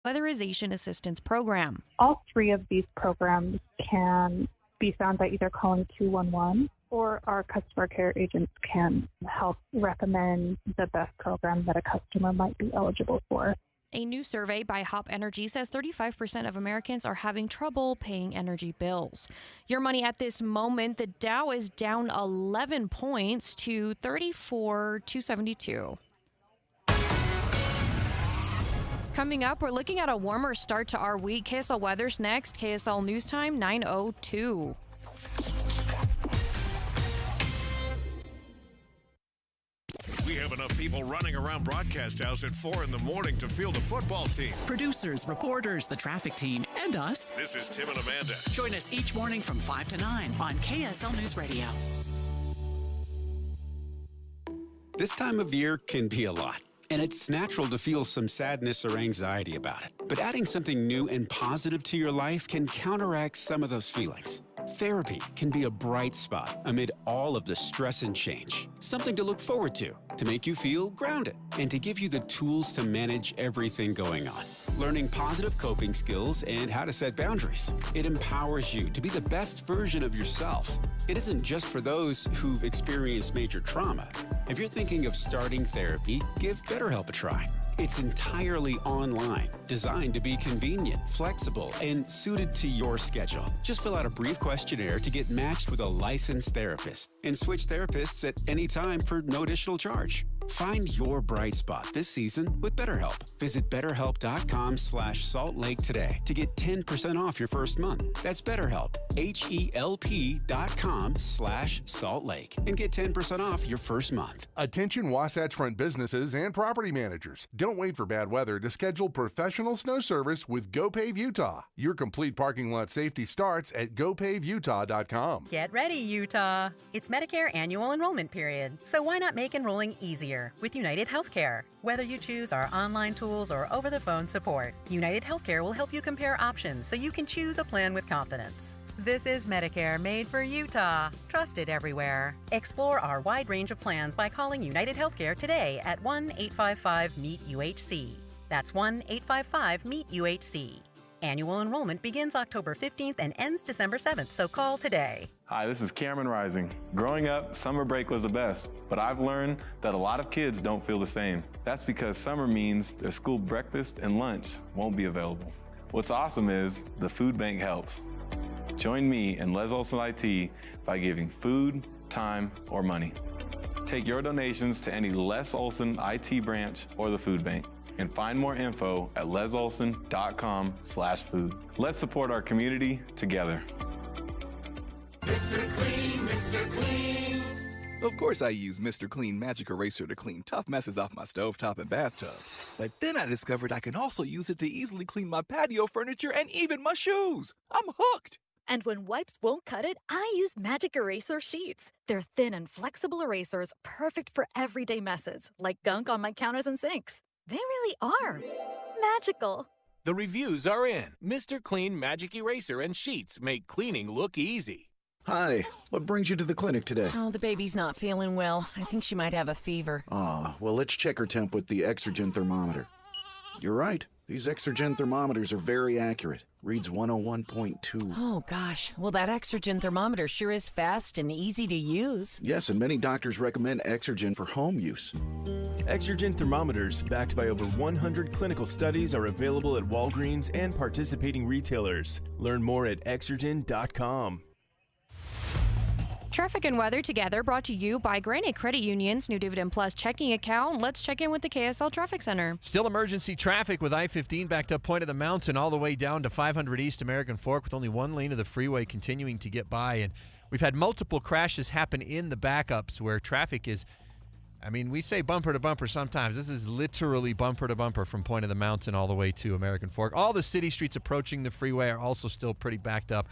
Weatherization Assistance Program. All three of these programs can be found by either calling 211 or our customer care agents can help recommend the best program that a customer might be eligible for. A new survey by Hop Energy says 35% of Americans are having trouble paying energy bills. Your money at this moment, the Dow is down 11 points to 34,272. Coming up, we're looking at a warmer start to our week. KSL Weather's next. KSL News Time, 9:02. We have enough people running around Broadcast House at 4 in the morning to field a football team. Producers, reporters, the traffic team, and us. This is Tim and Amanda. Join us each morning from 5 to 9 on KSL News Radio. This time of year can be a lot, and it's natural to feel some sadness or anxiety about it. But adding something new and positive to your life can counteract some of those feelings. Therapy can be a bright spot amid all of the stress and change. Something to look forward to make you feel grounded, and to give you the tools to manage everything going on. Learning positive coping skills and how to set boundaries. It empowers you to be the best version of yourself. It isn't just for those who've experienced major trauma. If you're thinking of starting therapy, give BetterHelp a try. It's entirely online, designed to be convenient, flexible, and suited to your schedule. Just fill out a brief questionnaire to get matched with a licensed therapist and switch therapists at any time for no additional charge. Find your bright spot this season with BetterHelp. Visit BetterHelp.com/Salt Lake today to get 10% off your first month. That's BetterHelp, HELP.com/Salt Lake, and get 10% off your first month. Attention Wasatch Front businesses and property managers. Don't wait for bad weather to schedule professional snow service with GoPave Utah. Your complete parking lot safety starts at GoPaveUtah.com. Get ready, Utah. It's Medicare annual enrollment period, so why not make enrolling easier with United Healthcare? Whether you choose our online tools or over-the-phone support, United Healthcare will help you compare options so you can choose a plan with confidence. This is Medicare made for Utah, trusted everywhere. Explore our wide range of plans by calling United Healthcare today at 1-855-MEET-UHC. That's 1-855-MEET-UHC. Annual enrollment begins October 15th and ends December 7th, so call today. Hi, this is Cameron Rising. Growing up, summer break was the best, but I've learned that a lot of kids don't feel the same. That's because summer means their school breakfast and lunch won't be available. What's awesome is the food bank helps. Join me and Les Olson IT by giving food, time, or money. Take your donations to any Les Olson IT branch or the food bank, and find more info at lesolson.com/food. Let's support our community together. Mr. Clean, Mr. Clean. Of course I use Mr. Clean Magic Eraser to clean tough messes off my stovetop and bathtub. But then I discovered I can also use it to easily clean my patio furniture and even my shoes. I'm hooked. And when wipes won't cut it, I use Magic Eraser Sheets. They're thin and flexible erasers, perfect for everyday messes, like gunk on my counters and sinks. They really are magical. The reviews are in. Mr. Clean Magic Eraser and Sheets make cleaning look easy. Hi, what brings you to the clinic today? Oh, the baby's not feeling well. I think she might have a fever. Well, let's check her temp with the Exergen thermometer. You're right. These Exergen thermometers are very accurate. Reads 101.2. Oh, gosh. Well, that Exergen thermometer sure is fast and easy to use. Yes, and many doctors recommend Exergen for home use. Exergen thermometers, backed by over 100 clinical studies, are available at Walgreens and participating retailers. Learn more at Exergen.com. Traffic and weather together, brought to you by Granite Credit Union's new Dividend Plus checking account. Let's check in with the KSL Traffic Center. Still emergency traffic with I-15 backed up Point of the Mountain all the way down to 500 East American Fork, with only one lane of the freeway continuing to get by. And we've had multiple crashes happen in the backups where traffic is, we say bumper to bumper sometimes. This is literally bumper to bumper from Point of the Mountain all the way to American Fork. All the city streets approaching the freeway are also still pretty backed up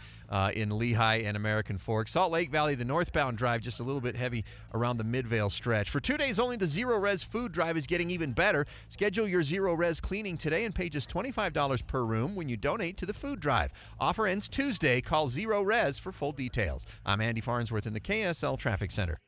in Lehigh and American Fork. Salt Lake Valley, the northbound drive, just a little bit heavy around the Midvale stretch. For 2 days only, the Zero Res food drive is getting even better. Schedule your Zero Res cleaning today and pay just $25 per room when you donate to the food drive. Offer ends Tuesday. Call Zero Res for full details. I'm Andy Farnsworth in the KSL Traffic Center.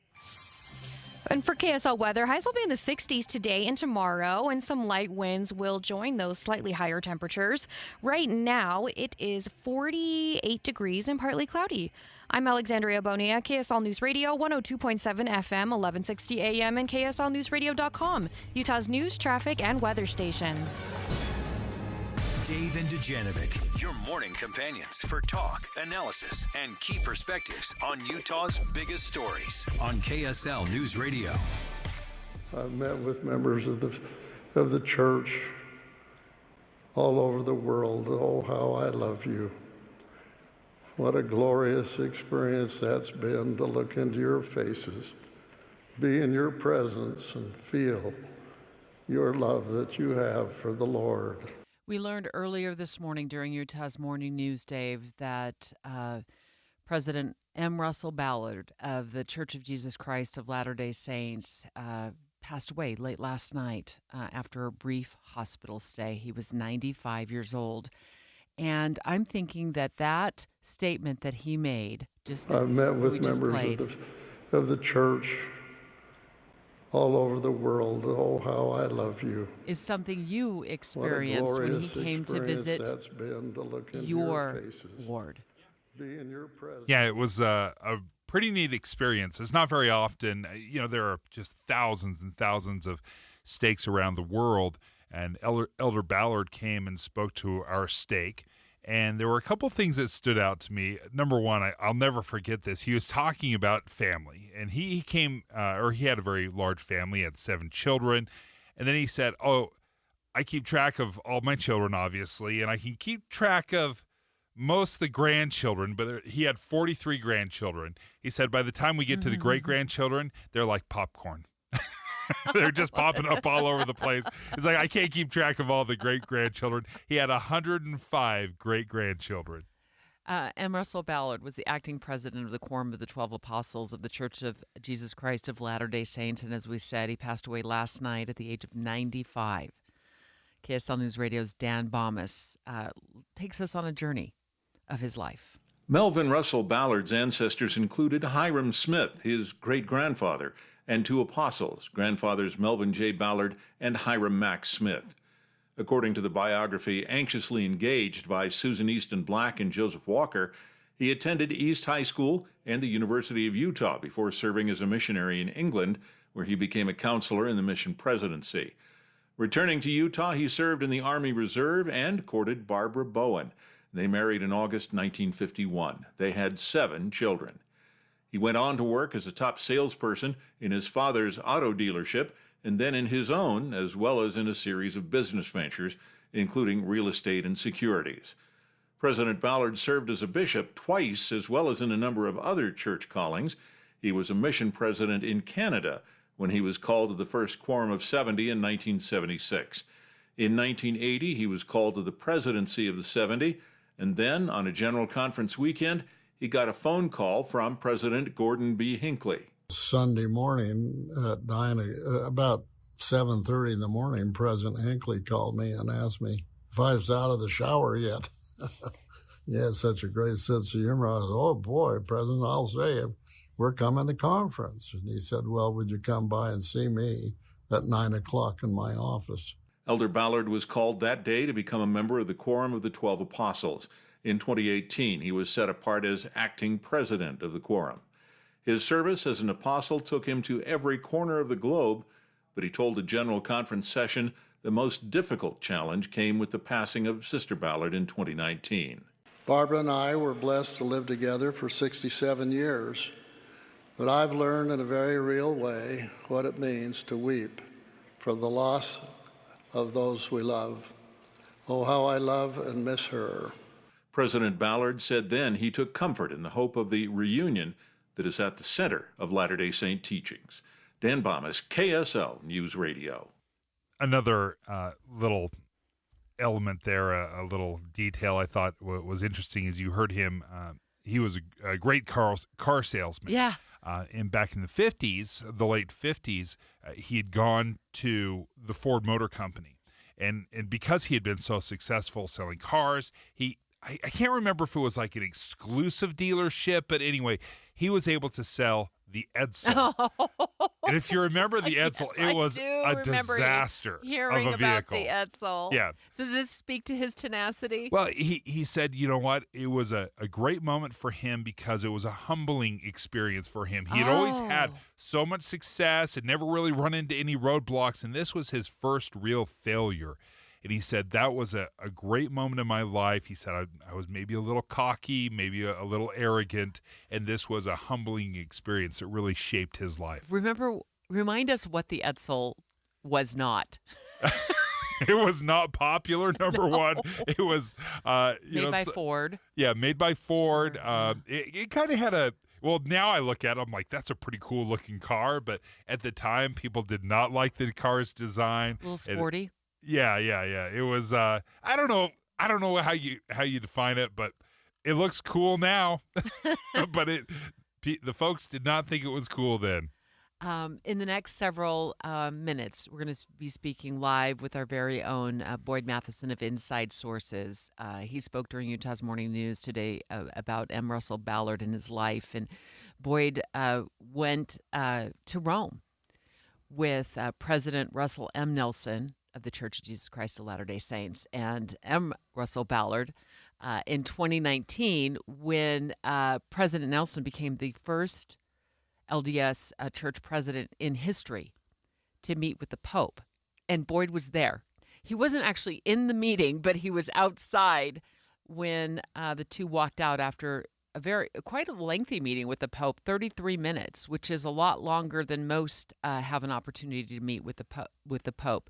And for KSL weather, highs will be in the 60s today and tomorrow, and some light winds will join those slightly higher temperatures. Right now, it is 48 degrees and partly cloudy. I'm Alexandria Bonilla, KSL News Radio, 102.7 FM, 1160 AM, and KSLNewsRadio.com, Utah's news, traffic, and weather station. Dave and Dujanovic, your morning companions for talk, analysis, and key perspectives on Utah's biggest stories on KSL News Radio. I've met with members of the church all over the world. Oh, how I love you. What a glorious experience that's been to look into your faces, be in your presence, and feel your love that you have for the Lord. We learned earlier this morning during Utah's Morning News, Dave, that President M. Russell Ballard of the Church of Jesus Christ of Latter-day Saints passed away late last night after a brief hospital stay. He was 95 years old. And I'm thinking that statement that he made, I've met with members of the church all over the world. Oh, how I love you. Is something you experienced when he came to visit your ward. Be in your presence. Yeah, it was a pretty neat experience. It's not very often, there are just thousands and thousands of stakes around the world, and Elder Ballard came and spoke to our stake. And there were a couple things that stood out to me. Number one, I'll never forget this. He was talking about family, and he came, he had a very large family. He had 7 children. And then he said, I keep track of all my children, obviously, and I can keep track of most of the grandchildren, but he had 43 grandchildren. He said, by the time we get to the great-grandchildren, they're like popcorn. They're just popping up all over the place. It's like, I can't keep track of all the great-grandchildren. He had 105 great-grandchildren. M. Russell Ballard was the acting president of the Quorum of the 12 Apostles of the Church of Jesus Christ of Latter-day Saints, and as we said, he passed away last night at the age of 95. KSL News Radio's Dan Bomas takes us on a journey of his life. Melvin Russell Ballard's ancestors included Hiram Smith, his great-grandfather, and 2 apostles, grandfathers Melvin J. Ballard and Hiram Mack Smith. According to the biography Anxiously Engaged by Susan Easton Black and Joseph Walker, he attended East High School and the University of Utah before serving as a missionary in England, where he became a counselor in the mission presidency. Returning to Utah, he served in the Army Reserve and courted Barbara Bowen. They married in August 1951. They had 7 children. He went on to work as a top salesperson in his father's auto dealership and then in his own, as well as in a series of business ventures, including real estate and securities. President Ballard served as a bishop twice, as well as in a number of other church callings. He was a mission president in Canada when he was called to the First Quorum of 70 in 1976. In 1980, he was called to the presidency of the 70, and then, on a General Conference weekend, he got a phone call from President Gordon B. Hinckley. Sunday morning at about 7:30 in the morning, President Hinckley called me and asked me if I was out of the shower yet. He had such a great sense of humor. I said, oh boy, President, I'll say it. We're coming to conference. And he said, well, would you come by and see me at 9 o'clock in my office? Elder Ballard was called that day to become a member of the Quorum of the 12 Apostles. In 2018, he was set apart as acting president of the Quorum. His service as an apostle took him to every corner of the globe, but he told a General Conference session the most difficult challenge came with the passing of Sister Ballard in 2019. Barbara and I were blessed to live together for 67 years, but I've learned in a very real way what it means to weep for the loss of those we love. Oh, how I love and miss her. President Ballard said then he took comfort in the hope of the reunion that is at the center of Latter-day Saint teachings. Dan Bomas, KSL News Radio. Another little element there, a little detail I thought was interesting is you heard him. He was a great car salesman. Yeah. Back in the 50s, the late 50s, he had gone to the Ford Motor Company. And because he had been so successful selling cars, I can't remember if it was like an exclusive dealership, but anyway, he was able to sell the Edsel. And if you remember the Edsel, it was a disaster hearing of a vehicle. about the Edsel. Yeah. So does this speak to his tenacity? Well, he said, you know what? It was a great moment for him because it was a humbling experience for him. He had always had so much success and never really run into any roadblocks, and this was his first real failure. And he said, that was a great moment in my life. He said, I was maybe a little cocky, maybe a little arrogant, and this was a humbling experience that really shaped his life. Remind us what the Edsel was not. It was not popular, number one. It was made by Ford. Yeah, made by Ford. Sure. It kind of had well, now I look at it, I'm like, that's a pretty cool looking car. But at the time, people did not like the car's design. A little sporty. Yeah. It was. I don't know how you define it, but it looks cool now. But the folks did not think it was cool then. In the next several minutes, we're going to be speaking live with our very own Boyd Matheson of Inside Sources. He spoke during Utah's Morning News today about M. Russell Ballard and his life. And Boyd went to Rome with President Russell M. Nelson of the Church of Jesus Christ of Latter-day Saints and M. Russell Ballard in 2019 when President Nelson became the first LDS church president in history to meet with the Pope. And Boyd was there. He wasn't actually in the meeting, but he was outside when the two walked out after quite a lengthy meeting with the Pope, 33 minutes, which is a lot longer than most have an opportunity to meet with the Pope.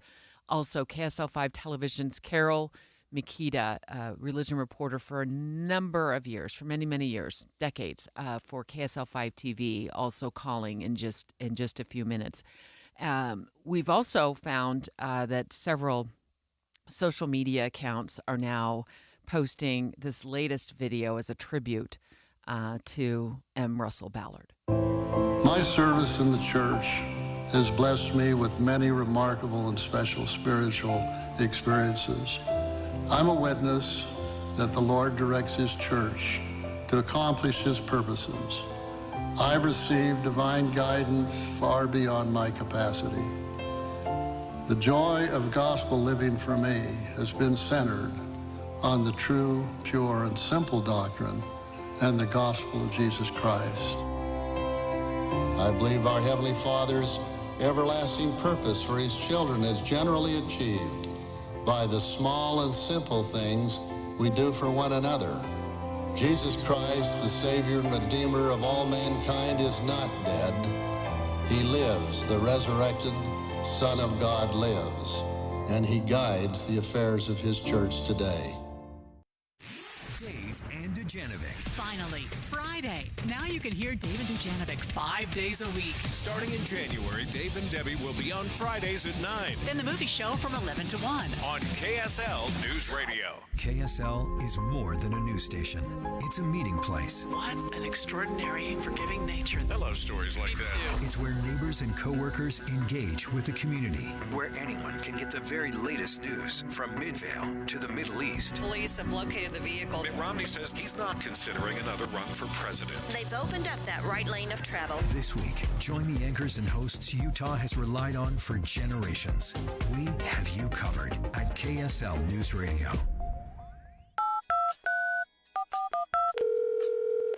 Also, KSL5 Television's Carol Mikita, religion reporter for a number of years, for many, many years, decades, for KSL5 TV, also calling in just a few minutes. We've also found that several social media accounts are now posting this latest video as a tribute to M. Russell Ballard. My service in the church has blessed me with many remarkable and special spiritual experiences. I'm a witness that the Lord directs His church to accomplish His purposes. I've received divine guidance far beyond my capacity. The joy of gospel living for me has been centered on the true, pure, and simple doctrine and the gospel of Jesus Christ. I believe our Heavenly Father's everlasting purpose for His children is generally achieved by the small and simple things we do for one another. Jesus Christ, the Savior and Redeemer of all mankind, is not dead. He lives. The resurrected Son of God lives, and He guides the affairs of His church today. Dave and Dujanovic. Finally, Friday. Now you can hear Dave and Dujanovic 5 days a week. Starting in January, Dave and Debbie will be on Fridays at 9. Then the movie show from 11 to 1. On KSL News Radio. KSL is more than a news station. It's a meeting place. What an extraordinary and forgiving nature. I love stories like that. It's where neighbors and coworkers engage with the community. Where anyone can get the very latest news from Midvale to the Middle East. Police have located the vehicle. Mitt Romney says he's not considering another run for president. They've opened up that right lane of travel. This week, join the anchors and hosts Utah has relied on for generations. We have you covered at KSL News Radio.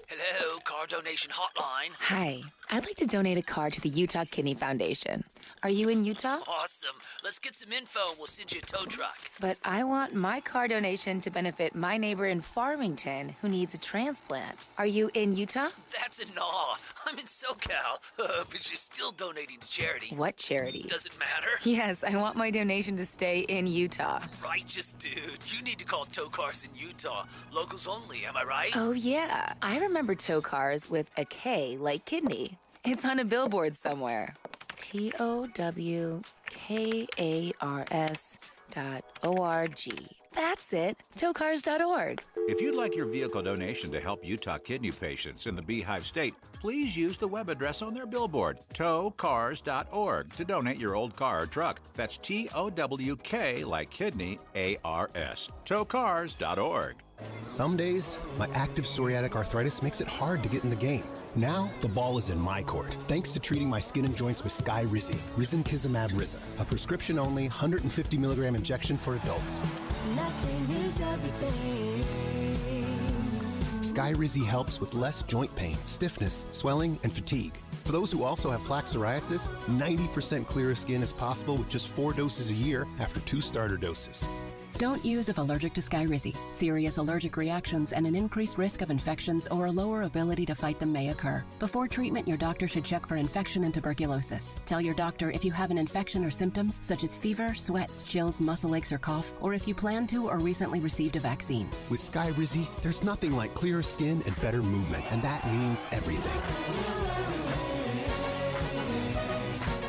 Hello, car donation hotline. Hi, I'd like to donate a car to the Utah Kidney Foundation. Are you in Utah? Awesome. Let's get some info and we'll send you a tow truck. But I want my car donation to benefit my neighbor in Farmington who needs a transplant. Are you in Utah? That's a no. I'm in SoCal, but you're still donating to charity. What charity? Doesn't matter. Yes, I want my donation to stay in Utah. Righteous dude. You need to call Tow Cars in Utah. Locals only, am I right? Oh, yeah. I remember tow cars with a K like kidney. It's on a billboard somewhere. TOWKARS.org. That's it. Towcars.org. If you'd like your vehicle donation to help Utah kidney patients in the Beehive State, please use the web address on their billboard, towcars.org, to donate your old car or truck. That's TOWK like kidney, ARS. Towcars.org. Some days, my active psoriatic arthritis makes it hard to get in the game. Now, the ball is in my court, thanks to treating my skin and joints with Skyrizi, Risankizumab Riza, a prescription-only 150 milligram injection for adults. Nothing is everything. Skyrizi helps with less joint pain, stiffness, swelling, and fatigue. For those who also have plaque psoriasis, 90% clearer skin is possible with just 4 doses a year after 2 starter doses. Don't use if allergic to Skyrizi. Serious allergic reactions and an increased risk of infections or a lower ability to fight them may occur. Before treatment, your doctor should check for infection and tuberculosis. Tell your doctor if you have an infection or symptoms such as fever, sweats, chills, muscle aches, or cough, or if you plan to or recently received a vaccine. With Skyrizi, there's nothing like clearer skin and better movement, and that means everything.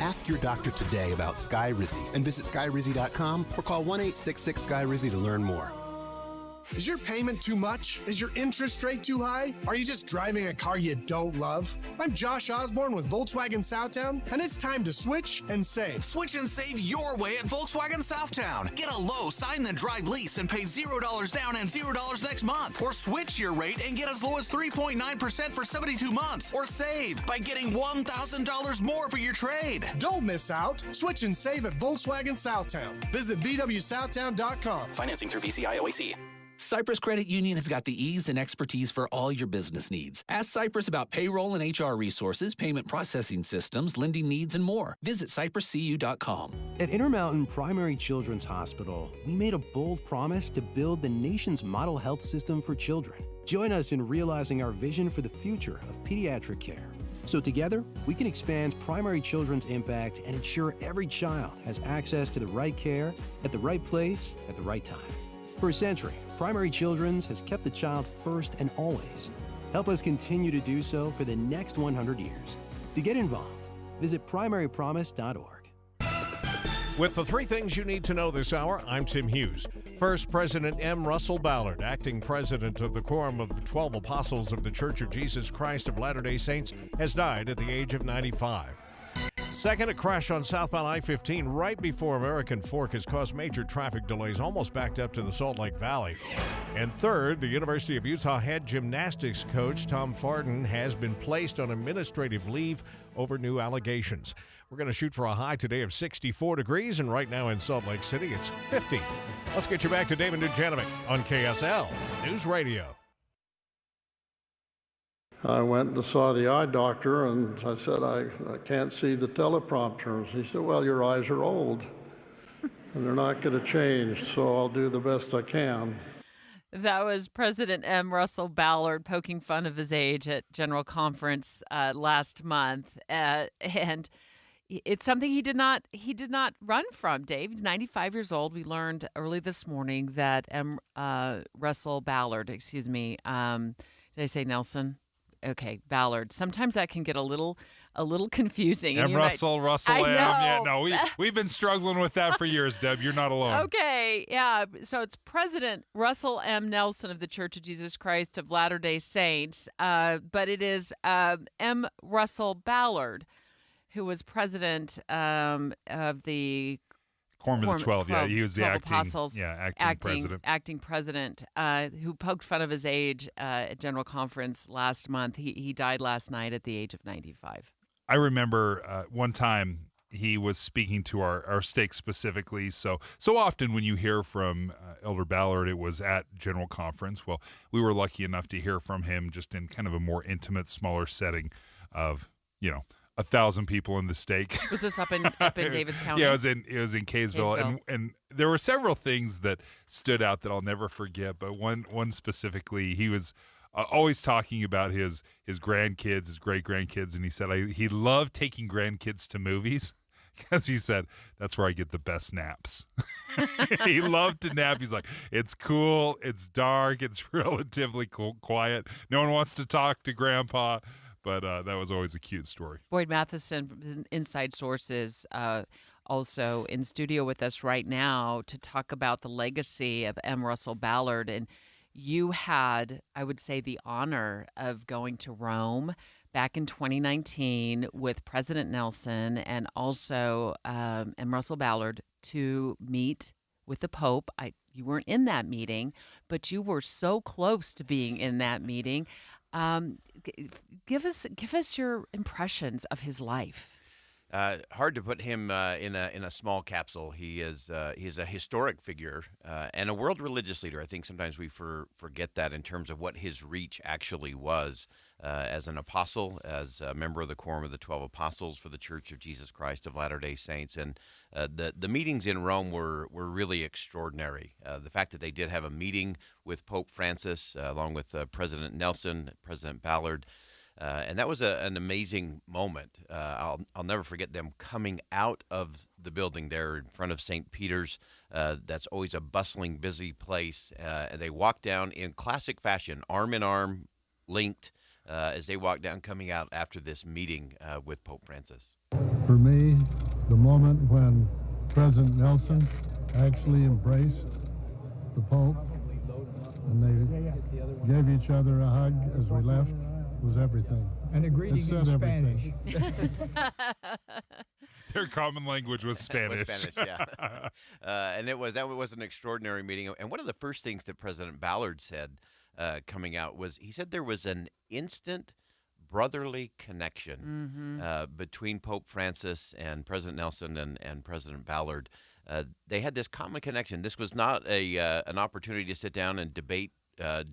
Ask your doctor today about Skyrizi and visit Skyrizi.com or call 1-866-SKYRIZI to learn more. Is your payment too much? Is your interest rate too high? Are you just driving a car you don't love? I'm Josh Osborne with Volkswagen Southtown, and it's time to switch and save. Switch and save your way at Volkswagen Southtown. Get a low sign then drive lease and pay $0 down and $0 next month. Or switch your rate and get as low as 3.9% for 72 months. Or save by getting $1,000 more for your trade. Don't miss out. Switch and save at Volkswagen Southtown. Visit VWSouthtown.com. Financing through VCI OAC. Cypress Credit Union has got the ease and expertise for all your business needs. Ask Cypress about payroll and HR resources, payment processing systems, lending needs, and more. Visit cypresscu.com. At Intermountain Primary Children's Hospital, we made a bold promise to build the nation's model health system for children. Join us in realizing our vision for the future of pediatric care. So together, we can expand primary children's impact and ensure every child has access to the right care at the right place at the right time. For a century, Primary Children's has kept the child first and always. Help us continue to do so for the next 100 years. To get involved, visit primarypromise.org. With the 3 things you need to know this hour, I'm Tim Hughes. First, President M. Russell Ballard, acting president of the Quorum of the 12 Apostles of the Church of Jesus Christ of Latter-day Saints, has died at the age of 95. Second, a crash on southbound I-15 right before American Fork has caused major traffic delays, almost backed up to the Salt Lake Valley. And third, the University of Utah head gymnastics coach Tom Farden has been placed on administrative leave over new allegations. We're going to shoot for a high today of 64 degrees, and right now in Salt Lake City, it's 50. Let's get you back to David Dujanovic on KSL News Radio. I went and saw the eye doctor, and I said, I can't see the teleprompter. He said, well, your eyes are old, and they're not going to change, so I'll do the best I can. That was President M. Russell Ballard poking fun of his age at General Conference last month, and it's something he did not run from. Dave, he's 95 years old. We learned early this morning that Russell Ballard, did I say Nelson? Okay, Ballard. Sometimes that can get a little confusing. And Russell M. Yeah, no, we've been struggling with that for years, Deb. You're not alone. Okay, yeah. So it's President Russell M. Nelson of the Church of Jesus Christ of Latter-day Saints, but it is M. Russell Ballard, who was president of the Quorum of the 12, yeah. He was the acting president. Acting president who poked fun of his age at General Conference last month. He died last night at the age of 95. I remember one time he was speaking to our stake specifically. So often when you hear from Elder Ballard, it was at General Conference. Well, we were lucky enough to hear from him just in kind of a more intimate, smaller setting of, 1,000 people in the stake. Was this up in Davis County? Yeah, it was in Kaysville. And there were several things that stood out that I'll never forget. But one specifically, he was always talking about his grandkids, his great grandkids, and he said he loved taking grandkids to movies because he said that's where I get the best naps. He loved to nap. He's like, it's cool, it's dark, it's relatively quiet. No one wants to talk to Grandpa. But that was always a cute story. Boyd Matheson from Inside Sources also in studio with us right now to talk about the legacy of M. Russell Ballard. And you had, I would say, the honor of going to Rome back in 2019 with President Nelson and also M. Russell Ballard to meet with the Pope. You weren't in that meeting, but you were so close to being in that meeting. Give us your impressions of his life. Hard to put him in a small capsule. He's a historic figure and a world religious leader. I think sometimes we forget that in terms of what his reach actually was as an apostle, as a member of the Quorum of the 12 Apostles for the Church of Jesus Christ of Latter-day Saints. And the meetings in Rome were really extraordinary. The fact that they did have a meeting with Pope Francis, along with President Nelson, President Ballard, and that was an amazing moment. I'll never forget them coming out of the building there in front of St. Peter's. That's always a bustling, busy place. And they walked down in classic fashion, arm in arm, linked, as they walked down, coming out after this meeting with Pope Francis. For me, the moment when President Nelson actually embraced the Pope and they gave each other a hug as we left was everything. And a greeting in Spanish. Their common language was Spanish. Was Spanish, yeah. And that was an extraordinary meeting. And one of the first things that President Ballard said coming out was he said there was an instant brotherly connection between Pope Francis and President Nelson and President Ballard. They had this common connection. This was not an opportunity to sit down and debate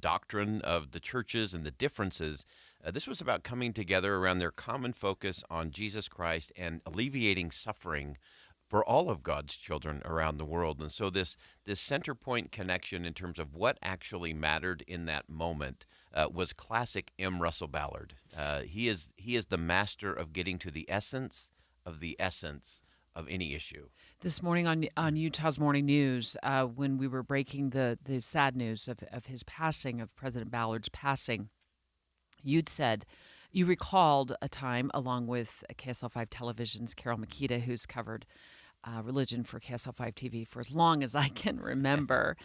doctrine of the churches and the differences. This was about coming together around their common focus on Jesus Christ and alleviating suffering for all of God's children around the world. And so this center point connection in terms of what actually mattered in that moment was classic M. Russell Ballard. He is the master of getting to the essence of any issue. This morning on Utah's Morning News, when we were breaking the sad news of his passing, of President Ballard's passing, you recalled a time, along with KSL5 Television's Carol Makita, who's covered religion for KSL5 TV for as long as I can remember.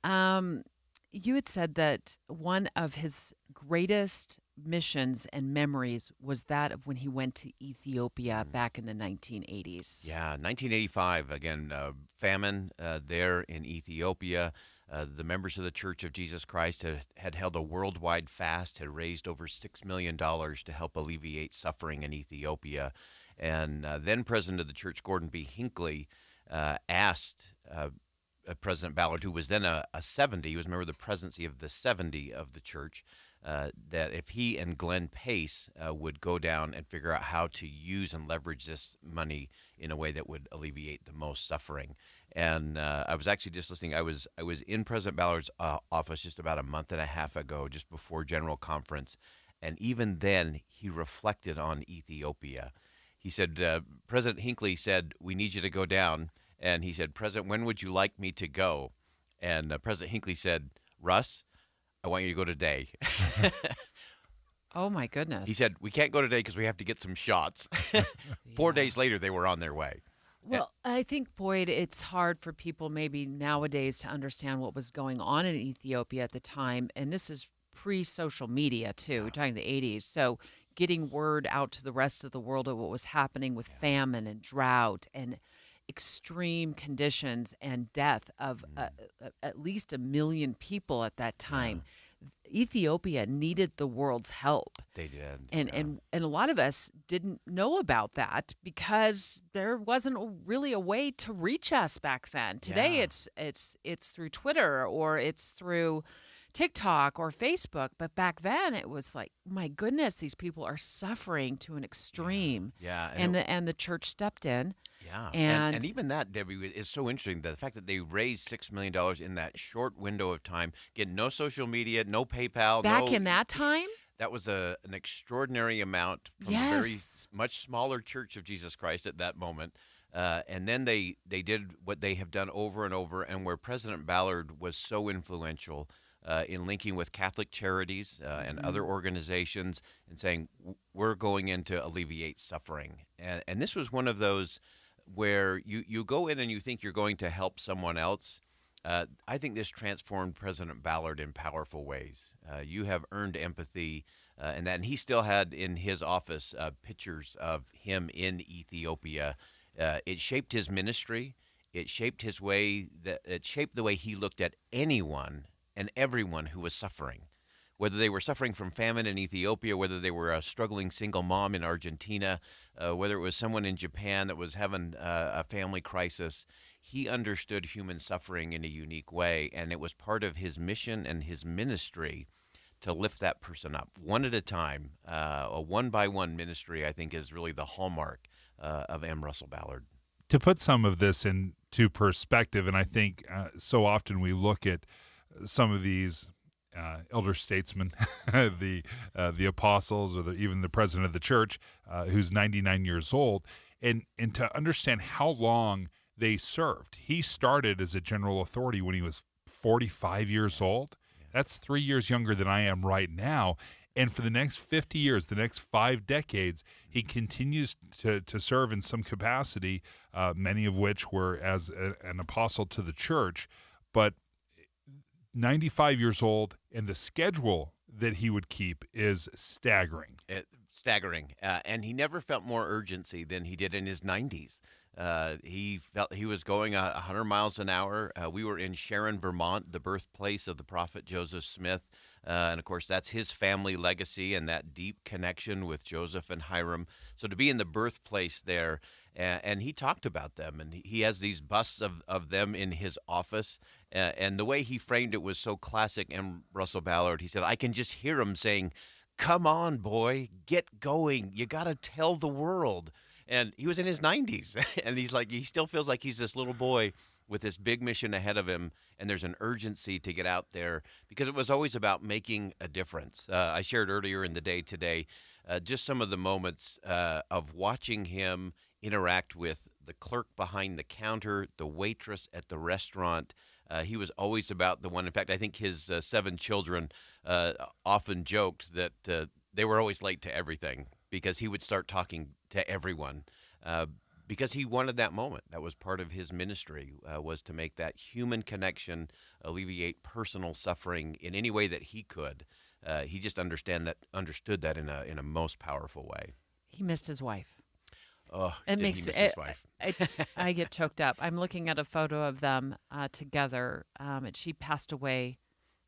You had said that one of his greatest missions and memories was that of when he went to Ethiopia back in the 1980s. Yeah, 1985, again, famine there in Ethiopia. The members of the Church of Jesus Christ had held a worldwide fast, had raised over $6 million to help alleviate suffering in Ethiopia. And then President of the Church, Gordon B. Hinckley, asked President Ballard, who was then a 70, he was a member of the presidency of the 70 of the church, that if he and Glenn Pace would go down and figure out how to use and leverage this money in a way that would alleviate the most suffering. And I was actually just listening. I was in President Ballard's office just about a month and a half ago, just before General Conference, and even then he reflected on Ethiopia. He said, President Hinckley said, "We need you to go down." And he said, "President, when would you like me to go?" And President Hinckley said, "Russ, I want you to go today." Oh, my goodness. He said, "We can't go today because we have to get some shots." 4 days later, they were on their way. Well, I think, Boyd, it's hard for people maybe nowadays to understand what was going on in Ethiopia at the time. And this is pre-social media, too. We're talking the 80s. So getting word out to the rest of the world of what was happening with famine and drought and extreme conditions and death of at least 1 million people at that time. Ethiopia needed the world's help. They did. And a lot of us didn't know about that because there wasn't really a way to reach us back then. Today it's through Twitter or it's through TikTok or Facebook, but back then it was like, my goodness, these people are suffering to an extreme. Yeah. And the church stepped in. Yeah. And even that, Debbie, is so interesting. The fact that they raised $6 million in that short window of time, get no social media, no PayPal. Back in that time? That was an extraordinary amount from a very much smaller Church of Jesus Christ at that moment. And then they did what they have done over and over, and where President Ballard was so influential in linking with Catholic Charities and other organizations and saying, we're going in to alleviate suffering. And this was one of those where you go in and you think you're going to help someone else. I think this transformed President Ballard in powerful ways. You have earned empathy, and he still had in his office pictures of him in Ethiopia. It shaped his ministry. It shaped his way. It shaped the way he looked at anyone and everyone who was suffering. whether they were suffering from famine in Ethiopia, whether they were a struggling single mom in Argentina, whether it was someone in Japan that was having a family crisis. He understood human suffering in a unique way, and it was part of his mission and his ministry to lift that person up one at a time. A one-by-one ministry, I think, is really the hallmark of M. Russell Ballard. To put some of this into perspective, and I think so often we look at some of these elder statesmen, the apostles, or even the president of the church, who's 99 years old, and to understand how long they served. He started as a general authority when he was 45 years old. That's 3 years younger than I am right now. And for the next 50 years, the next 5 decades, he continues to serve in some capacity, many of which were as an apostle to the church. But 95 years old, and the schedule that he would keep is staggering. Staggering. And he never felt more urgency than he did in his 90s. He felt he was going 100 miles an hour. We were in Sharon, Vermont, the birthplace of the prophet Joseph Smith. And, of course, that's his family legacy and that deep connection with Joseph and Hiram. So to be in the birthplace there, and he talked about them, and he has these busts of them in his office. And the way he framed it was so classic M. Russell Ballard. He said, I can just hear him saying, come on, boy, get going. You got to tell the world. And he was in his 90s, and he still feels like he's this little boy with this big mission ahead of him, and there's an urgency to get out there because it was always about making a difference. I shared earlier in the day today just some of the moments of watching him interact with the clerk behind the counter, the waitress at the restaurant. He was always about the one. In fact, I think his 7 children often joked that they were always late to everything because he would start talking to everyone because he wanted that moment. That was part of his ministry, was to make that human connection, alleviate personal suffering in any way that he could. He just understood that in a most powerful way. He missed his wife. Oh, it makes he miss his wife? I get choked up. I'm looking at a photo of them together, and she passed away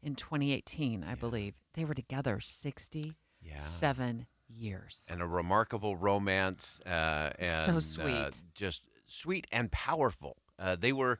in 2018, I believe. They were together 67 years. And a remarkable romance. And so sweet. Just sweet and powerful. They were.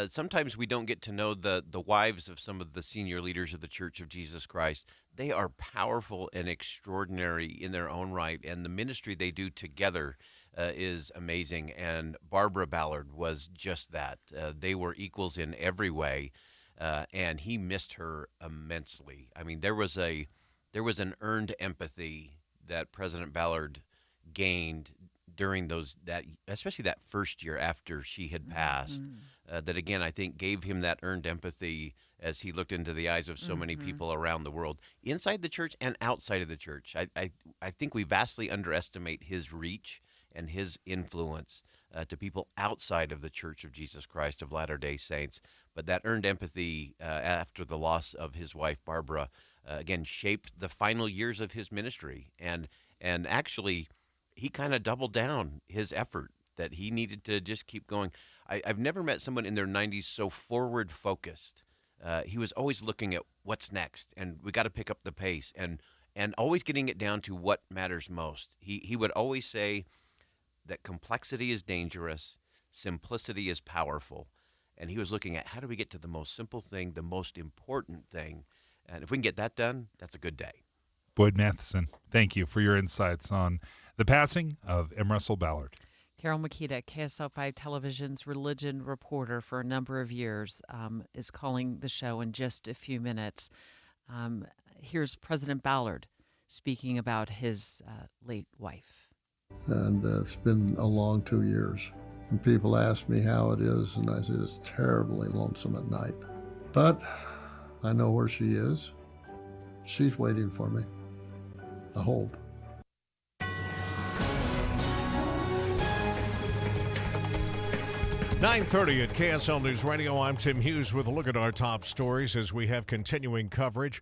Sometimes we don't get to know the wives of some of the senior leaders of the Church of Jesus Christ. They are powerful and extraordinary in their own right, and the ministry they do together is amazing. And Barbara Ballard was just that. They were equals in every way, and he missed her immensely. I mean, there was an earned empathy that President Ballard gained during especially that first year after she had passed. That again, I think gave him that earned empathy as he looked into the eyes of so many people around the world, inside the church and outside of the church. I think we vastly underestimate his reach and his influence to people outside of the Church of Jesus Christ of Latter-day Saints. But that earned empathy after the loss of his wife, Barbara, again, shaped the final years of his ministry. And actually, he kind of doubled down his effort that he needed to just keep going. I've never met someone in their 90s so forward-focused. He was always looking at what's next, and we got to pick up the pace, and always getting it down to what matters most. He would always say that complexity is dangerous, simplicity is powerful, and he was looking at how do we get to the most simple thing, the most important thing, and if we can get that done, that's a good day. Boyd Matheson, thank you for your insights on the passing of M. Russell Ballard. Carol Makita, KSL5 Television's religion reporter for a number of years, is calling the show in just a few minutes. Here's President Ballard speaking about his late wife. And it's been a long 2 years. And people ask me how it is, and I say it's terribly lonesome at night. But I know where she is. She's waiting for me. I hope. 9:30 at KSL News Radio. I'm Tim Hughes with a look at our top stories as we have continuing coverage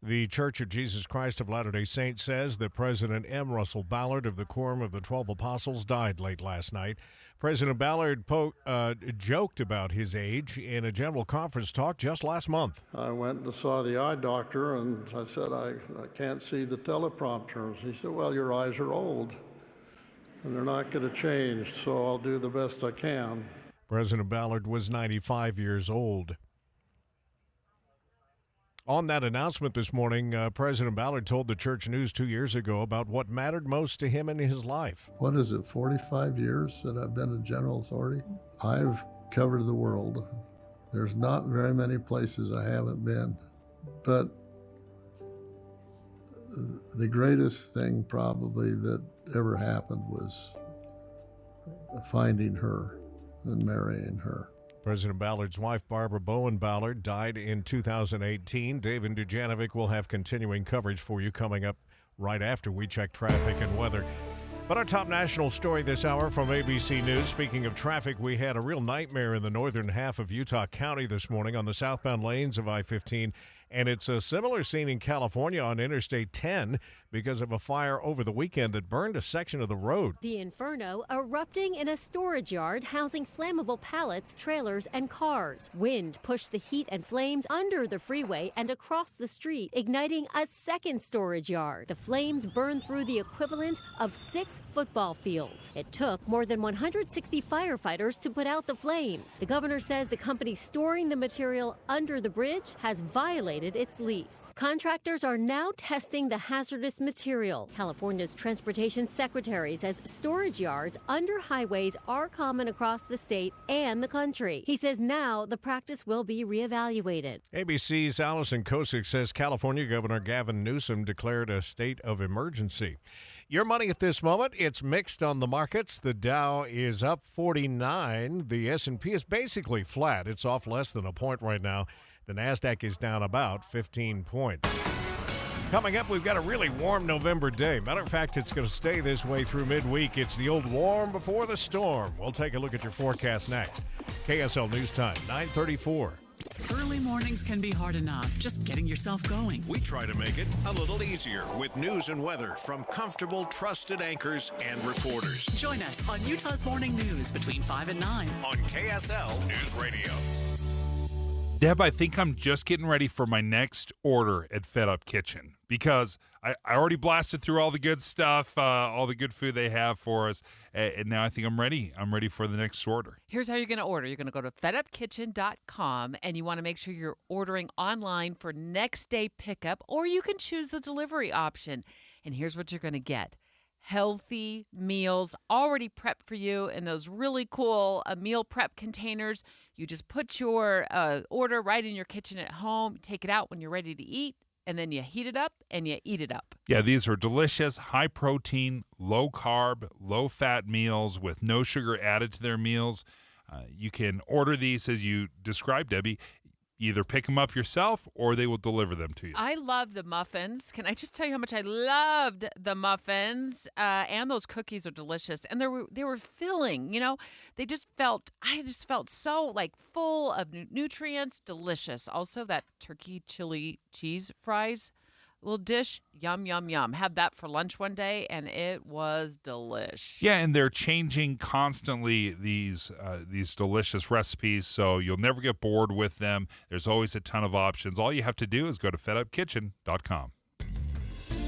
The Church of Jesus Christ of Latter-day Saints says that President M. Russell Ballard of the Quorum of the 12 Apostles died late last night. President Ballard joked about his age in a general conference talk just last month. I went and saw the eye doctor, and I said, I can't see the teleprompter. He said, well, your eyes are old, and they're not going to change, so I'll do the best I can. President Ballard was 95 years old. On that announcement this morning, President Ballard told the Church News 2 years ago about what mattered most to him in his life. What is it, 45 years that I've been a general authority? I've covered the world. There's not very many places I haven't been. But the greatest thing probably that ever happened was finding her and marrying her. President Ballard's wife, Barbara Bowen Ballard, died in 2018. David Dujanovic will have continuing coverage for you coming up right after we check traffic and weather. But our top national story this hour from ABC News. Speaking of traffic, we had a real nightmare in the northern half of Utah County this morning on the southbound lanes of I-15. And it's a similar scene in California on Interstate 10 because of a fire over the weekend that burned a section of the road. The inferno erupting in a storage yard housing flammable pallets, trailers, and cars. Wind pushed the heat and flames under the freeway and across the street, igniting a second storage yard. The flames burned through the equivalent of 6 football fields. It took more than 160 firefighters to put out the flames. The governor says the company storing the material under the bridge has violated its lease. Contractors are now testing the hazardous material. California's transportation secretary says storage yards under highways are common across the state and the country. He says now the practice will be reevaluated. ABC's Allison Kosick says California Governor Gavin Newsom declared a state of emergency. Your money at this moment, it's mixed on the markets. The Dow is up 49. The S&P is basically flat. It's off less than a point right now. The NASDAQ is down about 15 points. Coming up, we've got a really warm November day. Matter of fact, it's going to stay this way through midweek. It's the old warm before the storm. We'll take a look at your forecast next. KSL News Time, 9:34. Early mornings can be hard enough, just getting yourself going. We try to make it a little easier with news and weather from comfortable, trusted anchors and reporters. Join us on Utah's Morning News between 5 and 9 on KSL News Radio. Deb, I think I'm just getting ready for my next order at Fed Up Kitchen because I already blasted through all the good stuff, all the good food they have for us, and now I think I'm ready. I'm ready for the next order. Here's how you're going to order. You're going to go to fedupkitchen.com, and you want to make sure you're ordering online for next day pickup, or you can choose the delivery option. And here's what you're going to get. Healthy meals already prepped for you in those really cool meal prep containers. You just put your order right in your kitchen at home, take it out when you're ready to eat, and then you heat it up and you eat it up. Yeah, these are delicious, high-protein, low-carb, low-fat meals with no sugar added to their meals. You can order these as you described, Debbie. Either pick them up yourself or they will deliver them to you. I love the muffins. Can I just tell you how much I loved the muffins? And those cookies are delicious. And they were filling, you know. I just felt so like full of nutrients, delicious. Also that turkey chili cheese fries little dish, yum, yum, yum. Had that for lunch one day, and it was delish. Yeah, and they're changing constantly these delicious recipes, so you'll never get bored with them. There's always a ton of options. All you have to do is go to fedupkitchen.com.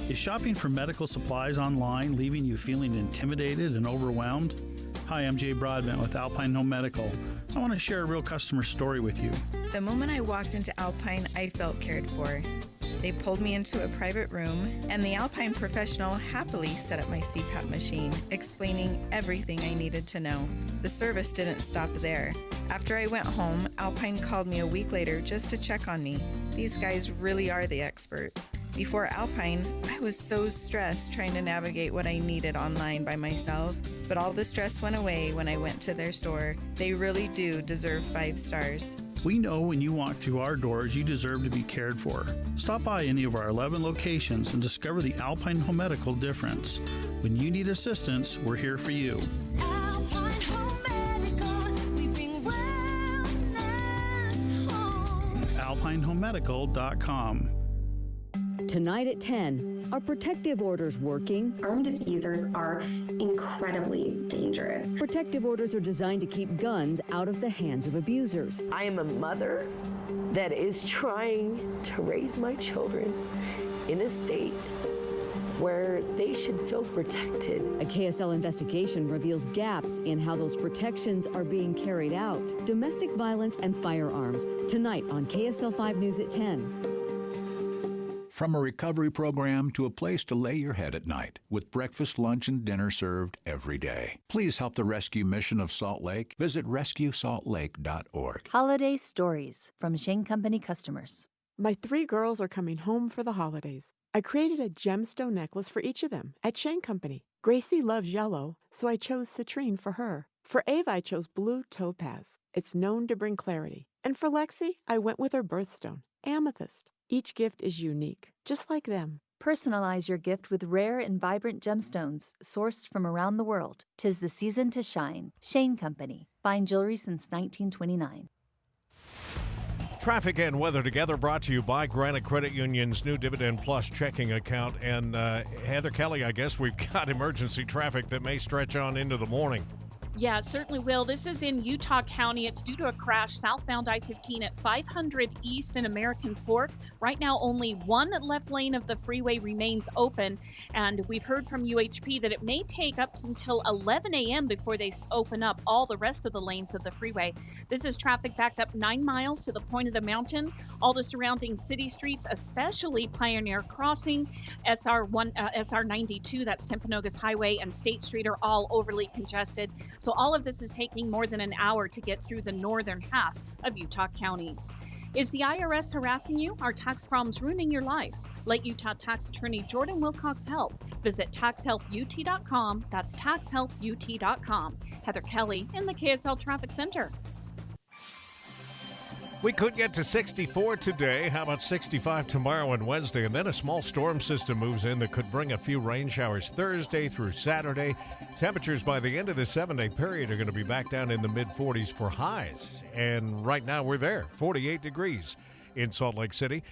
Is shopping for medical supplies online leaving you feeling intimidated and overwhelmed? Hi, I'm Jay Broadbent with Alpine Home Medical. I want to share a real customer story with you. The moment I walked into Alpine, I felt cared for. They pulled me into a private room, and the Alpine professional happily set up my CPAP machine, explaining everything I needed to know. The service didn't stop there. After I went home, Alpine called me a week later just to check on me. These guys really are the experts. Before Alpine, I was so stressed trying to navigate what I needed online by myself, but all the stress went away when I went to their store. They really do deserve 5 stars. We know when you walk through our doors, you deserve to be cared for. Stop by any of our 11 locations and discover the Alpine Home Medical difference. When you need assistance, we're here for you. Alpine Home Medical, we bring wellness home. AlpineHomeMedical.com. Tonight at 10, are protective orders working? Armed abusers are incredibly dangerous. Protective orders are designed to keep guns out of the hands of abusers. I am a mother that is trying to raise my children in a state where they should feel protected. A KSL investigation reveals gaps in how those protections are being carried out. Domestic violence and firearms, tonight on KSL 5 News at 10. From a recovery program to a place to lay your head at night, with breakfast, lunch, and dinner served every day. Please help the rescue mission of Salt Lake. Visit rescuesaltlake.org. Holiday stories from Shane Company customers. My 3 girls are coming home for the holidays. I created a gemstone necklace for each of them at Shane Company. Gracie loves yellow, so I chose citrine for her. For Ava, I chose blue topaz. It's known to bring clarity. And for Lexi, I went with her birthstone, amethyst. Each gift is unique, just like them. Personalize your gift with rare and vibrant gemstones sourced from around the world. 'Tis the season to shine. Shane Company. Fine jewelry since 1929. Traffic and weather together, brought to you by Granite Credit Union's new Dividend Plus checking account. And Heather Kelly, I guess we've got emergency traffic that may stretch on into the morning. Yeah, it certainly will. This is in Utah County. It's due to a crash southbound I-15 at 500 East in American Fork. Right now, only one left lane of the freeway remains open. And we've heard from UHP that it may take up until 11 a.m. before they open up all the rest of the lanes of the freeway. This is traffic backed up 9 miles to the point of the mountain. All the surrounding city streets, especially Pioneer Crossing, SR 92, that's Timpanogos Highway, and State Street are all overly congested. So all of this is taking more than an hour to get through the northern half of Utah County. Is the IRS harassing you? Are tax problems ruining your life? Let Utah tax attorney Jordan Wilcox help. Visit taxhelput.com. That's taxhelput.com. Heather Kelly in the KSL Traffic Center. We could get to 64 today. How about 65 tomorrow and Wednesday? And then a small storm system moves in that could bring a few rain showers Thursday through Saturday. Temperatures by the end of the 7-day period are going to be back down in the mid-40s for highs. And right now we're there, 48 degrees in Salt Lake City.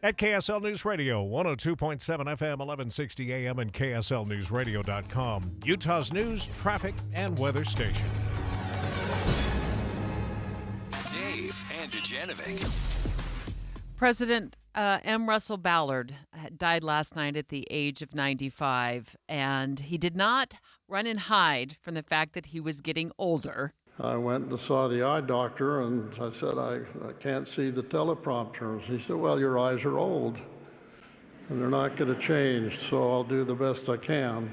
At KSL News Radio, 102.7 FM, 1160 AM, and KSLNewsRadio.com. Utah's news, traffic, and weather station. Dave and Dujanovic. President M. Russell Ballard died last night at the age of 95, and he did not run and hide from the fact that he was getting older. I went and saw the eye doctor, and I said, I can't see the teleprompter. He said, well, your eyes are old, and they're not going to change, so I'll do the best I can.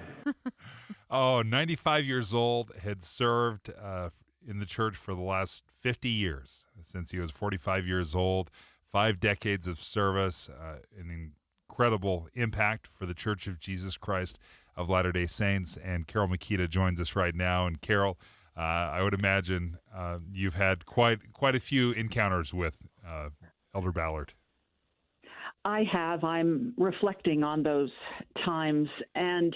95 years old, had served in the church for the last 50 years, since he was 45 years old, 5 decades of service, an incredible impact for the Church of Jesus Christ of Latter-day Saints. And Carol Makita joins us right now. And Carol, I would imagine you've had quite a few encounters with Elder Ballard. I have. I'm reflecting on those times. And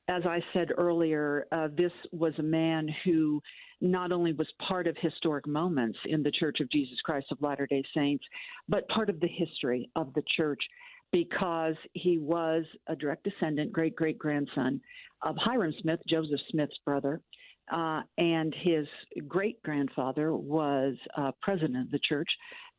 as I said earlier, this was a man who not only was part of historic moments in the Church of Jesus Christ of Latter-day Saints, but part of the history of the church, because he was a direct descendant, great-great-grandson of Hyrum Smith, Joseph Smith's brother, and his great-grandfather was president of the church,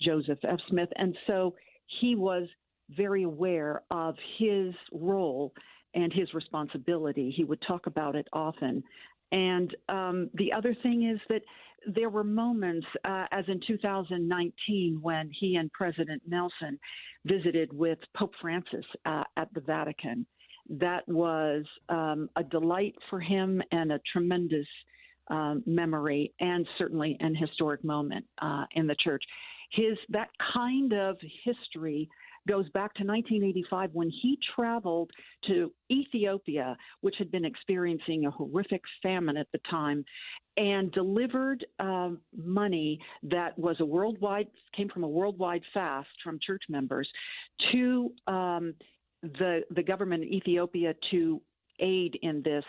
Joseph F. Smith. And so he was very aware of his role and his responsibility. He would talk about it often. And the other thing is that there were moments, as in 2019, when he and President Nelson visited with Pope Francis at the Vatican. That was a delight for him and a tremendous memory, and certainly an historic moment in the church. That kind of history goes back to 1985 when he traveled to Ethiopia, which had been experiencing a horrific famine at the time, and delivered money that was came from a worldwide fast from church members to the government in Ethiopia to aid in this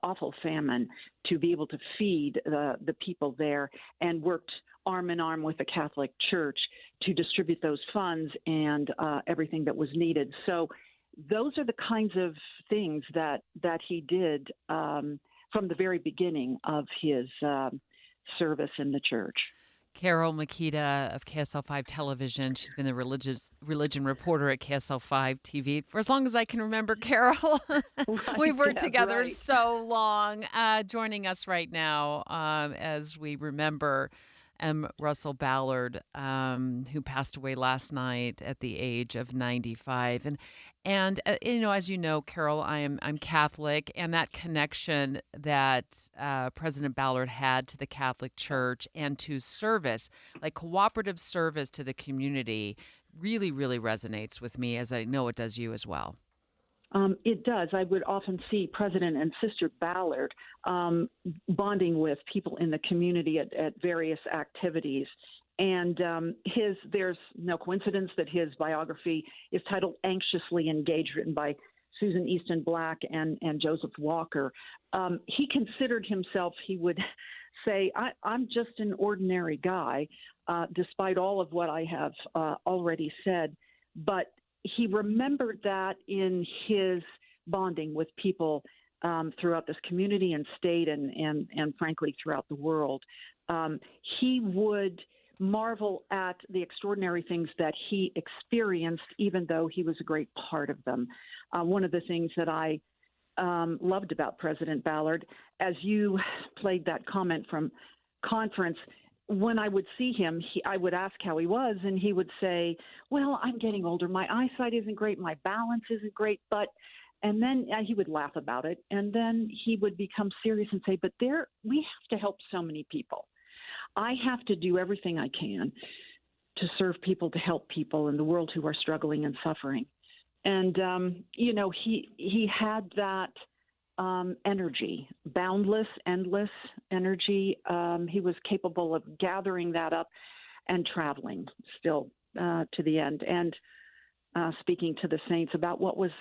awful famine, to be able to feed the people there, and worked arm in arm with the Catholic Church to distribute those funds and everything that was needed. So those are the kinds of things that he did from the very beginning of his service in the church. Carol Makita of KSL5 Television. She's been the religion reporter at KSL5 TV for as long as I can remember, Carol. We've worked together so long. Joining us right now as we remember M. Russell Ballard, who passed away last night at the age of 95. And as you know, Carol, I'm Catholic, and that connection that President Ballard had to the Catholic Church and to service, like cooperative service to the community, really, really resonates with me, as I know it does you as well. It does. I would often see President and Sister Ballard bonding with people in the community at various activities. And there's no coincidence that his biography is titled Anxiously Engaged, written by Susan Easton Black and Joseph Walker. He considered himself, he would say, I'm just an ordinary guy, despite all of what I have already said. But he remembered that in his bonding with people throughout this community and state and frankly, throughout the world. He would marvel at the extraordinary things that he experienced, even though he was a great part of them. One of the things that I loved about President Ballard, as you played that comment from conference, when I would see him, I would ask how he was, and he would say, well, I'm getting older. My eyesight isn't great. My balance isn't great. And then he would laugh about it. And then he would become serious and say, but we have to help so many people. I have to do everything I can to serve people, to help people in the world who are struggling and suffering. And, he had that energy, boundless, endless energy. He was capable of gathering that up and traveling still to the end and speaking to the saints about what was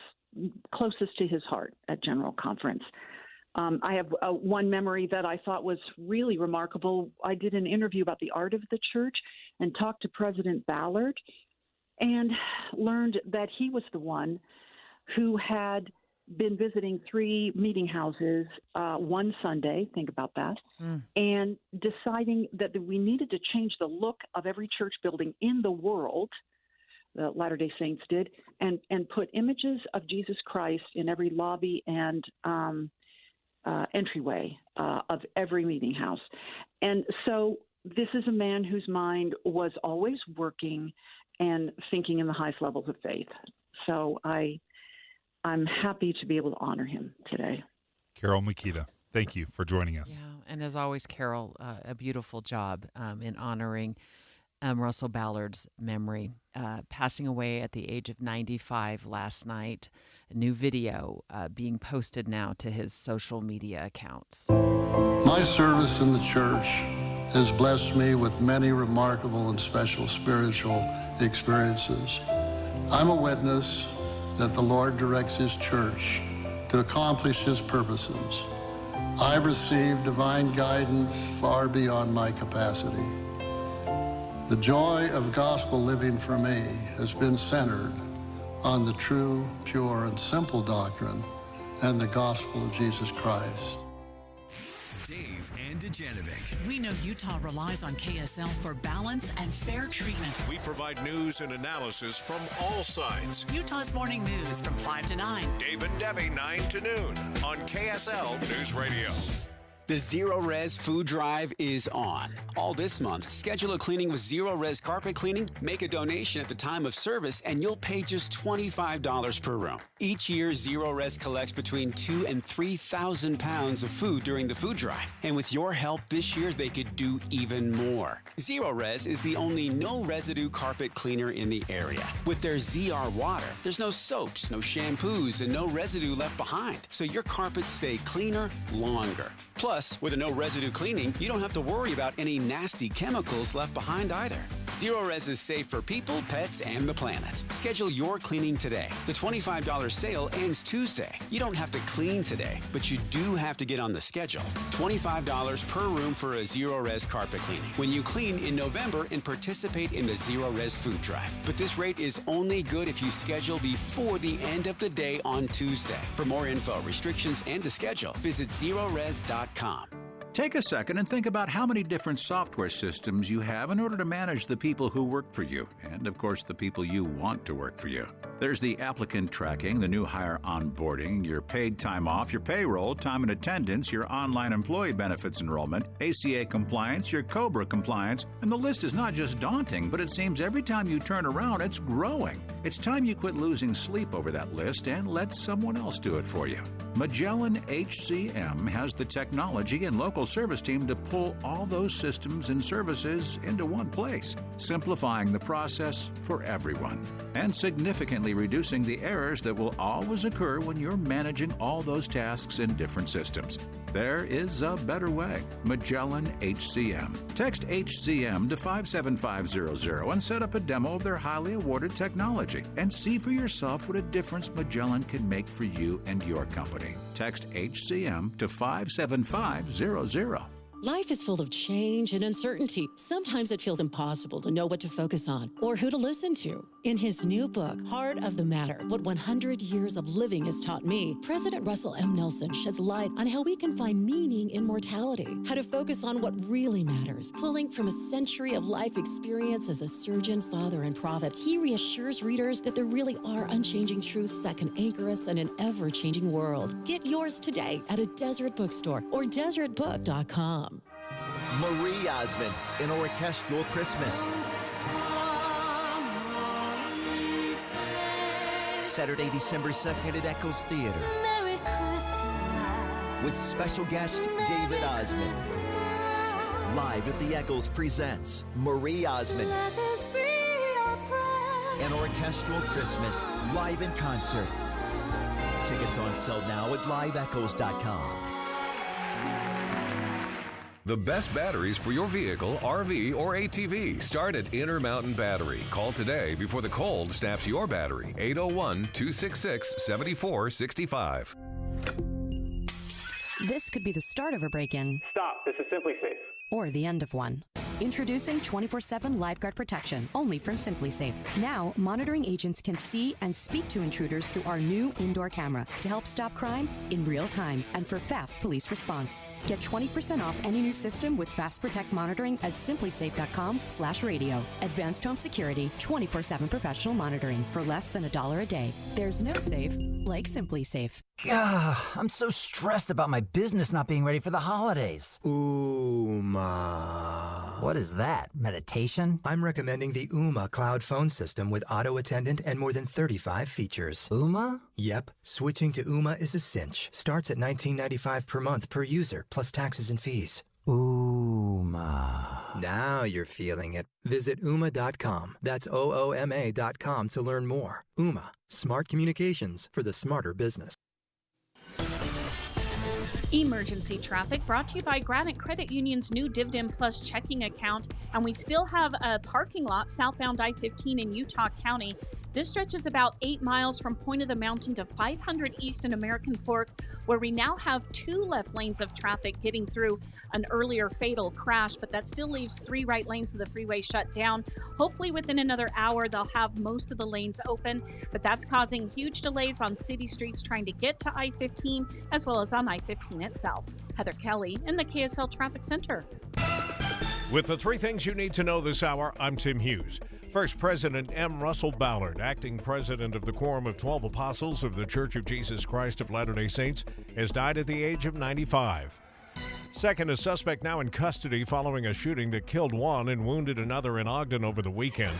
closest to his heart at General Conference. I have one memory that I thought was really remarkable. I did an interview about the art of the church and talked to President Ballard and learned that he was the one who had been visiting 3 meeting houses one Sunday, think about that, and deciding that we needed to change the look of every church building in the world, the Latter-day Saints did, and put images of Jesus Christ in every lobby and entryway of every meeting house. And so this is a man whose mind was always working and thinking in the highest levels of faith. So I'm happy to be able to honor him today. Carol Makita, thank you for joining us. Yeah, and as always, Carol, a beautiful job in honoring Russell Ballard's memory, passing away at the age of 95 last night. A new video being posted now to his social media accounts. My service in the church has blessed me with many remarkable and special spiritual experiences. I'm a witness that the Lord directs his church to accomplish his purposes. I've received divine guidance far beyond my capacity. The joy of gospel living for me has been centered on the true, pure, and simple doctrine and the gospel of Jesus Christ. Dave and Dujanovic. We know Utah relies on KSL for balance and fair treatment. We provide news and analysis from all sides. Utah's Morning News from 5 to 9. Dave and Debbie, 9 to noon on KSL News Radio. The Zero Res Food Drive is on. All this month, schedule a cleaning with Zero Res Carpet Cleaning, make a donation at the time of service, and you'll pay just $25 per room. Each year, Zero Res collects between 2,000 and 3,000 pounds of food during the food drive. And with your help this year, they could do even more. Zero Res is the only no-residue carpet cleaner in the area. With their ZR water, there's no soaps, no shampoos, and no residue left behind. So your carpets stay cleaner longer. Plus, with a no-residue cleaning, you don't have to worry about any nasty chemicals left behind either. Zero Res is safe for people, pets, and the planet. Schedule your cleaning today. The $25 sale ends Tuesday. You don't have to clean today, but you do have to get on the schedule. $25 per room for a Zero Res carpet cleaning when you clean in November and participate in the Zero Res food drive. But this rate is only good if you schedule before the end of the day on Tuesday. For more info, restrictions, and to schedule, visit zerores.com. Take a second and think about how many different software systems you have in order to manage the people who work for you and, of course, the people you want to work for you. There's the applicant tracking, the new hire onboarding, your paid time off, your payroll, time and attendance, your online employee benefits enrollment, ACA compliance, your COBRA compliance, and the list is not just daunting, but it seems every time you turn around, it's growing. It's time you quit losing sleep over that list and let someone else do it for you. Magellan HCM has the technology and local service team to pull all those systems and services into one place, simplifying the process for everyone and significantly reducing the errors that will always occur when you're managing all those tasks in different systems. There is a better way. Magellan HCM. Text HCM to 57500 and set up a demo of their highly awarded technology and see for yourself what a difference Magellan can make for you and your company. Text HCM to 57500. Life is full of change and uncertainty. Sometimes it feels impossible to know what to focus on or who to listen to. In his new book, Heart of the Matter, What 100 Years of Living Has Taught Me, President Russell M. Nelson sheds light on how we can find meaning in mortality, how to focus on what really matters. Pulling from a century of life experience as a surgeon, father, and prophet, he reassures readers that there really are unchanging truths that can anchor us in an ever-changing world. Get yours today at a Deseret bookstore or deseretbook.com. Marie Osmond, an orchestral Christmas. Saturday, December 2nd at Eccles Theater. Merry Christmas. With special guest David Osmond. Live at the Eccles presents Marie Osmond. Let this be our prayer. An orchestral Christmas, live in concert. Tickets on sale now at liveeccles.com. The best batteries for your vehicle, RV, or ATV start at Intermountain Battery. Call today before the cold snaps your battery. 801-266-7465. This could be the start of a break-in. Stop. This is Simply Safe. Or the end of one. Introducing 24/7 LiveGuard protection, only from Simply Safe. Now, monitoring agents can see and speak to intruders through our new indoor camera to help stop crime in real time and for fast police response. Get 20% off any new system with Fast Protect monitoring at simplysafe.com/radio. Advanced home security, 24/7 professional monitoring for less than $1 a day. There's no safe like Simply Safe. I'm so stressed about my business not being ready for the holidays. Ooma. What is that? Meditation? I'm recommending the Ooma cloud phone system with auto attendant and more than 35 features. Ooma? Yep. Switching to Ooma is a cinch. Starts at $19.95 per month per user, plus taxes and fees. Ooma. Now you're feeling it. Visit Ooma.com. That's OOMA.com to learn more. Ooma. Smart communications for the smarter business. Emergency traffic brought to you by Granite Credit Union's new Dividend Plus checking account. And we still have a parking lot southbound I-15 in Utah County. This stretches about 8 miles from Point of the Mountain to 500 East in American Fork, where we now have 2 left lanes of traffic getting through an earlier fatal crash, but that still leaves 3 right lanes of the freeway shut down. Hopefully within another hour, they'll have most of the lanes open, but that's causing huge delays on city streets trying to get to I-15, as well as on I-15 itself. Heather Kelly in the KSL Traffic Center. With the 3 things you need to know this hour, I'm Tim Hughes. First, President M. Russell Ballard, acting president of the Quorum of 12 Apostles of the Church of Jesus Christ of Latter-day Saints, has died at the age of 95. Second, a suspect now in custody following a shooting that killed one and wounded another in Ogden over the weekend.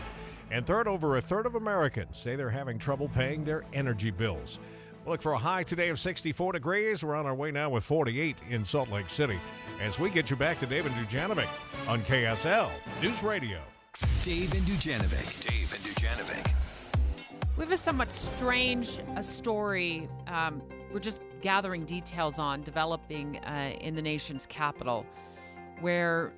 And third, over a third of Americans say they're having trouble paying their energy bills. We'll look for a high today of 64 degrees. We're on our way now with 48 in Salt Lake City. As we get you back to David Dujanovic on KSL News Radio. Dave and Dujanovic. Dave and Dujanovic. We have a somewhat strange story. We're just gathering details on developing in the nation's capital, where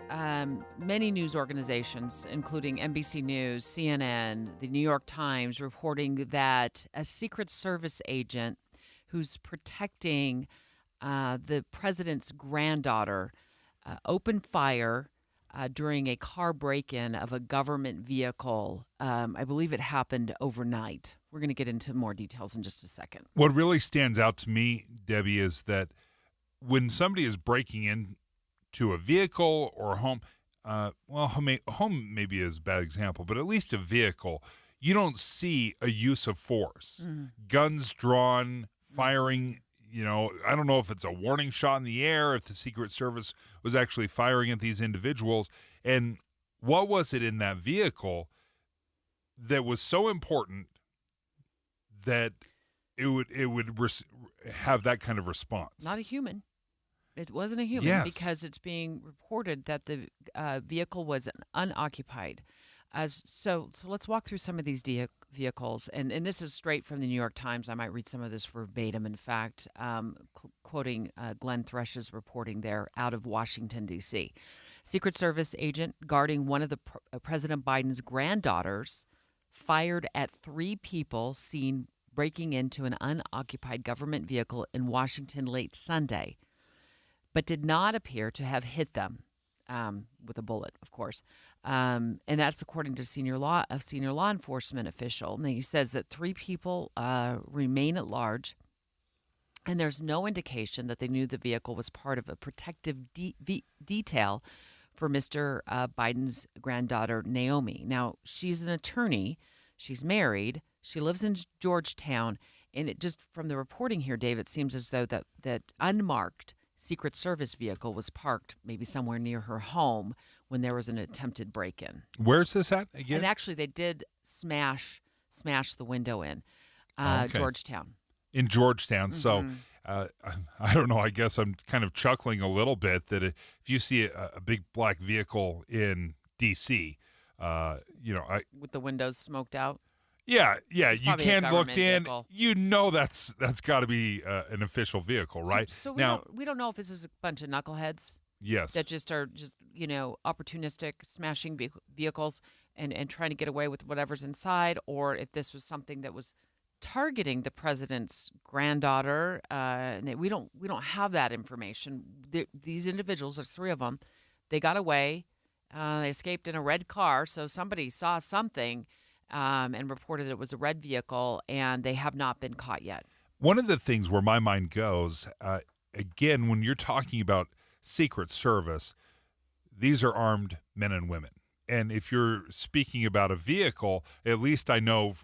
many news organizations, including NBC News, CNN, the New York Times, reporting that a Secret Service agent who's protecting the president's granddaughter opened fire during a car break-in of a government vehicle. I believe it happened overnight. We're going to get into more details in just a second. What really stands out to me, Debbie, is that when somebody is breaking into a vehicle or a home, home maybe is a bad example, but at least a vehicle, you don't see a use of force. Guns drawn, firing. I don't know if it's a warning shot in the air, if the Secret Service was actually firing at these individuals. And what was it in that vehicle that was so important that it would have that kind of response? Not a human. It wasn't a human because it's being reported that the vehicle was unoccupied. So let's walk through some of these vehicles, and this is straight from the New York Times. I might read some of this verbatim, in fact, quoting Glenn Thrush's reporting there out of Washington, D.C. Secret Service agent guarding one of the President Biden's granddaughters fired at 3 people seen breaking into an unoccupied government vehicle in Washington late Sunday, but did not appear to have hit them with a bullet, of course. And that's according to a senior law enforcement official. And he says that 3 people remain at large, and there's no indication that they knew the vehicle was part of a protective detail for Mr. Biden's granddaughter, Naomi. Now, she's an attorney. She's married. She lives in Georgetown. And it just from the reporting here, Dave, it seems as though that unmarked Secret Service vehicle was parked maybe somewhere near her home when there was an attempted break-in. Where's this at again? And actually, they did smash the window in Georgetown. In Georgetown. Mm-hmm. So I don't know. I guess I'm kind of chuckling a little bit that if you see a big black vehicle in D.C., with the windows smoked out. Yeah, you can't look in. Vehicle. That's got to be an official vehicle, right? So we don't know if this is a bunch of knuckleheads. Yes. That just are opportunistic, smashing vehicles and trying to get away with whatever's inside, or if this was something that was targeting the president's granddaughter. And we don't have that information. These individuals, there's 3 of them, they got away. They escaped in a red car, so somebody saw something and reported it was a red vehicle, and they have not been caught yet. One of the things where my mind goes, again, when you're talking about Secret Service, these are armed men and women. And if you're speaking about a vehicle, at least I know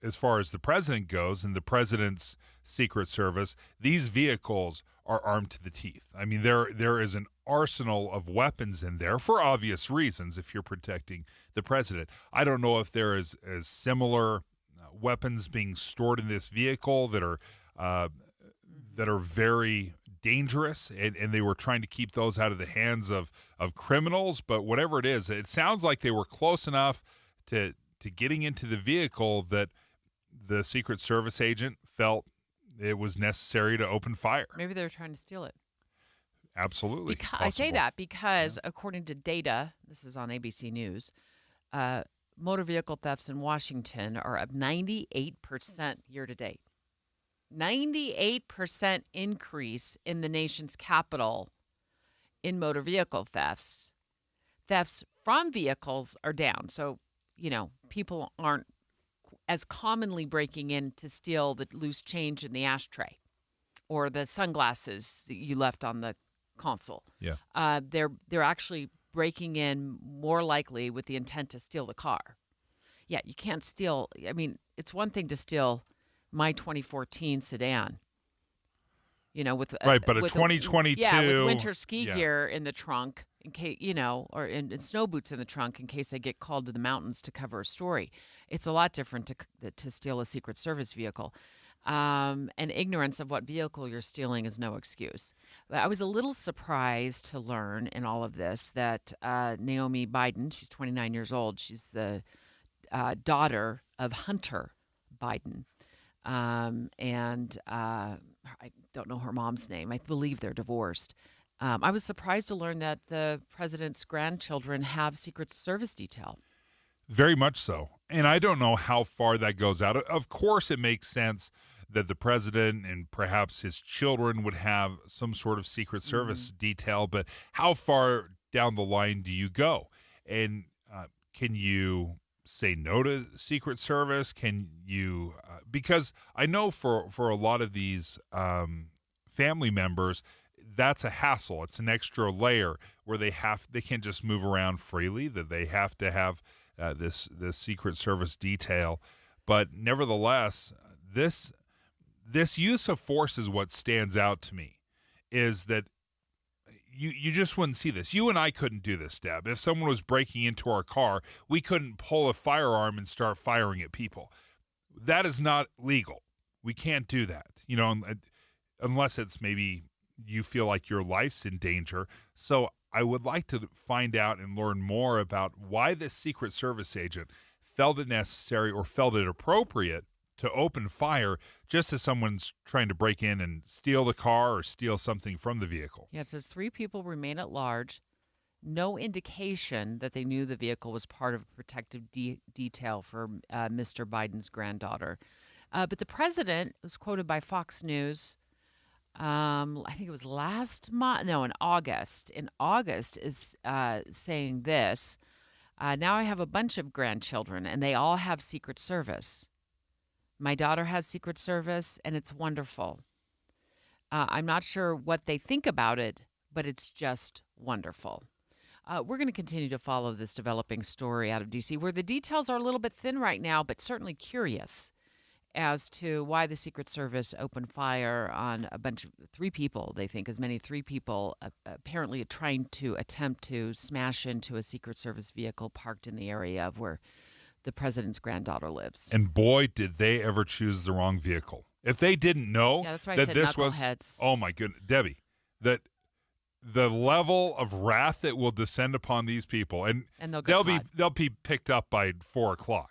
as far as the president goes and the president's Secret Service, these vehicles are armed to the teeth. I mean, there is an arsenal of weapons in there for obvious reasons if you're protecting the president. I don't know if there is similar weapons being stored in this vehicle that are very dangerous, and they were trying to keep those out of the hands of criminals. But whatever it is, it sounds like they were close enough to getting into the vehicle that the Secret Service agent felt it was necessary to open fire. Maybe they were trying to steal it. Absolutely. I say that because according to data, this is on ABC News, motor vehicle thefts in Washington are up 98% year to date. 98% increase in the nation's capital in motor vehicle thefts. Thefts from vehicles are down. So, people aren't as commonly breaking in to steal the loose change in the ashtray or the sunglasses that you left on the console. Yeah. They're actually breaking in more likely with the intent to steal the car. Yeah, you can't steal. I mean, it's one thing to steal my 2014 sedan. With right, but a 2022, with winter ski gear in the trunk, in case or in snow boots in the trunk in case I get called to the mountains to cover a story. It's a lot different to steal a Secret Service vehicle. And ignorance of what vehicle you're stealing is no excuse. But I was a little surprised to learn in all of this that Naomi Biden, she's 29 years old, she's the daughter of Hunter Biden. And I don't know her mom's name. I believe they're divorced. I was surprised to learn that the president's grandchildren have Secret Service detail. Very much so. And I don't know how far that goes out. Of course, it makes sense that the president and perhaps his children would have some sort of Secret Service detail, but how far down the line do you go? And can you say no to Secret Service? Can you because I know for a lot of these family members, that's a hassle. It's an extra layer where they can't just move around freely, that they have to have this Secret Service detail. But nevertheless, this use of force is what stands out to me, is that you just wouldn't see this. You and I couldn't do this, Deb. If someone was breaking into our car, we couldn't pull a firearm and start firing at people. That is not legal. We can't do that, unless it's maybe you feel like your life's in danger. So I would like to find out and learn more about why this Secret Service agent felt it necessary or felt it appropriate to open fire just as someone's trying to break in and steal the car or steal something from the vehicle. Yeah, it says 3 people remain at large. No indication that they knew the vehicle was part of a protective detail for Mr. Biden's granddaughter. But the president was quoted by Fox News, I think it was in August. In August is saying this, now I have a bunch of grandchildren, and they all have Secret Service. My daughter has Secret Service, and it's wonderful. I'm not sure what they think about it, but it's just wonderful. We're going to continue to follow this developing story out of D.C., where the details are a little bit thin right now, but certainly curious as to why the Secret Service opened fire on a bunch of 3 people, they think as many 3 people, apparently trying to attempt to smash into a Secret Service vehicle parked in the area of where the president's granddaughter lives. And boy, did they ever choose the wrong vehicle. If they didn't know that this was, oh my goodness, Debbie, that the level of wrath that will descend upon these people, and they'll be picked up by 4:00.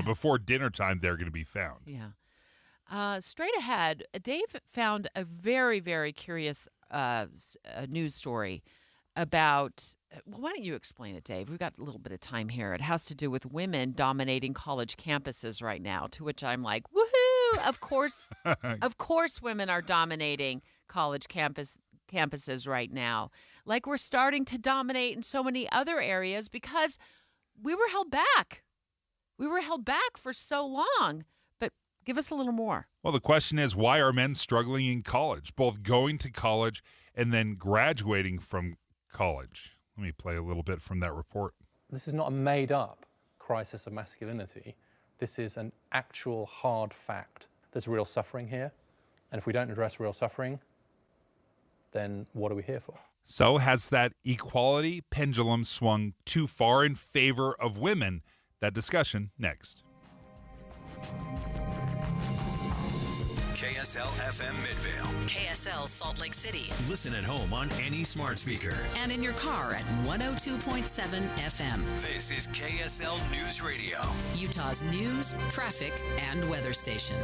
Before dinner time, they're going to be found. Yeah. Straight ahead, Dave found a very, very curious news story about, why don't you explain it, Dave? We've got a little bit of time here. It has to do with women dominating college campuses right now, to which I'm like, woohoo! Of course women are dominating college campuses right now. Like we're starting to dominate in so many other areas because we were held back. We were held back for so long, but give us a little more. Well, the question is, why are men struggling in college, both going to college and then graduating from college? Let me play a little bit from that report. This is not a made-up crisis of masculinity. This is an actual hard fact. There's real suffering here, and if we don't address real suffering, then what are we here for? So has that equality pendulum swung too far in favor of women? That discussion next. KSL FM Midvale. KSL Salt Lake City. Listen at home on any smart speaker. And in your car at 102.7 FM. This is KSL News Radio. Utah's news, traffic, and weather station.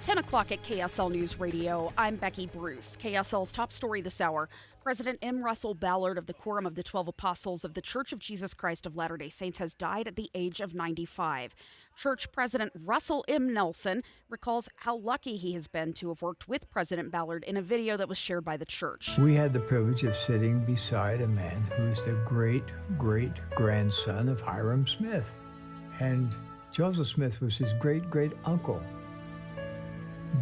10 o'clock at KSL News Radio. I'm Becky Bruce. KSL's top story this hour. President M. Russell Ballard of the Quorum of the 12 Apostles of the Church of Jesus Christ of Latter-day Saints has died at the age of 95. Church President Russell M. Nelson recalls how lucky he has been to have worked with President Ballard in a video that was shared by the church. We had the privilege of sitting beside a man who is the great-great-grandson of Hiram Smith. And Joseph Smith was his great-great-uncle.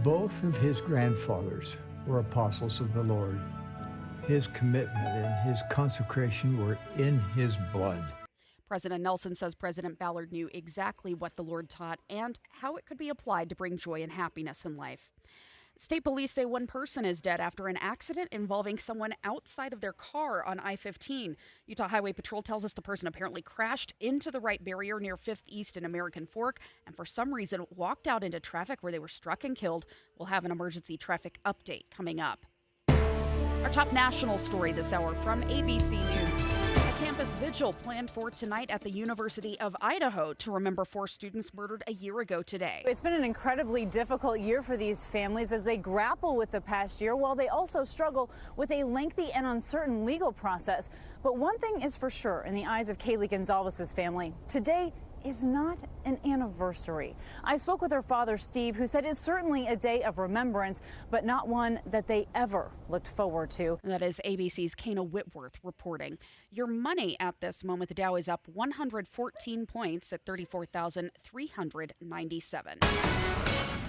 Both of his grandfathers were apostles of the Lord. His commitment and his consecration were in his blood. President Nelson says President Ballard knew exactly what the Lord taught and how it could be applied to bring joy and happiness in life. State police say one person is dead after an accident involving someone outside of their car on I-15. Utah Highway Patrol tells us the person apparently crashed into the right barrier near 5th East and American Fork and for some reason walked out into traffic where they were struck and killed. We'll have an emergency traffic update coming up. Our top national story this hour from ABC News. campus vigil planned for tonight at the University of Idaho to remember 4 students murdered a year ago today. It's been an incredibly difficult year for these families as they grapple with the past year, while they also struggle with a lengthy and uncertain legal process. But one thing is for sure in the eyes of Kaylee Gonzalez's family, today is not an anniversary. I spoke with her father, Steve, who said it's certainly a day of remembrance, but not one that they ever looked forward to. That is ABC's Kana Whitworth reporting. Your money at this moment, the Dow is up 114 points at 34,397.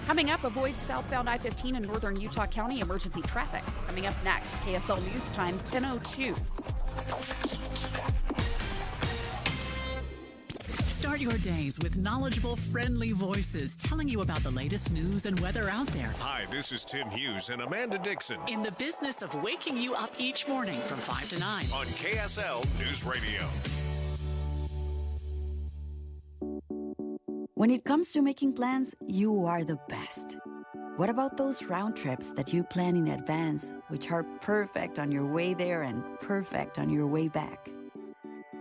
Coming up, avoid southbound I-15 in northern Utah County emergency traffic. Coming up next, KSL News Time, 10:02. Start your days with knowledgeable, friendly voices telling you about the latest news and weather out there. Hi, this is Tim Hughes and Amanda Dixon In the business of waking you up each morning from 5 to 9. on KSL News Radio. When it comes to making plans, you are the best. What about those round trips that you plan in advance, which are perfect on your way there and perfect on your way back?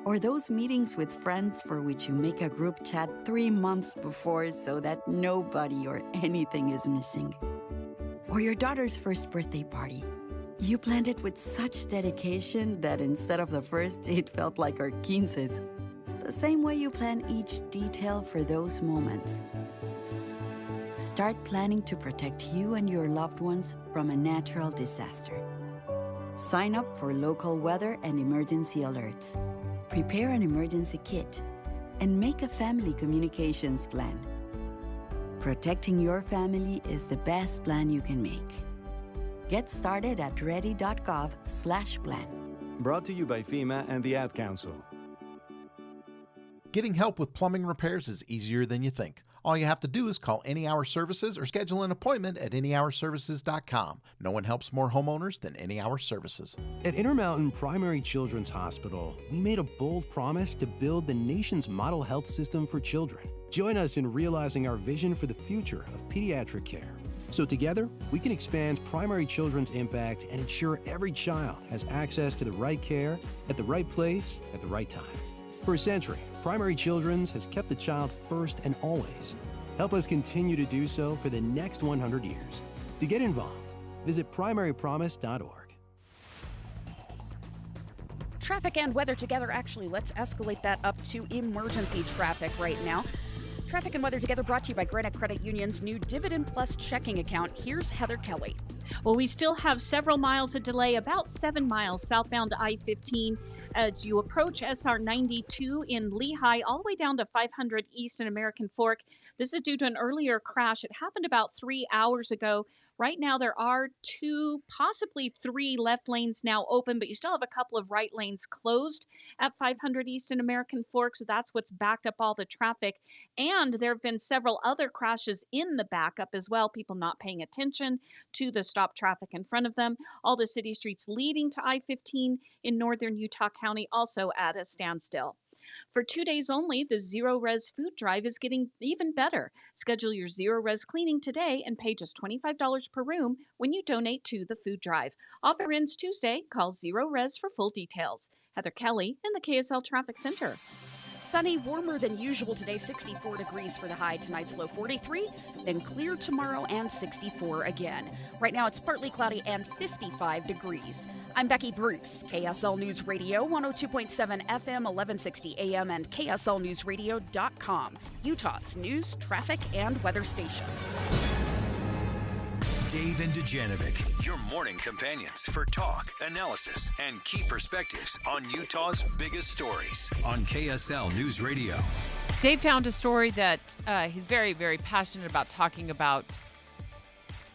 Or those meetings with friends for which you make a group chat 3 months before so that nobody or anything is missing? Or your daughter's first birthday party. You planned it with such dedication that instead of the first, it felt like our 15s. The same way you plan each detail for those moments. Start planning to protect you and your loved ones from a natural disaster. Sign up for local weather and emergency alerts. Prepare an emergency kit and make a family communications plan. Protecting your family is the best plan you can make. Get started at ready.gov/plan. Brought to you by FEMA and the Ad Council. Getting help with plumbing repairs is easier than you think. All you have to do is call Any Hour Services or schedule an appointment at anyhourservices.com. No one helps more homeowners than Any Hour Services. At Intermountain Primary Children's Hospital, we made a bold promise to build the nation's model health system for children. Join us in realizing our vision for the future of pediatric care. So together, we can expand primary children's impact and ensure every child has access to the right care at the right place at the right time. For a century, Primary Children's has kept the child first and always. Help us continue to do so for the next 100 years. To get involved, visit primarypromise.org. Traffic and weather together. Actually, let's escalate that up to emergency traffic right now. Traffic and weather together brought to you by Granite Credit Union's new Dividend Plus checking account. Here's Heather Kelly. Well, we still have several miles of delay, about 7 miles southbound I-15 as you approach SR 92 in Lehigh, all the way down to 500 East in American Fork. This is due to an earlier crash. It happened about 3 hours ago. Right now, there are 2, possibly 3 left lanes now open, but you still have a couple of right lanes closed at 500 East in American Fork, so that's what's backed up all the traffic. And there have been several other crashes in the backup as well, people not paying attention to the stop traffic in front of them. All the city streets leading to I-15 in northern Utah County also at a standstill. For 2 days only, the Zero Res Food Drive is getting even better. Schedule your Zero Res cleaning today and pay just $25 per room when you donate to the food drive. Offer ends Tuesday. Call Zero Res for full details. Heather Kelly in the KSL Traffic Center. Sunny, warmer than usual today, 64 degrees for the high. Tonight's low 43, then clear tomorrow and 64 again. Right now it's partly cloudy and 55 degrees. I'm Becky Bruce, KSL News Radio, 102.7 FM, 1160 AM, and KSLNewsRadio.com, Utah's news, traffic, and weather station. Dave and Dujanovic, your morning companions for talk, analysis, and key perspectives on Utah's biggest stories on KSL News Radio. Dave found a story that he's very, very passionate about talking about.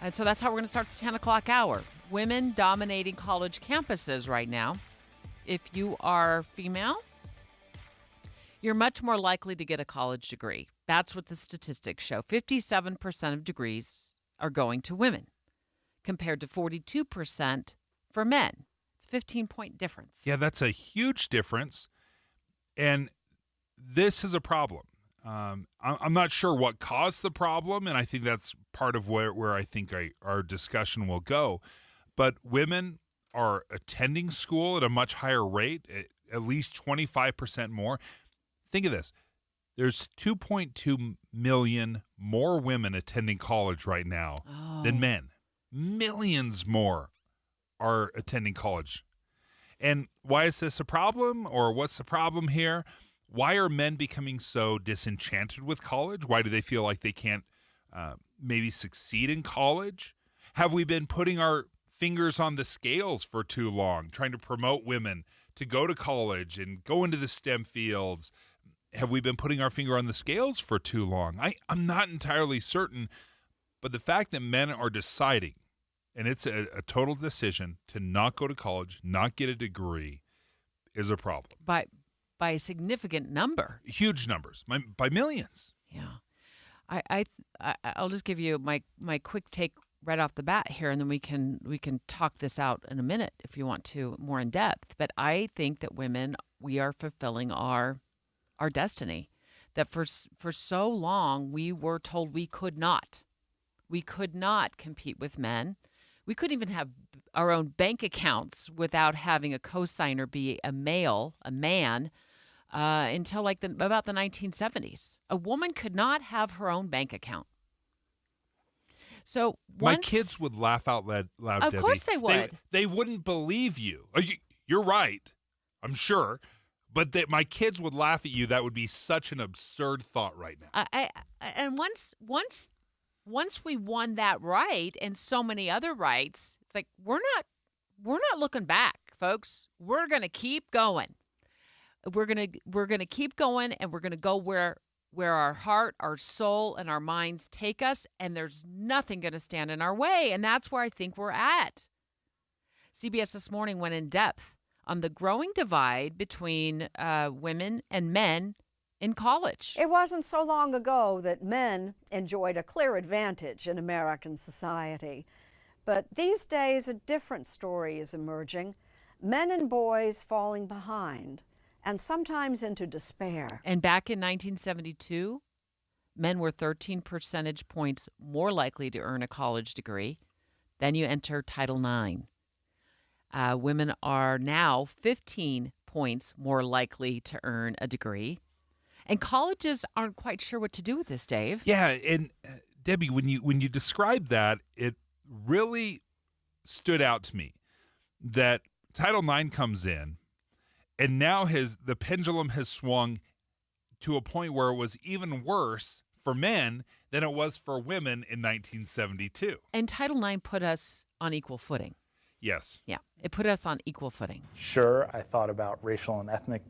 And so that's how we're going to start the 10 o'clock hour. Women dominating college campuses right now. If you are female, you're much more likely to get a college degree. That's what the statistics show. 57% of degrees are going to women compared to 42% for men. It's a 15-point difference. Yeah, that's a huge difference. And this is a problem. I'm not sure what caused the problem, and I think that's part of where I think our discussion will go. But women are attending school at a much higher rate. at least 25% more. Think of this. There's 2.2 million more women attending college right now than men. Millions more are attending college. And why is this a problem, or what's the problem here? Why are men becoming so disenchanted with college? Why do they feel like they can't maybe succeed in college? Have we been putting our fingers on the scales for too long, trying to promote women to go to college and go into the STEM fields? Have we been putting our finger on the scales for too long? I'm not entirely certain, but the fact that men are deciding, and it's a total decision, to not go to college, not get a degree, is a problem. By a significant number. Huge numbers, by millions. Yeah. I'll just give you my quick take right off the bat here, and then we can talk this out in a minute if you want to, more in depth. But I think that women, we are fulfilling our destiny. That for so long we were told we could not compete with men. We couldn't even have our own bank accounts without having a cosigner be a man, until like about the 1970s. A woman could not have her own bank account. So my kids would laugh out loud. Of Debbie. Course they would. They wouldn't believe you. You're right, I'm sure. But my kids would laugh at you. That would be such an absurd thought right now. And once we won that right and so many other rights, it's like we're not looking back, folks. We're gonna keep going. We're gonna keep going, and we're gonna go where our heart, our soul, and our minds take us, and there's nothing gonna stand in our way. And that's where I think we're at. CBS This Morning went in depth on the growing divide between women and men in college. It wasn't so long ago that men enjoyed a clear advantage in American society. But these days, a different story is emerging. Men and boys falling behind, and sometimes into despair. And back in 1972, men were 13 percentage points more likely to earn a college degree. Then you enter Title IX. Women are now 15 points more likely to earn a degree. And colleges aren't quite sure what to do with this, Dave. Yeah, and Debbie, when you described that, it really stood out to me that Title IX comes in, and now the pendulum has swung to a point where it was even worse for men than it was for women in 1972. And Title IX put us on equal footing. Yes. Yeah, it put us on equal footing. Sure, I thought about racial and ethnic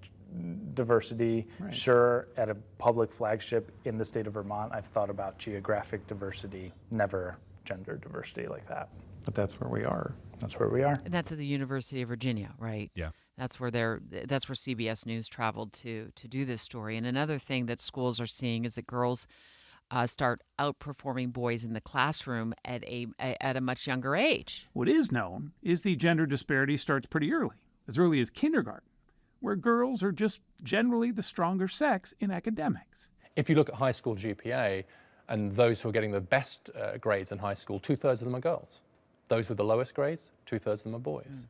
diversity. Right. Sure, at a public flagship in the state of Vermont, I've thought about geographic diversity, never gender diversity like that. But that's where we are. That's where we are. And that's at the University of Virginia, right? Yeah. That's where CBS News traveled to do this story. And another thing that schools are seeing is that girls start outperforming boys in the classroom at a much younger age. What is known is the gender disparity starts pretty early as kindergarten, where girls are just generally the stronger sex in academics. If you look at high school GPA, and those who are getting the best grades in high school, 2/3 of them are girls. Those with the lowest grades, 2/3 of them are boys.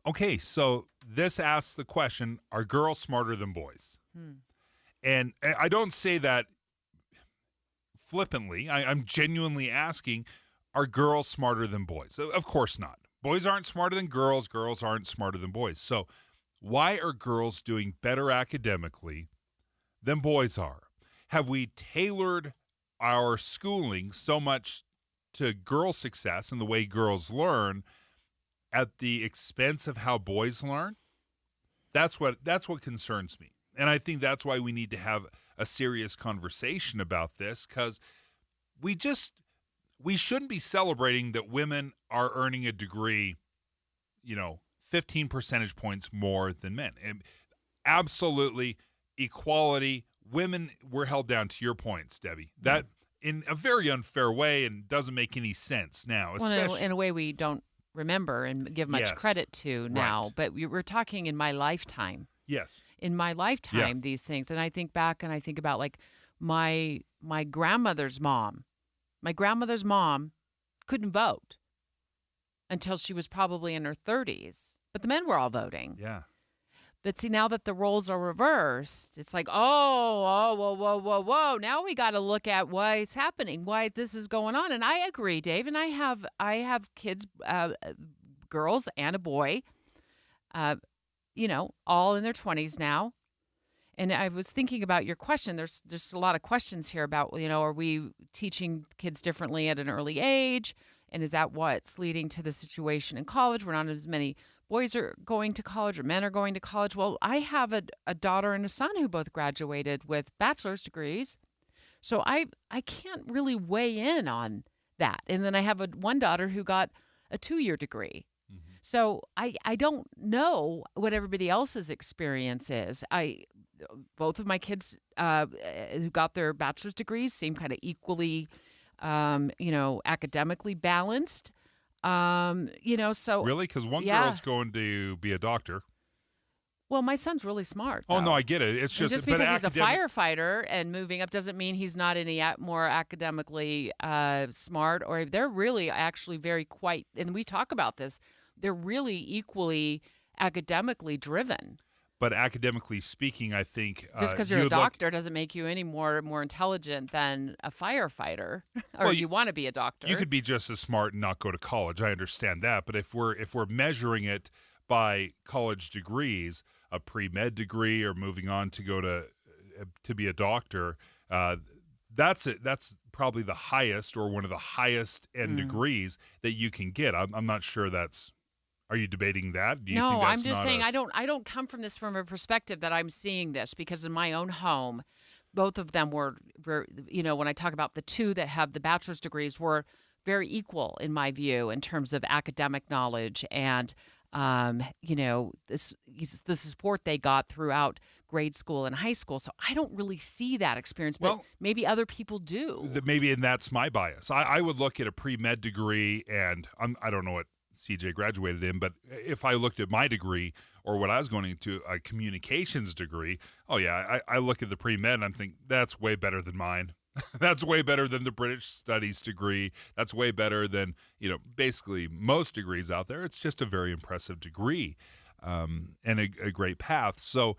Okay, so this asks the question, are girls smarter than boys? And I don't say that flippantly. I'm genuinely asking, are girls smarter than boys? Of course not. Boys aren't smarter than girls. Girls aren't smarter than boys. So why are girls doing better academically than boys are? Have we tailored our schooling so much to girl success and the way girls learn at the expense of how boys learn? That's what concerns me. And I think that's why we need to have a serious conversation about this, because we shouldn't be celebrating that women are earning a degree, 15 percentage points more than men. And absolutely equality. Women were held down, to your points, Debbie. That in a very unfair way and doesn't make any sense now. Well, in a way we don't remember and give much credit to now. Right. But we're talking in my lifetime. Yes. In my lifetime, these things. And I think back and I think about like my grandmother's mom. My grandmother's mom couldn't vote until she was probably in her 30s. But the men were all voting. Yeah. But see, now that the roles are reversed, it's like, whoa. Now we got to look at why it's happening, why this is going on. And I agree, Dave. And I have kids, girls and a boy, all in their 20s now. And I was thinking about your question. There's a lot of questions here about, are we teaching kids differently at an early age? And is that what's leading to the situation in college? We're not as many boys are going to college or men are going to college. Well, I have a daughter and a son who both graduated with bachelor's degrees. So I can't really weigh in on that. And then I have one daughter who got a 2-year degree. Mm-hmm. So I don't know what everybody else's experience is. Both of my kids who got their bachelor's degrees seem kind of equally, academically balanced. So really, because one girl's going to be a doctor. Well, my son's really smart. Oh no, I get it. It's just because he's a firefighter and moving up doesn't mean he's not any more academically smart. Or they're really actually very quite. And we talk about this. They're really equally academically driven. But academically speaking, I think just because you're a doctor doesn't make you any more intelligent than a firefighter, or you want to be a doctor. You could be just as smart and not go to college. I understand that, but if we're measuring it by college degrees, a pre-med degree, or moving on to go to be a doctor, that's it. That's probably the highest or one of the highest end degrees that you can get. I'm not sure that's. Are you debating that? Do you think that's I'm just saying I don't come from this from a perspective that I'm seeing this, because in my own home, both of them were when I talk about the two that have the bachelor's degrees, were very equal in my view in terms of academic knowledge and the support they got throughout grade school and high school. So I don't really see that experience, but maybe other people do. Maybe, and that's my bias. I would look at a pre-med degree, and I don't know what CJ graduated in, but if I looked at my degree or what I was going into, a communications degree, I look at the pre-med and I'm thinking, that's way better than mine. That's way better than the British Studies degree. That's way better than, basically most degrees out there. It's just a very impressive degree and a great path. So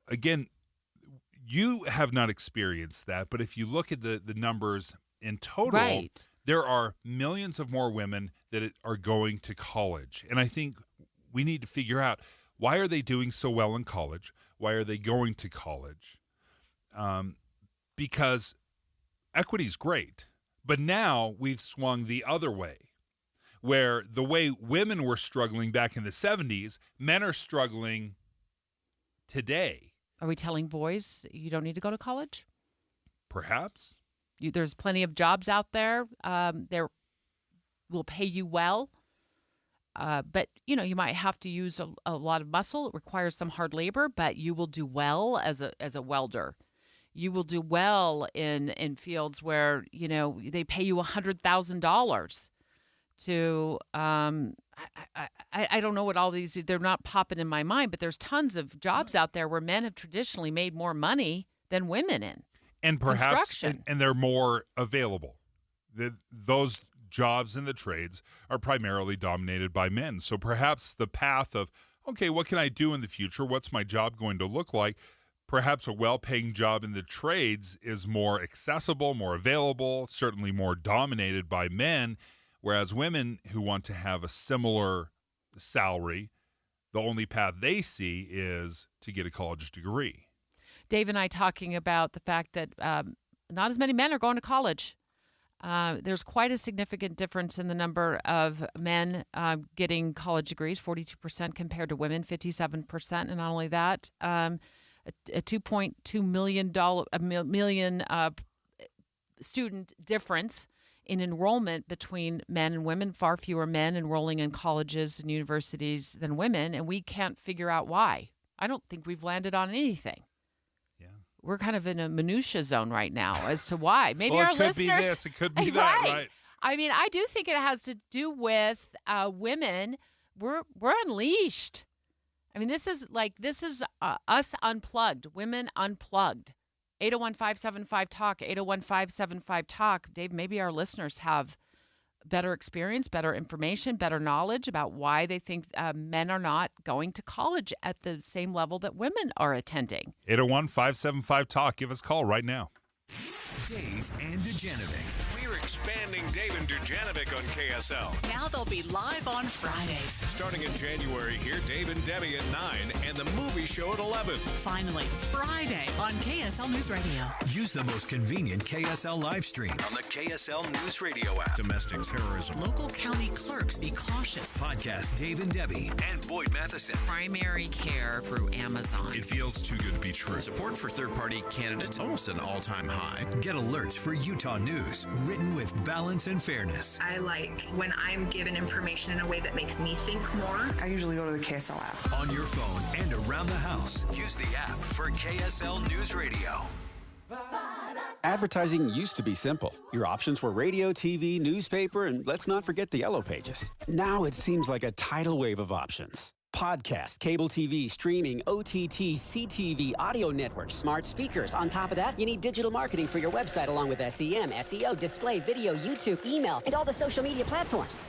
again, you have not experienced that, but if you look at the numbers in total, right, there are millions of more women that are going to college. And I think we need to figure out, why are they doing so well in college? Why are they going to college? Because equity is great, but now we've swung the other way, where the way women were struggling back in the 70s, men are struggling today. Are we telling boys you don't need to go to college? Perhaps. There's plenty of jobs out there. They will pay you well, but you might have to use a lot of muscle. It requires some hard labor, but you will do well as a welder. You will do well in fields where they pay you $100,000 to. I don't know what all these. They're not popping in my mind, but there's tons of jobs out there where men have traditionally made more money than women in. And perhaps, and they're more available. Those jobs in the trades are primarily dominated by men. So perhaps the path of, okay, what can I do in the future? What's my job going to look like? Perhaps a well-paying job in the trades is more accessible, more available, certainly more dominated by men, whereas women who want to have a similar salary, the only path they see is to get a college degree. Dave and I talking about the fact that not as many men are going to college. There's quite a significant difference in the number of men getting college degrees, 42% compared to women, 57%. And not only that, a $2.2 million student difference in enrollment between men and women, far fewer men enrolling in colleges and universities than women, and we can't figure out why. I don't think we've landed on anything. We're kind of in a minutia zone right now as to why. Maybe our listeners. It could be this, it could be that, right? I mean, I do think it has to do with women. We're unleashed. I mean, this is us unplugged, women unplugged. 801-575-TALK, 801-575-TALK. Dave, maybe our listeners have better experience, better information, better knowledge about why they think men are not going to college at the same level that women are attending. 801-575-TALK. Give us a call right now. Dave and Dujanovic. We're expanding Dave and Dujanovic on KSL. Now they'll be live on Fridays. Starting in January, hear Dave and Debbie at 9 and the movie show at 11. Finally, Friday on KSL News Radio. Use the most convenient KSL live stream on the KSL News Radio app. Domestic terrorism. Local county clerks, be cautious. Podcast Dave and Debbie and Boyd Matheson. Primary care through Amazon. It feels too good to be true. Support for third-party candidates almost an all-time high. Get alerts for Utah news, written with balance and fairness. I like when I'm given information in a way that makes me think more. I usually go to the KSL app. On your phone and around the house, use the app for KSL News Radio. Advertising used to be simple. Your options were radio, TV, newspaper, and let's not forget the yellow pages. Now it seems like a tidal wave of options. Podcast, cable TV, streaming, OTT, CTV, audio networks, smart speakers. On top of that, you need digital marketing for your website along with SEM, SEO, display, video, YouTube, email, and all the social media platforms.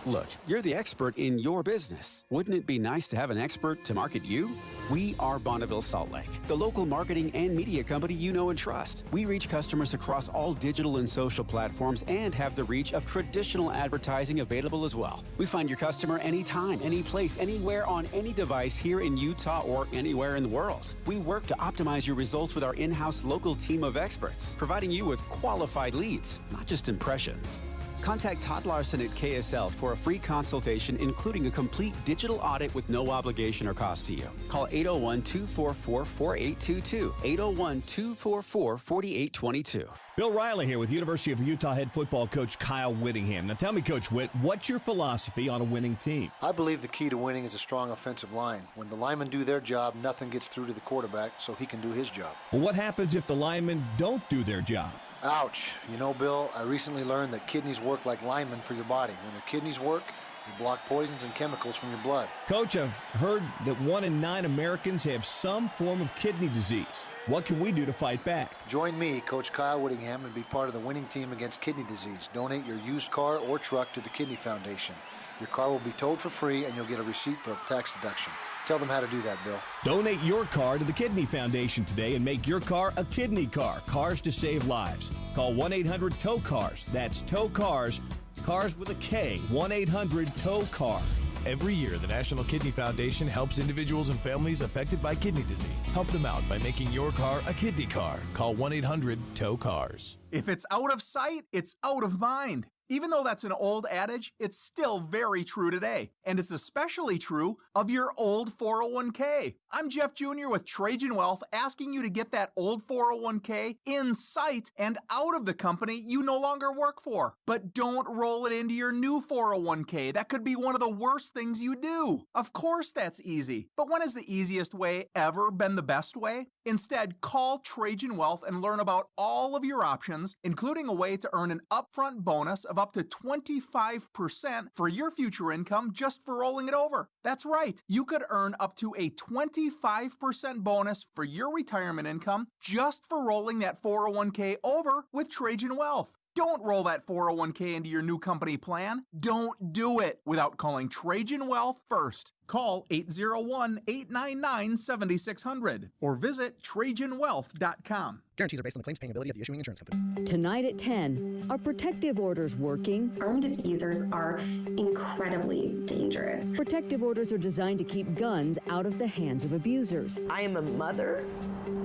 Look, you're the expert in your business. Wouldn't it be nice to have an expert to market you? We are Bonneville Salt Lake, the local marketing and media company you know and trust. We reach customers across all digital and social platforms and have the reach of traditional advertising available as well. We find your customer anytime, any place, anywhere on any device here in Utah or anywhere in the world. We work to optimize your results with our in-house local team of experts, providing you with qualified leads, not just impressions. Contact Todd Larson at KSL for a free consultation, including a complete digital audit with no obligation or cost to you. Call 801-244-4822, 801-244-4822. Bill Riley here with University of Utah head football coach Kyle Whittingham. Now tell me, Coach Whitt, what's your philosophy on a winning team? I believe the key to winning is a strong offensive line. When the linemen do their job, nothing gets through to the quarterback, so he can do his job. Well, what happens if the linemen don't do their job? Ouch. You know, Bill, I recently learned that kidneys work like linemen for your body. When your kidneys work, they block poisons and chemicals from your blood. Coach, I've heard that 1 in 9 Americans have some form of kidney disease. What can we do to fight back? Join me, Coach Kyle Whittingham, and be part of the winning team against kidney disease. Donate your used car or truck to the Kidney Foundation. Your car will be towed for free, and you'll get a receipt for a tax deduction. Tell them how to do that, Bill. Donate your car to the Kidney Foundation today and make your car a kidney car. Cars to save lives. Call 1-800-TOW-CARS. That's Tow Cars. Cars with a K. 1-800-TOW-CAR. Every year, the National Kidney Foundation helps individuals and families affected by kidney disease. Help them out by making your car a kidney car. Call 1-800-TOW-CARS. If it's out of sight, it's out of mind. Even though that's an old adage, it's still very true today. And it's especially true of your old 401k. I'm Jeff Jr. with Trajan Wealth, asking you to get that old 401k in sight and out of the company you no longer work for. But don't roll it into your new 401k. That could be one of the worst things you do. Of course that's easy. But when has the easiest way ever been the best way? Instead, call Trajan Wealth and learn about all of your options, including a way to earn an upfront bonus of up to 25% for your future income just for rolling it over. That's right. You could earn up to a 25% bonus for your retirement income just for rolling that 401k over with Trajan Wealth. Don't roll that 401k into your new company plan. Don't do it without calling Trajan Wealth first. Call 801-899-7600 or visit TrajanWealth.com. Guarantees are based on the claims paying ability of the issuing insurance company. Tonight at 10, are protective orders working? Armed abusers are incredibly dangerous. Protective orders are designed to keep guns out of the hands of abusers. I am a mother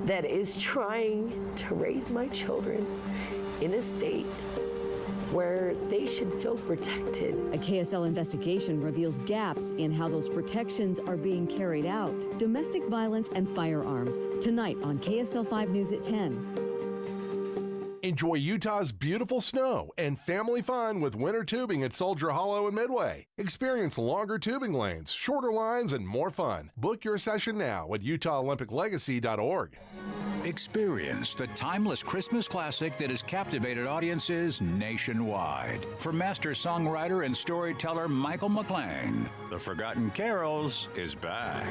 that is trying to raise my children in a state where they should feel protected. A KSL investigation reveals gaps in how those protections are being carried out. Domestic violence and firearms, tonight on KSL 5 News at 10. Enjoy Utah's beautiful snow and family fun with winter tubing at Soldier Hollow and Midway. Experience longer tubing lanes, shorter lines, and more fun. Book your session now at UtahOlympicLegacy.org. Experience the timeless Christmas classic that has captivated audiences nationwide. For master songwriter and storyteller Michael McLean, The Forgotten Carols is back.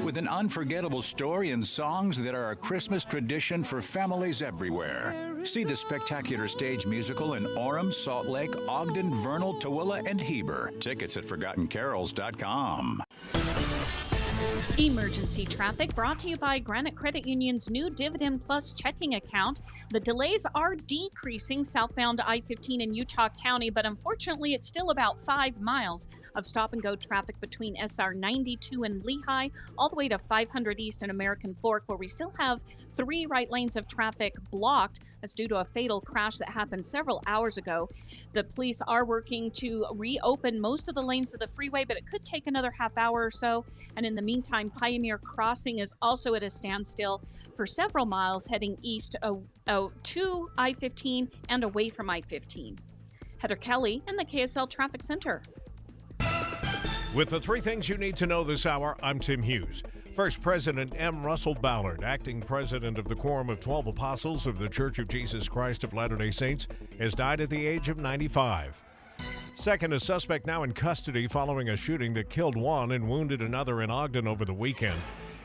with an unforgettable story and songs that are a Christmas tradition for families everywhere. See the spectacular stage musical in Orem, Salt Lake, Ogden, Vernal, Tooele, and Heber. Tickets at ForgottenCarols.com. Emergency traffic brought to you by Granite Credit Union's new Dividend Plus checking account. The delays are decreasing southbound I-15 in Utah County, but unfortunately it's still about 5 miles of stop-and-go traffic between SR 92 and Lehigh, all the way to 500 East and American Fork, where we still have 3 right lanes of traffic blocked. That's due to a fatal crash that happened several hours ago. The police are working to reopen most of the lanes of the freeway, but it could take another half hour or so. And in the meantime, Pioneer Crossing is also at a standstill for several miles heading east to I-15 and away from I-15. Heather Kelly in the KSL Traffic Center. With the 3 things you need to know this hour, I'm Tim Hughes. First, President M. Russell Ballard, acting president of the Quorum of 12 Apostles of the Church of Jesus Christ of Latter-day Saints, has died at the age of 95. Second, a suspect now in custody following a shooting that killed one and wounded another in Ogden over the weekend.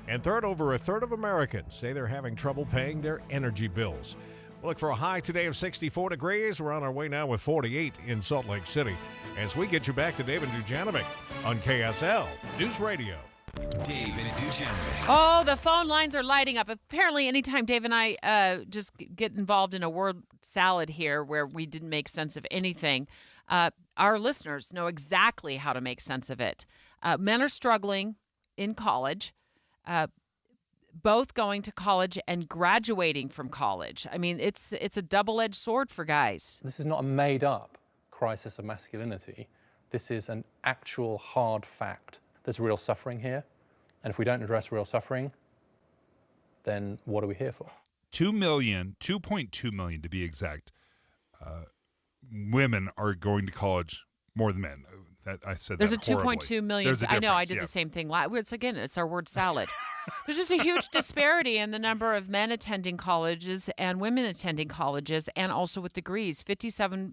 And third, over a third of Americans say they're having trouble paying their energy bills. We'll look for a high today of 64 degrees. We're on our way now with 48 in Salt Lake City. As we get you back to David Dujanovic on KSL News Radio. David Dujanovic. Oh, the phone lines are lighting up. Apparently, anytime Dave and I just get involved in a word salad here where we didn't make sense of anything, our listeners know exactly how to make sense of it. Men are struggling in college, both going to college and graduating from college. I mean, it's a double-edged sword for guys. This is not a made-up crisis of masculinity. This is an actual hard fact. There's real suffering here, and if we don't address real suffering, then what are we here for? 2.2 million to be exact, women are going to college more than men. I said there's that a 2.2 million. There's a I know. I did yeah. the same thing. It's our word salad. There's just a huge disparity in the number of men attending colleges and women attending colleges, and also with degrees. 57%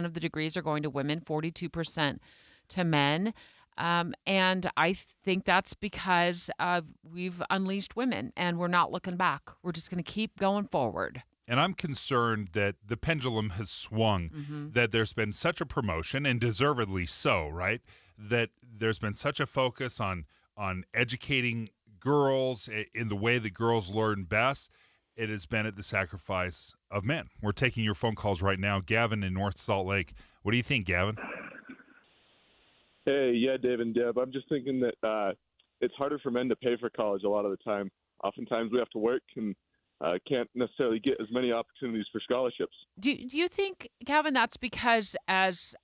of the degrees are going to women, 42% to men. And I think that's because we've unleashed women, and we're not looking back. We're just going to keep going forward. And I'm concerned that the pendulum has swung, that there's been such a promotion, and deservedly so, right? That there's been such a focus on educating girls in the way that girls learn best. It has been at the sacrifice of men. We're taking your phone calls right now. Gavin in North Salt Lake. What do you think, Gavin? Hey, yeah, Dave and Deb. I'm just thinking that it's harder for men to pay for college a lot of the time. Oftentimes we have to work and can't necessarily get as many opportunities for scholarships. Do you think, Gavin, that's because as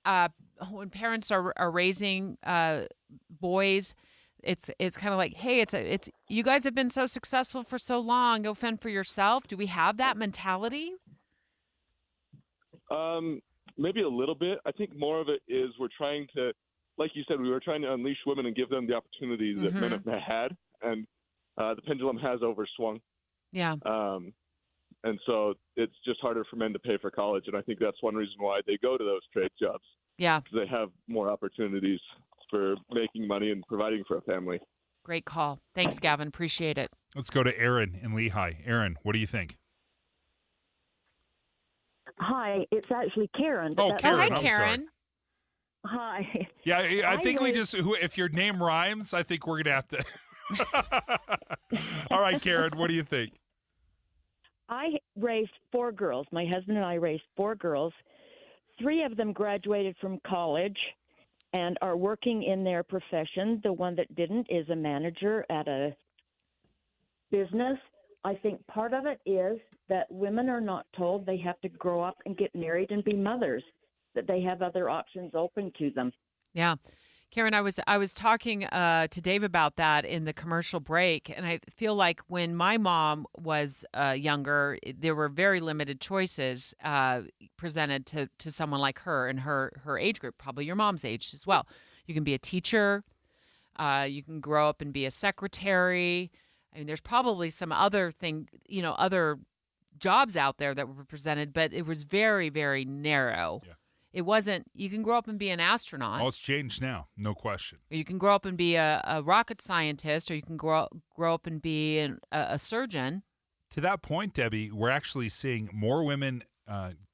when parents are raising boys, it's kind of like, hey, it's you guys have been so successful for so long, go fend for yourself. Do we have that mentality? Maybe a little bit. I think more of it is we're trying to, like you said, we were trying to unleash women and give them the opportunities that men have had, and the pendulum has overswung. Yeah. And so it's just harder for men to pay for college, and I think that's one reason why they go to those trade jobs. Yeah. Because they have more opportunities for making money and providing for a family. Great call. Thanks, Gavin. Appreciate it. Let's go to Aaron in Lehigh. Aaron, what do you think? Hi, it's actually Karen. Oh, Karen. Hi, I'm Karen. Sorry. Hi. Yeah, I think we just, if your name rhymes, I think we're going to have to. All right, Karen, what do you think? I raised 4 girls. My husband and I raised 4 girls. 3 of them graduated from college and are working in their profession. The one that didn't is a manager at a business. I think part of it is that women are not told they have to grow up and get married and be mothers, that they have other options open to them. Yeah. Karen, I was talking to Dave about that in the commercial break, and I feel like when my mom was younger, there were very limited choices presented to someone like her in her age group, probably your mom's age as well. You can be a teacher, you can grow up and be a secretary. I mean, there's probably some other other jobs out there that were presented, but it was very, very narrow. Yeah. It wasn't, you can grow up and be an astronaut. Oh, it's changed now, no question. Or you can grow up and be a rocket scientist, or you can grow up and be a surgeon. To that point, Debbie, we're actually seeing more women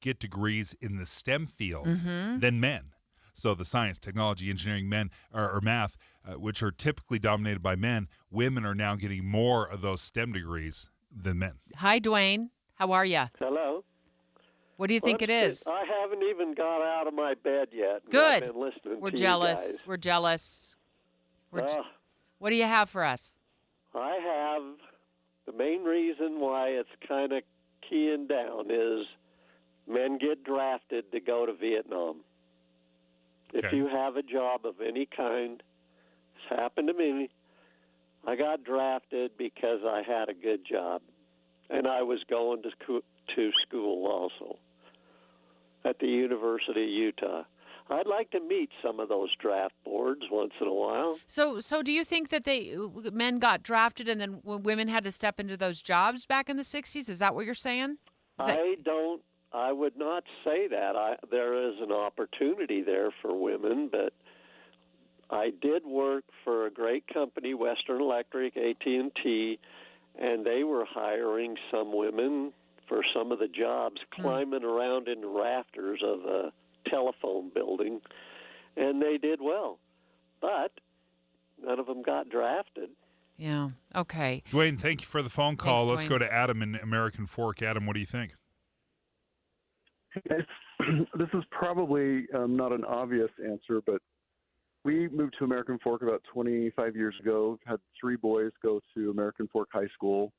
get degrees in the STEM fields than men. So the science, technology, engineering, men or math, which are typically dominated by men, women are now getting more of those STEM degrees than men. Hi, Dwayne. How are you? Hello. What do you think it is? I haven't even got out of my bed yet. Good. I've been listening We're to jealous. you guys. We're jealous. What do you have for us? I have the main reason why it's kind of keying down is men get drafted to go to Vietnam. If you have a job of any kind, it's happened to me. I got drafted because I had a good job, and I was going to school also at the University of Utah. I'd like to meet some of those draft boards once in a while. So do you think that men got drafted and then women had to step into those jobs back in the 60s? Is that what you're saying? I would not say that. There is an opportunity there for women, but I did work for a great company, Western Electric, AT&T, and they were hiring some women for some of the jobs, climbing around in the rafters of a telephone building, and they did well. But none of them got drafted. Yeah, okay. Dwayne, thank you for the phone call. Thanks, Let's Dwayne. go to Adam in American Fork. Adam, what do you think? This is probably not an obvious answer, but we moved to American Fork about 25 years ago, had 3 boys go to American Fork High School.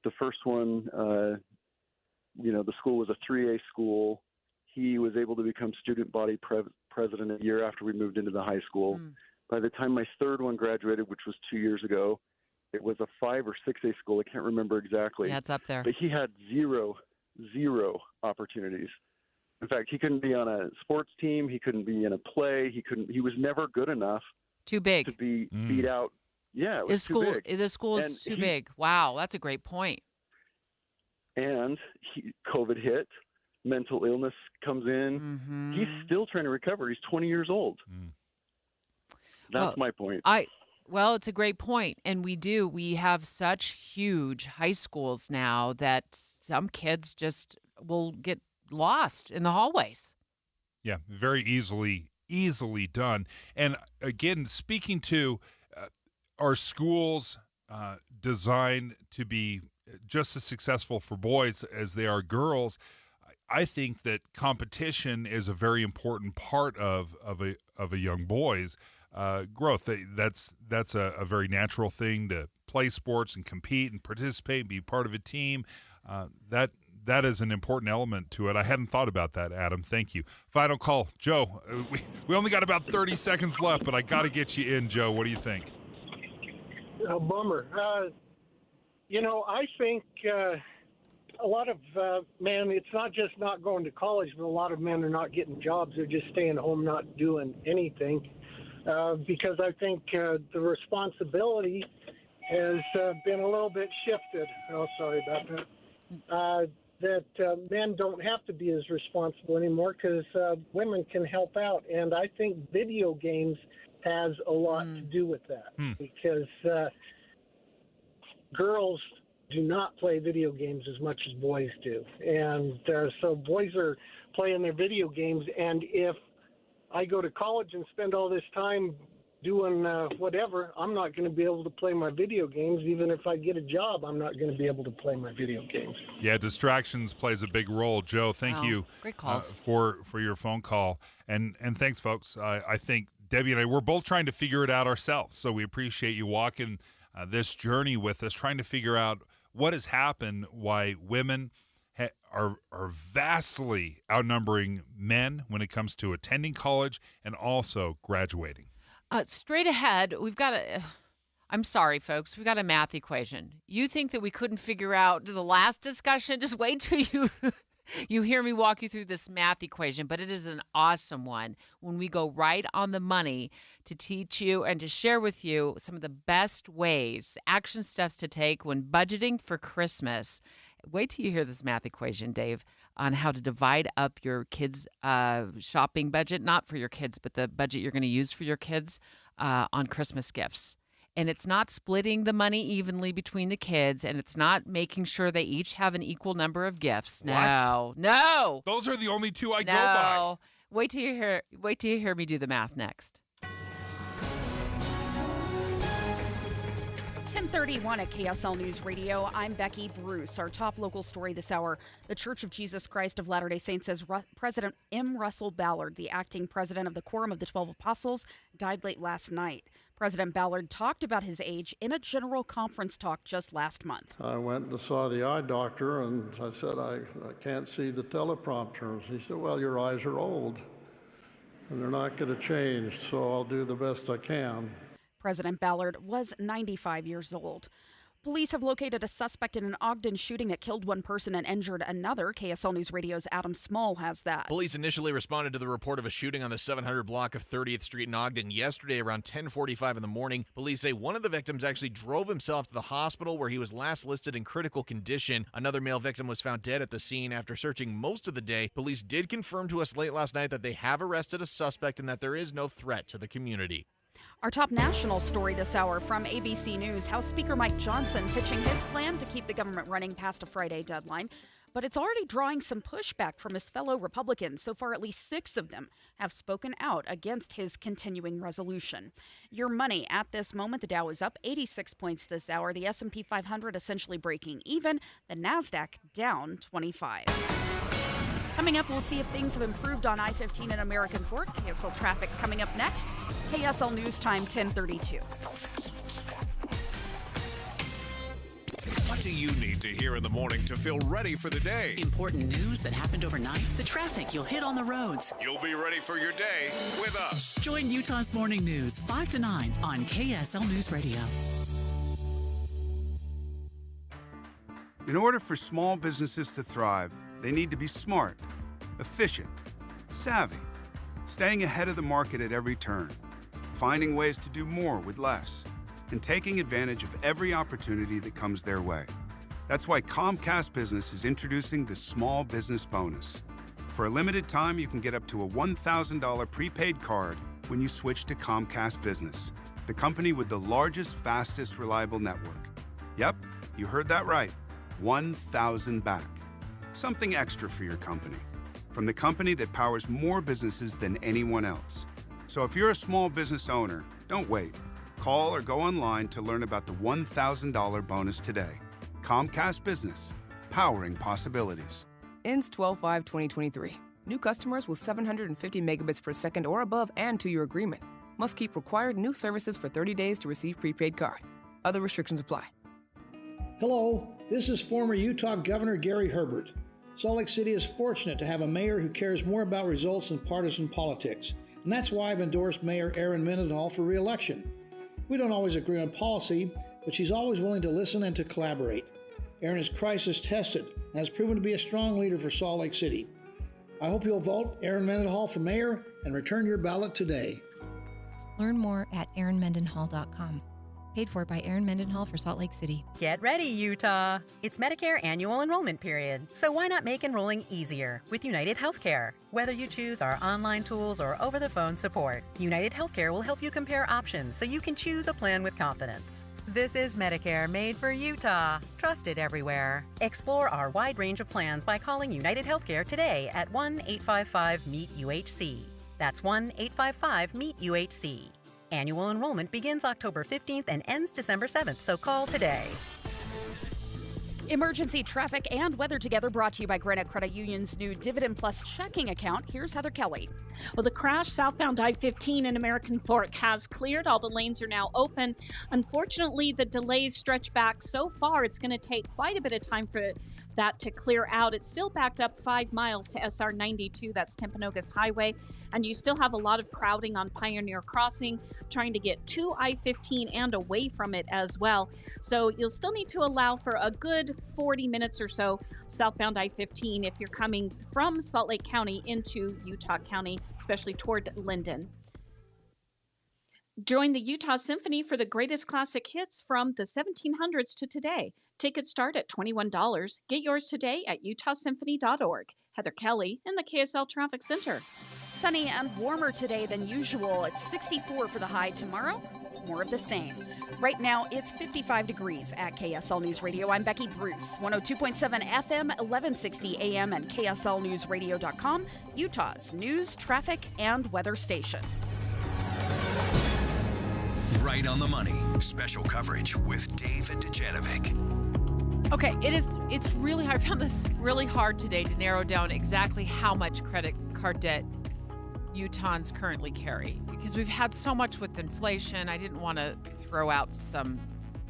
The first one, the school was a 3A school. He was able to become student body president a year after we moved into the high school. By the time my third one graduated, which was 2 years ago, it was a 5 or 6A school. I can't remember exactly. Yeah, it's up there. But he had zero opportunities. In fact, he couldn't be on a sports team. He couldn't be in a play. He was never good enough. Too big. To be beat out. Yeah, it was too big. The school is too big. Wow, that's a great point. And COVID hit. Mental illness comes in. He's still trying to recover. He's 20 years old. That's my point. Well, it's a great point. And we have such huge high schools now that some kids just will get lost in the hallways. Yeah, very easily done. And again, speaking to our schools designed to be just as successful for boys as they are girls, I think that competition is a very important part of a young boy's growth. That's a very natural thing to play sports and compete and participate and be part of a team. That is an important element to it. I hadn't thought about that, Adam. Thank you. Final call. Joe, we only got about 30 seconds left, but I got to get you in, Joe. What do you think? A bummer. I think a lot of men, it's not just not going to college, but a lot of men are not getting jobs. They're just staying home, not doing anything. Because I think the responsibility has been a little bit shifted. Oh, sorry about that. That men don't have to be as responsible anymore because women can help out. And I think video games has a lot to do with that because girls do not play video games as much as boys do. And so boys are playing their video games. And if I go to college and spend all this time doing whatever, I'm not going to be able to play my video games. Even if I get a job, I'm not going to be able to play my video games. Yeah, distractions plays a big role. Joe, thank you Great calls. For your phone call. And thanks, folks. I think Debbie and I, we're both trying to figure it out ourselves. So we appreciate you walking this journey with us, trying to figure out what has happened, why women are vastly outnumbering men when it comes to attending college and also graduating. Straight ahead, we've got I'm sorry, folks. We've got a math equation. You think that we couldn't figure out the last discussion? Just wait till you hear me walk you through this math equation, but it is an awesome one when we go right on the money to teach you and to share with you some of the best ways, action steps to take when budgeting for Christmas. Wait till you hear this math equation, Dave. on how to divide up your kids' shopping budget, not for your kids, but the budget you're going to use for your kids on Christmas gifts. And it's not splitting the money evenly between the kids, and it's not making sure they each have an equal number of gifts. No. Those are the only two I go by. Wait till you hear me do the math next. 10:31 at KSL News Radio. I'm Becky Bruce. Our top local story this hour: the Church of Jesus Christ of Latter-day Saints says President M. Russell Ballard, the acting president of the Quorum of the 12 Apostles, died late last night. President Ballard talked about his age in a general conference talk just last month. I went and saw the eye doctor, and I said, I can't see the teleprompter. He said, well, your eyes are old, and they're not going to change, so I'll do the best I can. President Ballard was 95 years old. Police have located a suspect in an Ogden shooting that killed one person and injured another. KSL News Radio's Adam Small has that. Police initially responded to the report of a shooting on the 700 block of 30th Street in Ogden yesterday around 10:45 in the morning. Police say one of the victims actually drove himself to the hospital where he was last listed in critical condition. Another male victim was found dead at the scene after searching most of the day. Police did confirm to us late last night that they have arrested a suspect and that there is no threat to the community. Our top national story this hour from ABC News: House Speaker Mike Johnson pitching his plan to keep the government running past a Friday deadline. But it's already drawing some pushback from his fellow Republicans. So far, at least 6 of them have spoken out against his continuing resolution. Your money at this moment: the Dow is up 86 points this hour. The S&P 500 essentially breaking even. The NASDAQ down 25. Coming up, we'll see if things have improved on I-15 and American Fork. KSL traffic coming up next. KSL News Time 10:32. What do you need to hear in the morning to feel ready for the day? Important news that happened overnight, the traffic you'll hit on the roads. You'll be ready for your day with us. Join Utah's Morning News 5 to 9 on KSL News Radio. In order for small businesses to thrive, they need to be smart, efficient, savvy, staying ahead of the market at every turn, finding ways to do more with less, and taking advantage of every opportunity that comes their way. That's why Comcast Business is introducing the Small Business Bonus. For a limited time, you can get up to a $1,000 prepaid card when you switch to Comcast Business, the company with the largest, fastest, reliable network. Yep, you heard that right. 1,000 back. Something extra for your company. From the company that powers more businesses than anyone else. So if you're a small business owner, don't wait. Call or go online to learn about the $1,000 bonus today. Comcast Business, powering possibilities. Ends 12/5/2023. New customers with 750 megabits per second or above and 2-year agreement must keep required new services for 30 days to receive prepaid card. Other restrictions apply. Hello, this is former Utah Governor Gary Herbert. Salt Lake City is fortunate to have a mayor who cares more about results than partisan politics, and that's why I've endorsed Mayor Erin Mendenhall for re-election. We don't always agree on policy, but she's always willing to listen and to collaborate. Erin is crisis-tested and has proven to be a strong leader for Salt Lake City. I hope you'll vote Erin Mendenhall for mayor and return your ballot today. Learn more at erinmendenhall.com. Paid for by Erin Mendenhall for Salt Lake City. Get ready, Utah! It's Medicare annual enrollment period, so why not make enrolling easier with United Healthcare? Whether you choose our online tools or over-the-phone support, United Healthcare will help you compare options so you can choose a plan with confidence. This is Medicare made for Utah, trusted everywhere. Explore our wide range of plans by calling United Healthcare today at 1-855-MEET-UHC. That's 1-855-MEET-UHC. Annual enrollment begins October 15th and ends December 7th, so call today. Emergency traffic and weather together, brought to you by Granite Credit Union's new Dividend Plus checking account. Here's Heather Kelly. Well, the crash southbound I-15 in American Fork has cleared. All the lanes are now open. Unfortunately, the delays stretch back so far, it's going to take quite a bit of time for that to clear out. It's still backed up 5 miles to SR 92, that's Timpanogos Highway, and you still have a lot of crowding on Pioneer Crossing, trying to get to I-15 and away from it as well. So you'll still need to allow for a good 40 minutes or so southbound I-15 if you're coming from Salt Lake County into Utah County, especially toward Linden. Join the Utah Symphony for the greatest classic hits from the 1700s to today. Tickets start at $21. Get yours today at utahsymphony.org. Heather Kelly in the KSL Traffic Center. Sunny and warmer today than usual. It's 64 for the high tomorrow. More of the same. Right now, it's 55 degrees at KSL News Radio. I'm Becky Bruce, 102.7 FM, 1160 AM, and KSLNewsRadio.com, Utah's news, traffic, and weather station. Right on the money. Special coverage with Dave and Dejanovic. Okay, it's really hard. I found this really hard today to narrow down exactly how much credit card debt Utahns currently carry, because we've had so much with inflation. I didn't want to throw out some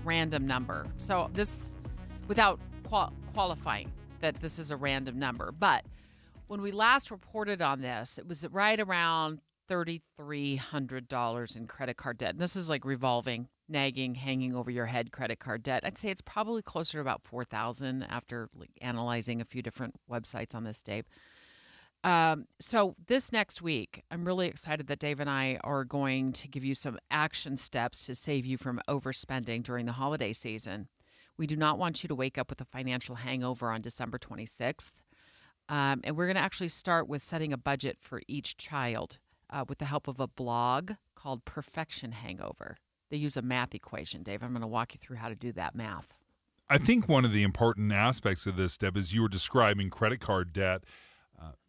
random number. So this, without qualifying that this is a random number. But when we last reported on this, it was right around $3,300 in credit card debt. And this is like revolving, nagging, hanging over your head credit card debt. I'd say it's probably closer to about $4,000 after analyzing a few different websites on this, Dave. So this next week, I'm really excited that Dave and I are going to give you some action steps to save you from overspending during the holiday season. We do not want you to wake up with a financial hangover on December 26th. And we're going to actually start with setting a budget for each child with the help of a blog called Perfection Hangover. They use a math equation, Dave. I'm going to walk you through how to do that math. I think one of the important aspects of this, Deb, is you were describing credit card debt.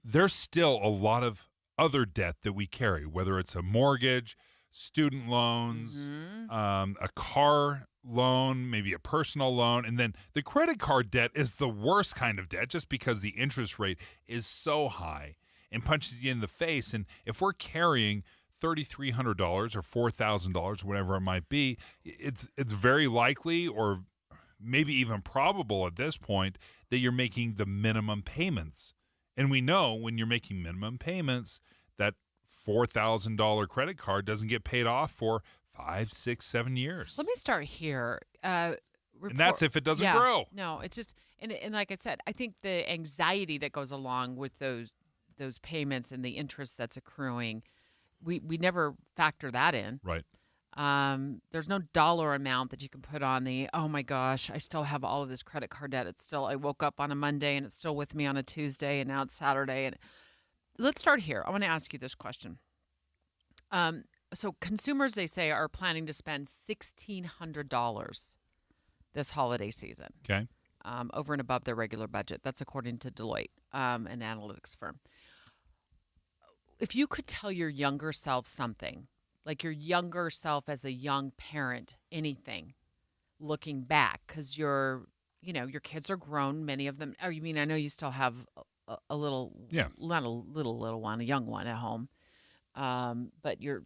There's still a lot of other debt that we carry, whether it's a mortgage, student loans, a car loan, maybe a personal loan. And then the credit card debt is the worst kind of debt just because the interest rate is so high and punches you in the face. And if we're carrying $3,300 or $4,000, whatever it might be, it's very likely or maybe even probable at this point that you're making the minimum payments. And we know when you're making minimum payments, that $4,000 credit card doesn't get paid off for 5, 6, 7 years. Let me start here. And that's if it doesn't grow. No, it's just, and like I said, I think the anxiety that goes along with those payments and the interest that's accruing, we never factor that in. Right. There's no dollar amount that you can put on the, oh my gosh, I still have all of this credit card debt. I woke up on a Monday and it's still with me on a Tuesday and now it's Saturday. And let's start here. I want to ask you this question. So consumers, they say, are planning to spend $1,600 this holiday season. Okay. Over and above their regular budget. That's according to Deloitte, an analytics firm. If you could tell your younger self something, like your younger self as a young parent, anything, looking back, because your kids are grown, many of them. I mean, I know you still have a little, not a little one, a young one at home, but your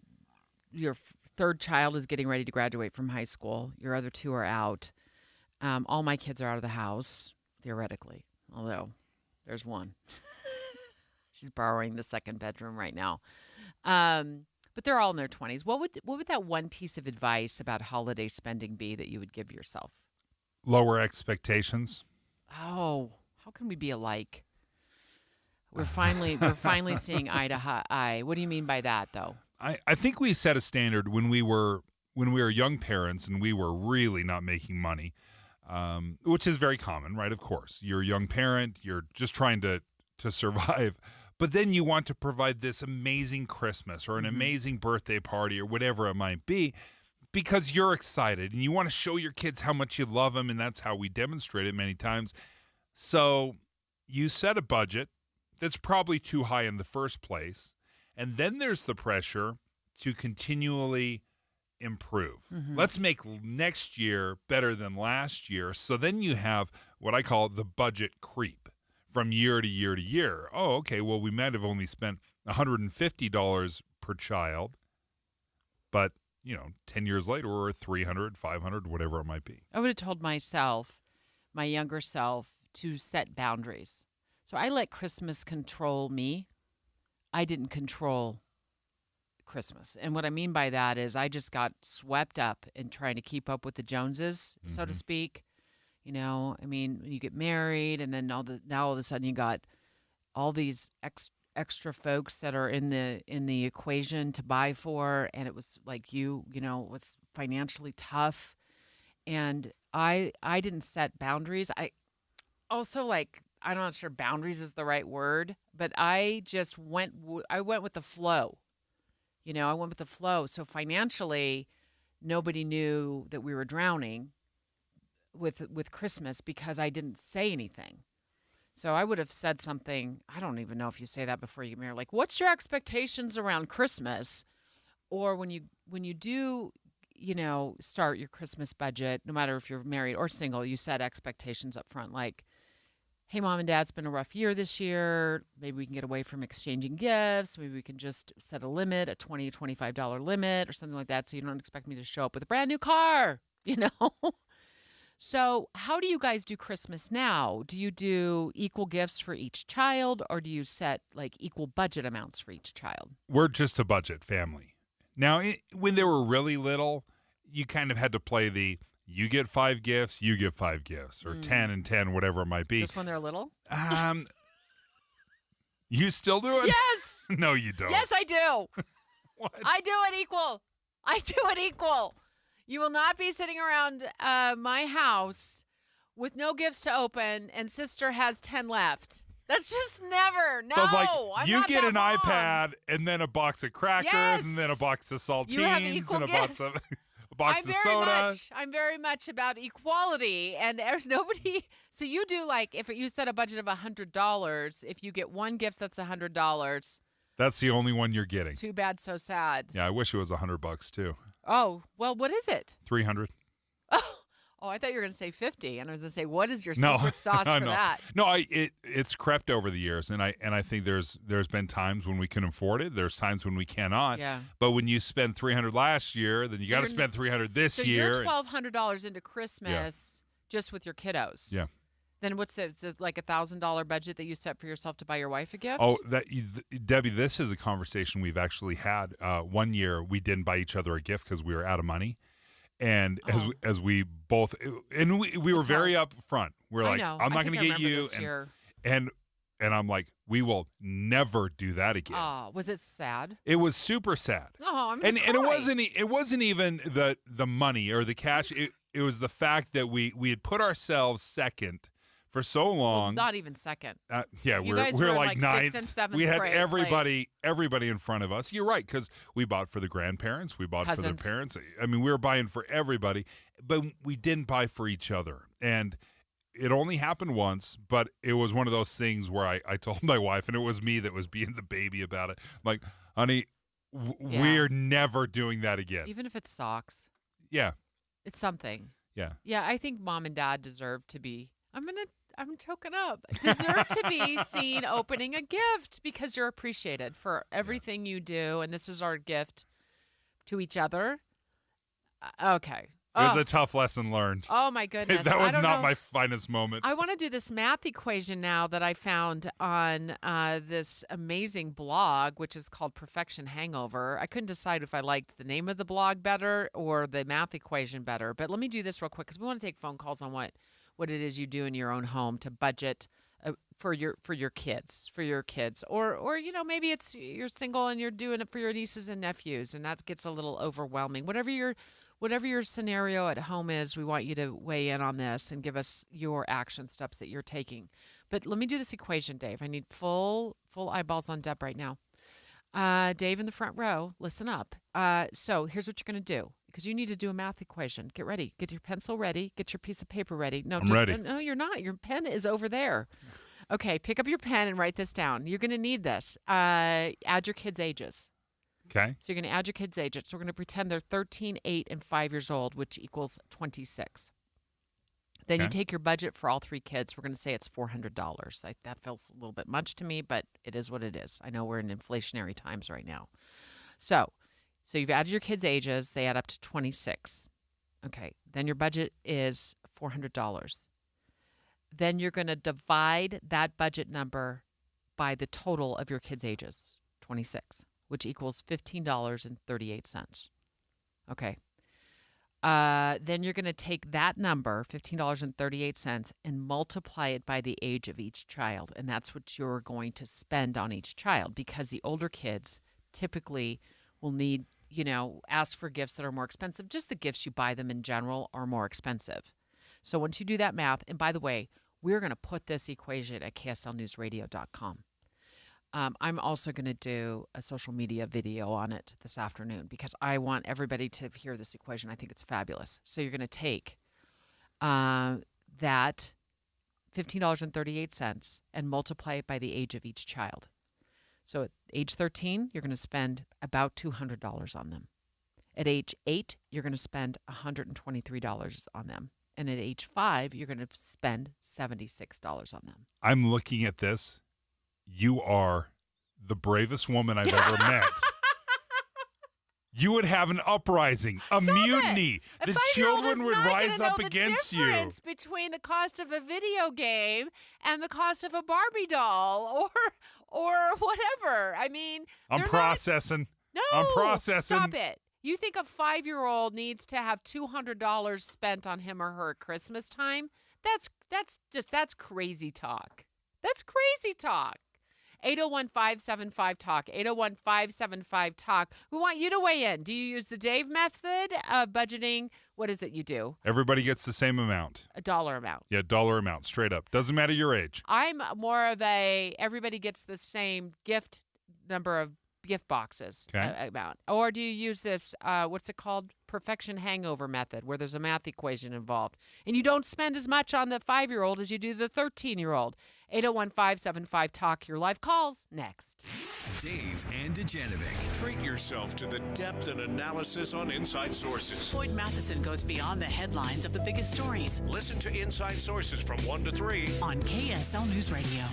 third child is getting ready to graduate from high school. Your other two are out. All my kids are out of the house, theoretically, although there's one. She's borrowing the second bedroom right now. But they're all in their 20s. What would that one piece of advice about holiday spending be that you would give yourself? Lower expectations. Oh, how can we be alike? We're finally seeing eye to eye. What do you mean by that, though? I think we set a standard when we were young parents and we were really not making money, which is very common, right? Of course, you're a young parent, you're just trying to survive. But then you want to provide this amazing Christmas or an amazing birthday party or whatever it might be because you're excited and you want to show your kids how much you love them, and that's how we demonstrate it many times. So you set a budget that's probably too high in the first place, and then there's the pressure to continually improve. Let's make next year better than last year. So then you have what I call the budget creep. From year to year to year. Oh, okay, well, we might have only spent $150 per child, but, 10 years later, we're $300, $500, whatever it might be. I would have told myself, my younger self, to set boundaries. So I let Christmas control me. I didn't control Christmas. And what I mean by that is I just got swept up in trying to keep up with the Joneses, so to speak. When you get married and then now all of a sudden you got all these extra folks that are in the equation to buy for, and it was like it was financially tough. And I didn't set boundaries. I also I'm not sure boundaries is the right word, but I just went with the flow. I went with the flow. So financially, nobody knew that we were drowning with Christmas because I didn't say anything. So I would have said something. I don't even know if you say that before you get married. Like, what's your expectations around Christmas? Or when you do, start your Christmas budget, no matter if you're married or single, you set expectations up front. Like, hey, Mom and Dad, it's been a rough year this year. Maybe we can get away from exchanging gifts. Maybe we can just set a limit, a $20, $25 limit or something like that, so you don't expect me to show up with a brand new car, So how do you guys do Christmas now? Do you do equal gifts for each child, or do you set equal budget amounts for each child? We're just a budget family. Now, when they were really little, you kind of had to play the you get 5 gifts, you get 5 gifts, or 10 and 10, whatever it might be. Just when they're little? You still do it? Yes! No, you don't. Yes, I do. What? I do it equal. You will not be sitting around my house with no gifts to open and sister has 10 left. That's just never. No, so it's I'm you not get that an mom. iPad and then a box of crackers Yes! and then a box of saltines You have equal and a gifts. box of soda. I'm very much about equality, and there's nobody. So you do if you set a budget of $100, if you get one gift that's $100. That's the only one you're getting. Too bad, so sad. Yeah, I wish it was $100 too. Oh well, what is it? 300. Oh, I thought you were going to say 50, and I was going to say, what is your secret sauce for that? No, it's crept over the years, and I think there's been times when we can afford it. There's times when we cannot. Yeah. But when you spend $300 last year, then you got to spend $300 this year. So you're $1,200 into Christmas just with your kiddos. Yeah. Then what's it? Is it like $1,000 budget that you set for yourself to buy your wife a gift? Oh, Debbie, this is a conversation we've actually had. One year we didn't buy each other a gift because we were out of money. And as we both, and we were very upfront. We're like, I'm not going to get you. And I'm like, we will never do that again. Oh, was it sad? It was super sad. Oh, I'm and it wasn't even the money or the cash. It was the fact that we had put ourselves second for so long. Well, not even second. Yeah, we were like ninth. 6th and 7th we had grade everybody in front of us. You're right, because we bought for the grandparents, we bought Cousins. for the parents. I mean, we were buying for everybody, but we didn't buy for each other. And it only happened once, but it was one of those things where I told my wife, and it was me that was being the baby about it. I'm like, honey, we're never doing that again. Even if it's socks. Yeah. It's something. Yeah. Yeah, I think Mom and Dad deserve to be. I'm choking up. Deserve to be seen opening a gift because you're appreciated for everything you do, and this is our gift to each other. Okay. It was a tough lesson learned. Oh my goodness. That was not my finest moment. I want to do this math equation now that I found on this amazing blog, which is called Perfection Hangover. I couldn't decide if I liked the name of the blog better or the math equation better. But let me do this real quick because we want to take phone calls on what it is you do in your own home to budget for your kids, or maybe it's you're single and you're doing it for your nieces and nephews, and that gets a little overwhelming. Whatever your scenario at home is, we want you to weigh in on this and give us your action steps that you're taking. But let me do this equation, Dave. I need full eyeballs on Deb right now. Dave in the front row, listen up. So here's what you're going to do, because you need to do a math equation. Get ready. Get your pencil ready. Get your piece of paper ready. No, I'm ready. No, you're not. Your pen is over there. Okay, pick up your pen and write this down. You're going to need this. Add your kids' ages. Okay. So you're going to add your kids' ages. So we're going to pretend they're 13, 8, and 5 years old, which equals 26. Then you take your budget for all 3 kids. We're going to say it's $400. That feels a little bit much to me, but it is what it is. I know we're in inflationary times right now. So you've added your kids' ages. They add up to 26. Okay. Then your budget is $400. Then you're going to divide that budget number by the total of your kids' ages, 26, which equals $15.38. Okay. Then you're going to take that number, $15.38, and multiply it by the age of each child. And that's what you're going to spend on each child, because the older kids typically will need, ask for gifts that are more expensive. Just the gifts you buy them in general are more expensive. So once you do that math, and by the way, we're going to put this equation at kslnewsradio.com. I'm also going to do a social media video on it this afternoon because I want everybody to hear this equation. I think it's fabulous. So you're going to take that $15.38 and multiply it by the age of each child. So at age 13, you're going to spend about $200 on them. At age 8, you're going to spend $123 on them. And at age 5, you're going to spend $76 on them. I'm looking at this. You are the bravest woman I've ever met. You would have an uprising, a mutiny. The children would rise up against you. The difference between the cost of a video game and the cost of a Barbie doll or whatever. I mean, I'm processing. I'm processing. Stop it. You think a 5-year-old needs to have $200 spent on him or her at Christmas time? That's crazy talk. That's crazy talk. 801-575-TALK, 801-575-TALK. We want you to weigh in. Do you use the Dave method of budgeting? What is it you do? Everybody gets the same amount. A dollar amount. Yeah, dollar amount, straight up. Doesn't matter your age. I'm more of everybody gets the same number of gift boxes amount. Or do you use this, what's it called? Perfection hangover method, where there's a math equation involved. And you don't spend as much on the 5-year-old as you do the 13-year-old. 801-575-TALK. Your live calls next. Dave and Dujanovic. Treat yourself to the depth and analysis on Inside Sources. Floyd Matheson goes beyond the headlines of the biggest stories. Listen to Inside Sources from 1 to 3 on KSL News Radio.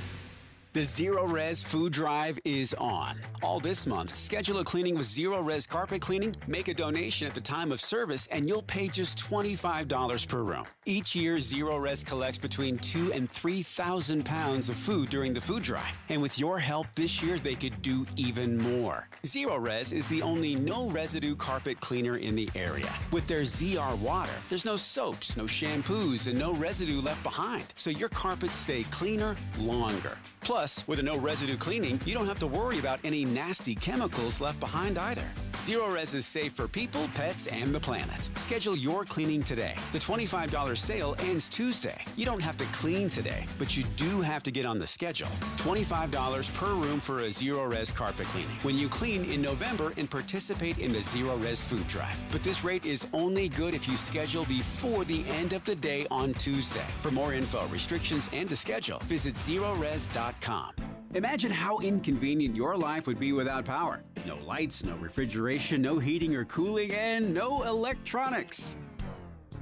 The Zero Res Food Drive is on. All this month, schedule a cleaning with Zero Res Carpet Cleaning, make a donation at the time of service, and you'll pay just $25 per room. Each year, Zero Res collects between 2,000 and 3,000 pounds of food during the food drive. And with your help this year, they could do even more. Zero Res is the only no-residue carpet cleaner in the area. With their ZR water, there's no soaps, no shampoos, and no residue left behind. So your carpets stay cleaner longer. Plus, with a no-residue cleaning, you don't have to worry about any nasty chemicals left behind either. Zero Res is safe for people, pets, and the planet. Schedule your cleaning today. The $25 sale ends Tuesday. You don't have to clean today, but you do have to get on the schedule. $25 per room for a Zero Res carpet cleaning when you clean in November and participate in the Zero Res Food Drive. But this rate is only good if you schedule before the end of the day on Tuesday. For more info, restrictions, and to schedule, visit ZeroRes.com. Imagine how inconvenient your life would be without power. No lights, no refrigeration, no heating or cooling, and no electronics.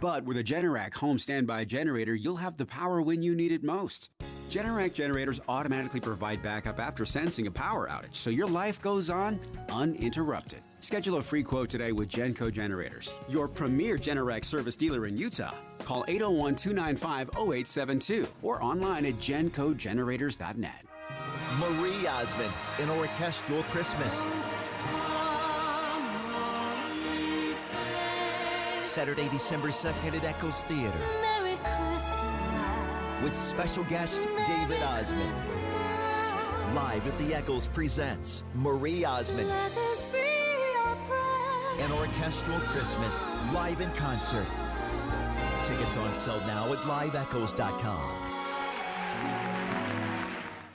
But with a Generac home standby generator, you'll have the power when you need it most. Generac generators automatically provide backup after sensing a power outage, so your life goes on uninterrupted. Schedule a free quote today with Genco Generators, your premier Generac service dealer in Utah. Call 801-295-0872 or online at gencogenerators.net. Marie Osmond, an orchestral Christmas. Saturday, December 2nd at Eccles Theater. Merry Christmas. With special guest David Osmond. Live at the Eccles presents Marie Osmond. An orchestral Christmas, live in concert. Tickets on sale now at liveeccles.com.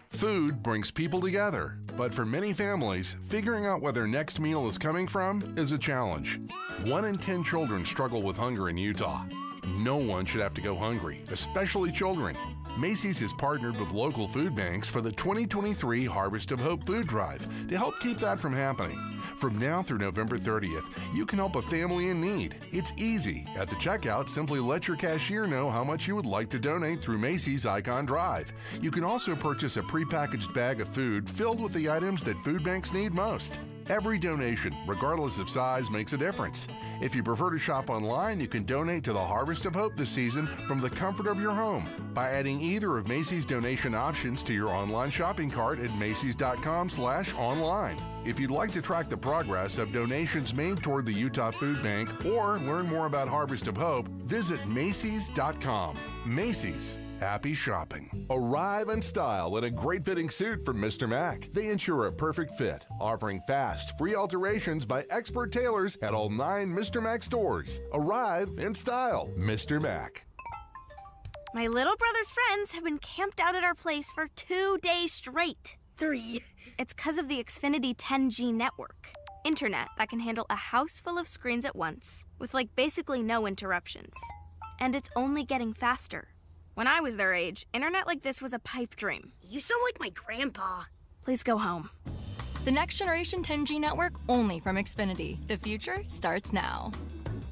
Food brings people together, but for many families, figuring out where their next meal is coming from is a challenge. 1 in 10 children struggle with hunger in Utah. No one should have to go hungry, especially children. Macy's has partnered with local food banks for the 2023 Harvest of Hope Food Drive to help keep that from happening. From now through November 30th, you can help a family in need. It's easy. At the checkout, simply let your cashier know how much you would like to donate through Macy's Icon Drive. You can also purchase a prepackaged bag of food filled with the items that food banks need most. Every donation, regardless of size, makes a difference. If you prefer to shop online, you can donate to the Harvest of Hope this season from the comfort of your home by adding either of Macy's donation options to your online shopping cart at macys.com/online. If you'd like to track the progress of donations made toward the Utah Food Bank or learn more about Harvest of Hope, visit macys.com. Macy's. Happy shopping. Arrive in style in a great fitting suit from Mr. Mac. They ensure a perfect fit, offering fast, free alterations by expert tailors at all 9 Mr. Mac stores. Arrive in style. Mr. Mac. My little brother's friends have been camped out at our place for 2 days straight. 3. It's because of the Xfinity 10G network. Internet that can handle a house full of screens at once, with basically no interruptions. And it's only getting faster. When I was their age, internet like this was a pipe dream. You sound like my grandpa. Please go home. The next generation 10G network only from Xfinity. The future starts now.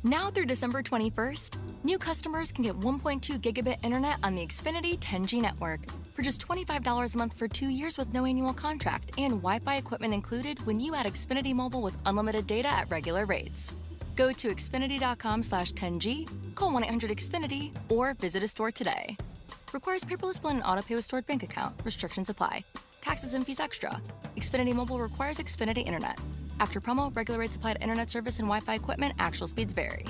Now through December 21st, new customers can get 1.2 gigabit internet on the Xfinity 10G network for just $25 a month for 2 years with no annual contract and Wi-Fi equipment included when you add Xfinity Mobile with unlimited data at regular rates. Go to Xfinity.com/10G, call 1-800-XFINITY, or visit a store today. Requires paperless bill and auto-pay with stored bank account. Restrictions apply. Taxes and fees extra. Xfinity Mobile requires Xfinity Internet. After promo, regular rates apply to internet service and Wi-Fi equipment. Actual speeds vary.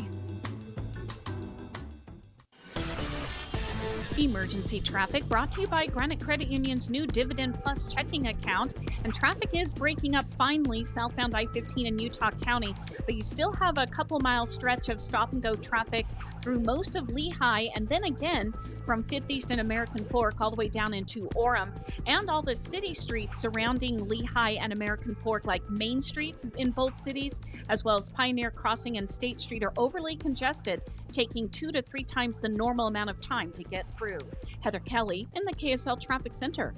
Emergency traffic brought to you by Granite Credit Union's new Dividend Plus checking account. And traffic is breaking up finally southbound I-15 in Utah County, but you still have a couple mile stretch of stop-and-go traffic through most of Lehigh, and then again from 5th East and American Fork all the way down into Orem, and all the city streets surrounding Lehigh and American Fork, like main streets in both cities, as well as Pioneer Crossing and State Street, are overly congested, taking 2 to 3 times the normal amount of time to get through. Heather Kelly in the KSL Traffic Center.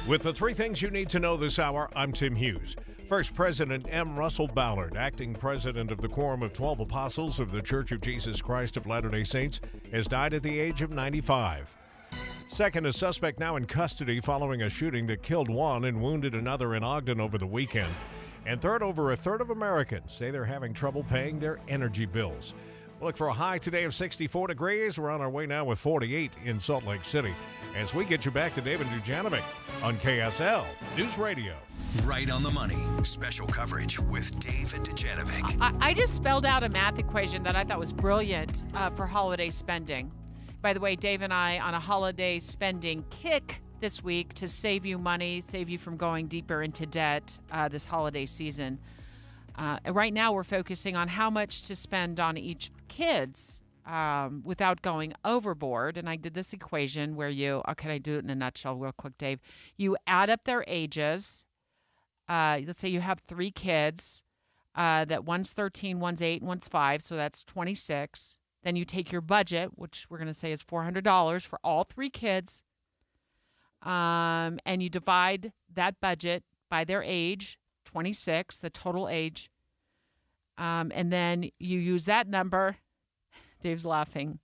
With the 3 things you need to know this hour, I'm Tim Hughes. First, President M. Russell Ballard, acting president of the Quorum of 12 Apostles of the Church of Jesus Christ of Latter-day Saints, has died at the age of 95. Second, a suspect now in custody following a shooting that killed one and wounded another in Ogden over the weekend. And third, over a third of Americans say they're having trouble paying their energy bills. We'll look for a high today of 64 degrees. We're on our way now with 48 in Salt Lake City as we get you back to David Dujanovic on KSL News Radio. Right on the money. Special coverage with David Dujanovic. I just spelled out a math equation that I thought was brilliant for holiday spending. By the way, Dave and I on a holiday spending kick this week to save you money, save you from going deeper into debt this holiday season. Right now, we're focusing on how much to spend on each kids without going overboard. And I did this equation where can I do it in a nutshell real quick, Dave? You add up their ages. Let's say you have 3 kids, that one's 13, one's 8, and one's 5, so that's 26. Then you take your budget, which we're going to say is $400 for all 3 kids, and you divide that budget by their age, 26, the total age, and then you use that number. Dave's laughing.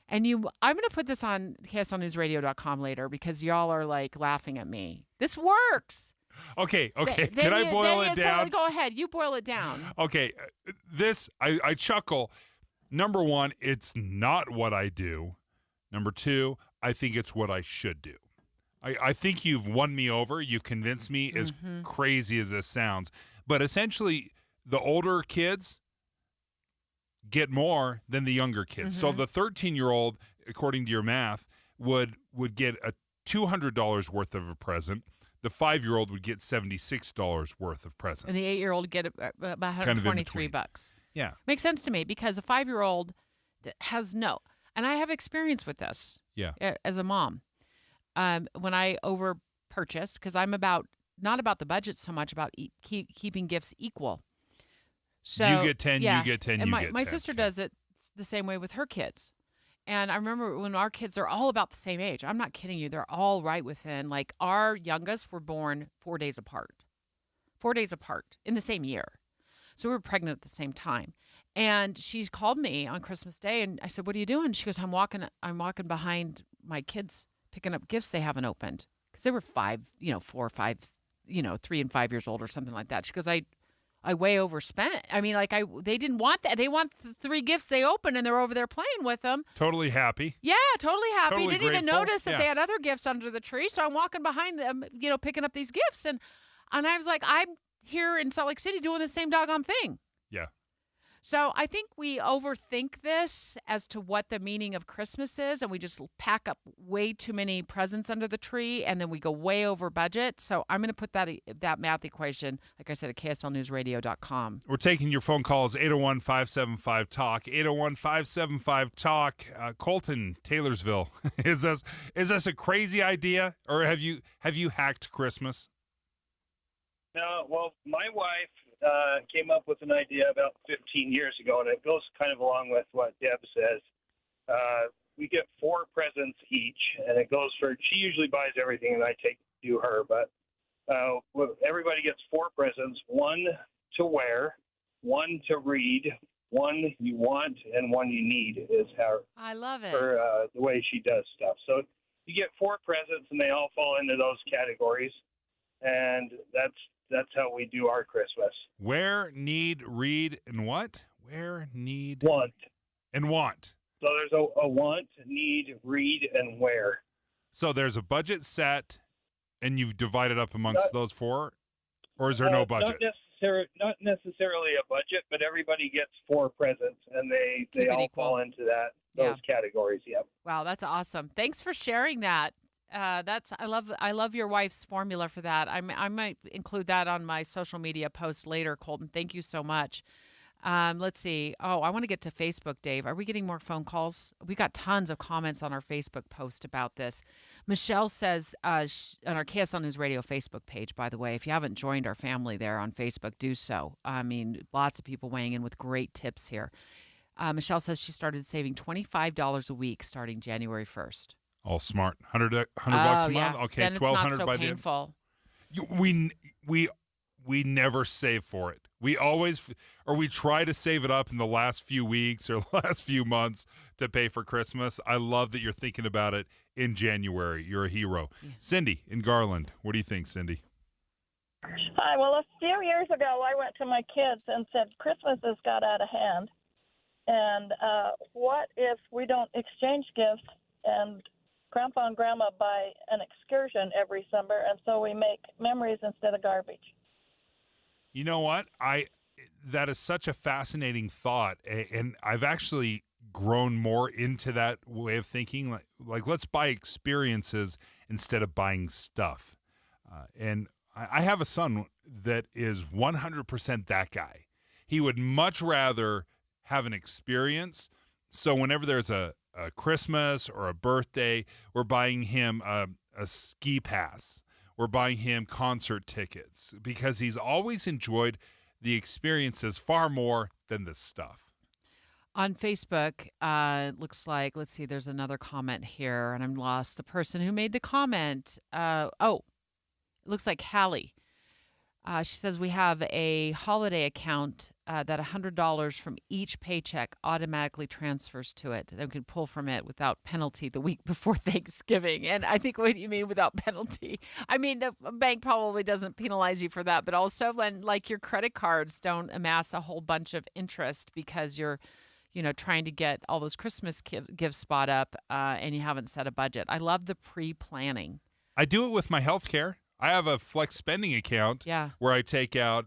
And I'm going to put this on KSLNewsRadio.com later because y'all are laughing at me. This works. Okay. Can I boil it down? Go ahead. You boil it down. Okay. I chuckle. Number 1, it's not what I do. Number 2, I think it's what I should do. I think you've won me over. You've convinced me, as crazy as this sounds. But essentially, the older kids get more than the younger kids. So the 13-year-old, according to your math, would get a $200 worth of a present. The 5-year-old would get $76 worth of presents. And the 8-year-old would get about $123. Yeah. Makes sense to me because a 5-year-old has no. And I have experience with this. Yeah. As a mom. When I over purchase, because I'm not about the budget so much, about keeping gifts equal. So you get 10, yeah. you get 10, and you get 10. My sister does it the same way with her kids. And I remember when our kids are all about the same age. I'm not kidding you. They're all right within, our youngest were born 4 days apart. 4 days apart in the same year. So we were pregnant at the same time. And she called me on Christmas Day and I said, "What are you doing?" She goes, I'm walking behind my kids picking up gifts they haven't opened. Because they were 5, 4 or 5, 3 and 5 years old or something like that. She goes, I way overspent. I mean, they didn't want that. They want the 3 gifts they opened, and they're over there playing with them. Totally happy. Yeah, totally happy. Totally Didn't even grateful. notice that they had other gifts under the tree. So I'm walking behind them, picking up these gifts. And I was like, I'm here in Salt Lake City doing the same doggone thing. Yeah. So I think we overthink this as to what the meaning of Christmas is, and we just pack up way too many presents under the tree, and then we go way over budget. So I'm going to put that math equation, like I said, at KSLNewsRadio.com. We're taking your phone calls, 801-575-TALK, 801-575-TALK. Colton, Taylorsville, is this a crazy idea, or have you hacked Christmas? No, well, my wife came up with an idea about 15 years ago, and it goes kind of along with what Deb says. We get 4 presents each, and it goes for, she usually buys everything, and I do her, but everybody gets 4 presents, 1 to wear, 1 to read, 1 you want, and 1 you need is how I love it. The way she does stuff. So you get 4 presents, and they all fall into those categories, and that's how we do our Christmas. Where, need, read, and what? Where, need, want. And want. So there's a want, need, read, and wear. So there's a budget set, and you've divided up amongst those 4? Or is there no budget? Not necessarily a budget, but everybody gets 4 presents, and they all fall into those categories. Yep. Wow, that's awesome. Thanks for sharing that. I love your wife's formula for that. I might include that on my social media post later, Colton. Thank you so much. Let's see. Oh, I want to get to Facebook, Dave. Are we getting more phone calls? We got tons of comments on our Facebook post about this. Michelle says on our KSL News Radio Facebook page, by the way, if you haven't joined our family there on Facebook, do so. I mean, lots of people weighing in with great tips here. Michelle says she started saving $25 a week starting January 1st. Oh, smart. $100 bucks a month? Okay, then $1,200 it's not so by painful. We never save for it. We always, or we try to save it up in the last few weeks or last few months to pay for Christmas. I love that you're thinking about it in January. You're a hero. Yeah. Cindy in Garland. What do you think, Cindy? Hi. Well, a few years ago, I went to my kids and said, Christmas has got out of hand. And what if we don't exchange gifts and Grandpa and Grandma buy an excursion every summer, and so we make memories instead of garbage? You know what? That is such a fascinating thought, and I've actually grown more into that way of thinking. Like let's buy experiences instead of buying stuff. And I have a son that is 100% that guy. He would much rather have an experience. So whenever there's a Christmas or a birthday, we're buying him a ski pass. We're buying him concert tickets because he's always enjoyed the experiences far more than the stuff. On Facebook, looks like, let's see, there's another comment here, and I'm lost. The person who made the comment, it looks like Hallie. She says we have a holiday account that $100 from each paycheck automatically transfers to it. They can pull from it without penalty the week before Thanksgiving. And I think what you mean without penalty, I mean, the bank probably doesn't penalize you for that, but also when like your credit cards don't amass a whole bunch of interest because you're, trying to get all those Christmas gifts spot up and you haven't set a budget. I love the pre-planning. I do it with my health care. I have a flex spending account where I take out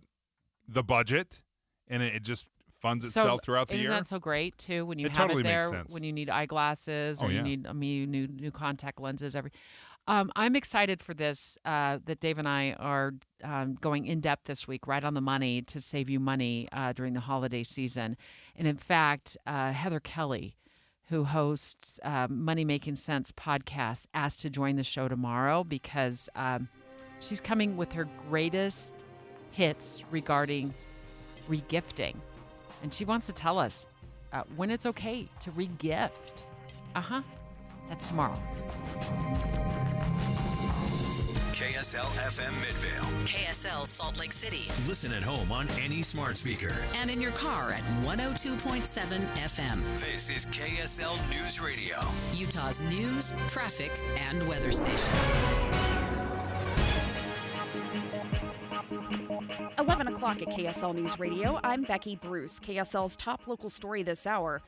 the budget and it just funds itself throughout the year. Isn't that so great, too, when you it have totally it there, makes sense. when you need eyeglasses or you need new contact lenses? I'm excited for this, that Dave and I are going in-depth this week, right on the money, to save you money during the holiday season. And in fact, Heather Kelly, who hosts Money Making Sense podcast, asked to join the show tomorrow because she's coming with her greatest hits regarding regifting. And she wants to tell us when it's okay to regift. That's tomorrow. KSL FM Midvale. KSL Salt Lake City. Listen at home on any smart speaker. And in your car at 102.7 FM. This is KSL News Radio. Utah's news, traffic, and weather station. 11 o'clock at KSL News Radio. I'm Becky Bruce. KSL's top local story this hour.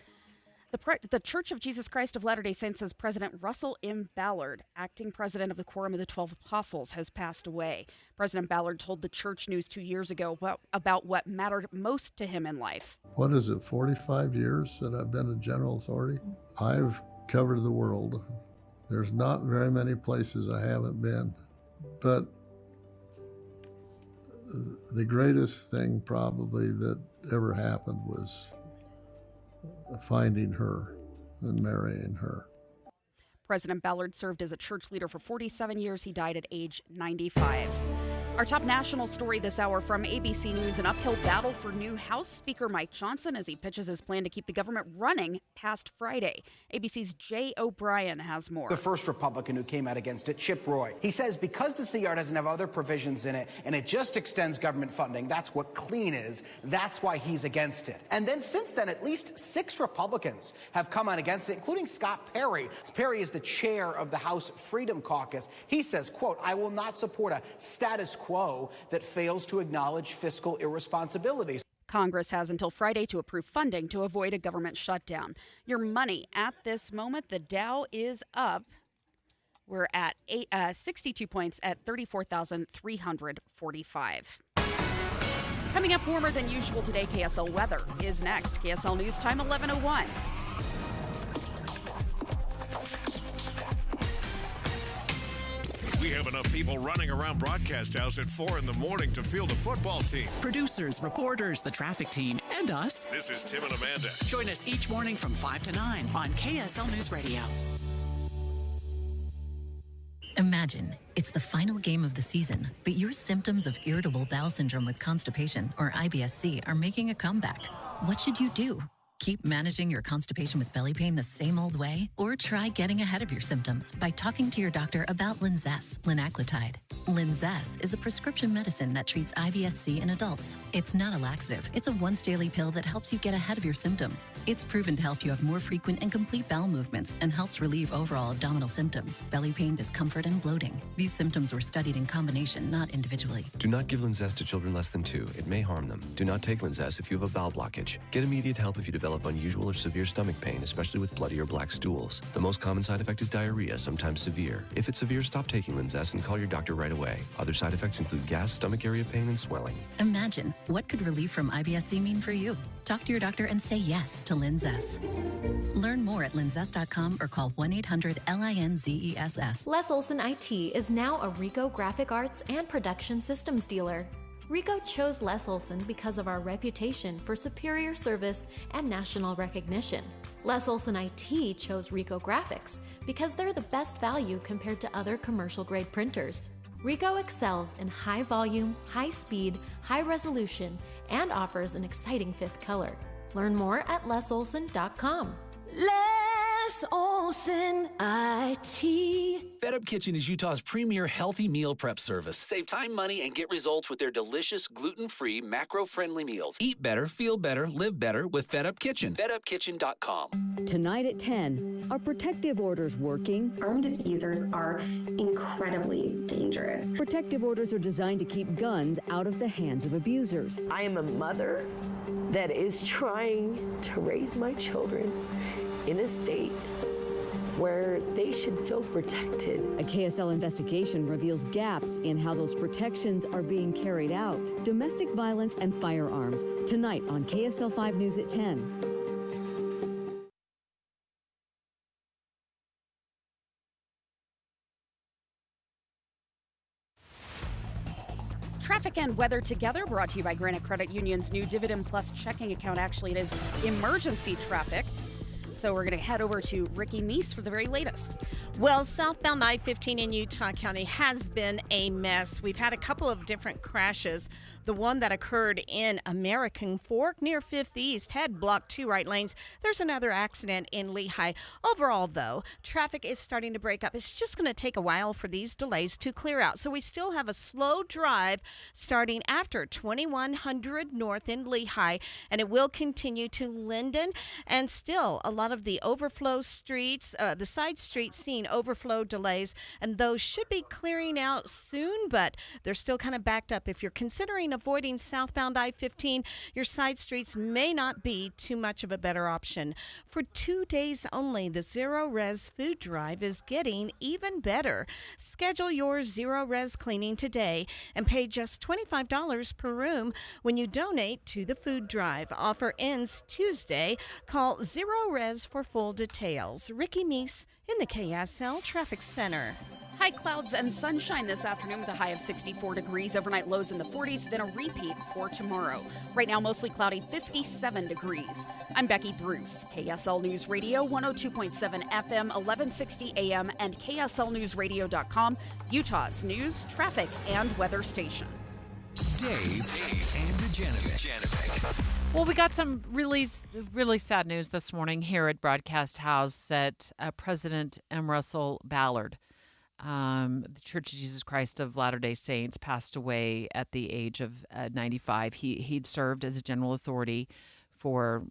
The Church of Jesus Christ of Latter-day Saints says President Russell M. Ballard, acting president of the Quorum of the 12 Apostles, has passed away. President Ballard told the Church News 2 years ago about what mattered most to him in life. What is it, 45 years that I've been a general authority? I've covered the world. There's not very many places I haven't been. But the greatest thing probably that ever happened was finding her and marrying her. President Ballard served as a church leader for 47 years. He died at age 95. Our top national story this hour from ABC News, an uphill battle for new House Speaker Mike Johnson as he pitches his plan to keep the government running past Friday. ABC's Jay O'Brien has more. The first Republican who came out against it, Chip Roy. He says because the CR doesn't have other provisions in it and it just extends government funding, that's what clean is, that's why he's against it. And then since then, at least 6 Republicans have come out against it, including Scott Perry. Perry is the chair of the House Freedom Caucus. He says, quote, "I will not support a status quo that fails to acknowledge fiscal irresponsibilities." Congress has until Friday to approve funding to avoid a government shutdown. Your money at this moment, the Dow is up. We're at 62 points at 34,345. Coming up warmer than usual today, KSL weather is next. KSL News Time 11:01. We have enough people running around Broadcast House at 4 in the morning to field a football team. Producers, reporters, the traffic team, and us. This is Tim and Amanda. Join us each morning from 5 to 9 on KSL News Radio. Imagine it's the final game of the season, but your symptoms of irritable bowel syndrome with constipation, or IBS-C, are making a comeback. What should you do? Keep managing your constipation with belly pain the same old way? Or try getting ahead of your symptoms by talking to your doctor about Linzess, linaclotide. Linzess is a prescription medicine that treats IBS-C in adults. It's not a laxative. It's a once-daily pill that helps you get ahead of your symptoms. It's proven to help you have more frequent and complete bowel movements and helps relieve overall abdominal symptoms, belly pain, discomfort, and bloating. These symptoms were studied in combination, not individually. Do not give Linzess to children less than 2. It may harm them. Do not take Linzess if you have a bowel blockage. Get immediate help if you develop unusual or severe stomach pain, especially with bloody or black stools. The most common side effect is diarrhea, sometimes severe. If it's severe, stop taking Linzess and call your doctor right away. Other side effects include gas, stomach area pain, and swelling. Imagine, what could relief from IBS-C mean for you? Talk to your doctor and say yes to Linzess. Learn more at linzess.com or call 1-800-LINZESS. Les Olson IT is now a Rico Graphic Arts and Production Systems dealer. Rico chose Les Olson because of our reputation for superior service and national recognition. Les Olson IT chose Rico Graphics because they're the best value compared to other commercial-grade printers. Rico excels in high volume, high speed, high resolution, and offers an exciting 5th color. Learn more at lesolson.com. Les Olson IT. Fed Up Kitchen is Utah's premier healthy meal prep service. Save time, money, and get results with their delicious gluten-free, macro-friendly meals. Eat better, feel better, live better with Fed Up Kitchen. FedUpKitchen.com. Tonight at 10, are protective orders working? Armed users are incredibly dangerous. Protective orders are designed to keep guns out of the hands of abusers. I am a mother that is trying to raise my children in a state where they should feel protected. A KSL investigation reveals gaps in how those protections are being carried out. Domestic violence and firearms, tonight on KSL 5 News at 10. Traffic and weather together, brought to you by Granite Credit Union's new Dividend Plus checking account. Actually, it is emergency traffic. So we're going to head over to Ricky Meese for the very latest. Well, southbound I-15 in Utah County has been a mess. We've had a couple of different crashes. The one that occurred in American Fork near 5th East had blocked 2 right lanes. There's another accident in Lehigh. Overall, though, traffic is starting to break up. It's just going to take a while for these delays to clear out. So we still have a slow drive starting after 2100 North in Lehigh, and it will continue to Linden, and still a lot lot of the overflow streets, the side streets seeing overflow delays, and those should be clearing out soon, but they're still kind of backed up. If you're considering avoiding southbound I-15, your side streets may not be too much of a better option. For 2 days only, the Zero Res Food Drive is getting even better. Schedule your Zero Res cleaning today and pay just $25 per room when you donate to the food drive. Offer ends Tuesday. Call Zero Res for full details. Ricky Meese in the KSL Traffic Center. High clouds and sunshine this afternoon with a high of 64 degrees. Overnight lows in the 40s, then a repeat for tomorrow. Right now, mostly cloudy, 57 degrees. I'm Becky Bruce, KSL News Radio, 102.7 FM, 1160 AM, and KSLNewsRadio.com, Utah's news, traffic, and weather station. Dave and Dujanovic. Well, we got some really sad news this morning here at Broadcast House that President M. Russell Ballard, the Church of Jesus Christ of Latter-day Saints, passed away at the age of 95. He'd served as a general authority for,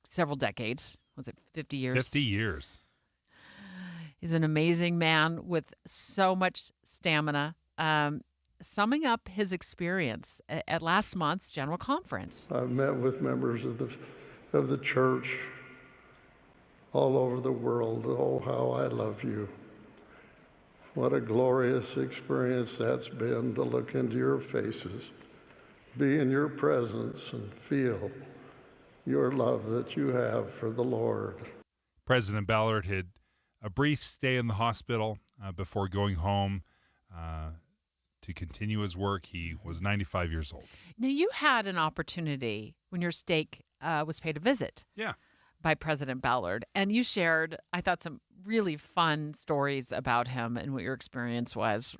several decades. Was it 50 years? 50 years. He's an amazing man with so much stamina. Summing up his experience at last month's General Conference. I've met with members of the church all over the world. Oh, how I love you. What a glorious experience that's been to look into your faces, be in your presence, and feel your love that you have for the Lord. President Ballard had a brief stay in the hospital before going home to continue his work. He was 95 years old. Now, you had an opportunity when your stake was paid a visit. Yeah. By President Ballard. And you shared, I thought, some really fun stories about him and what your experience was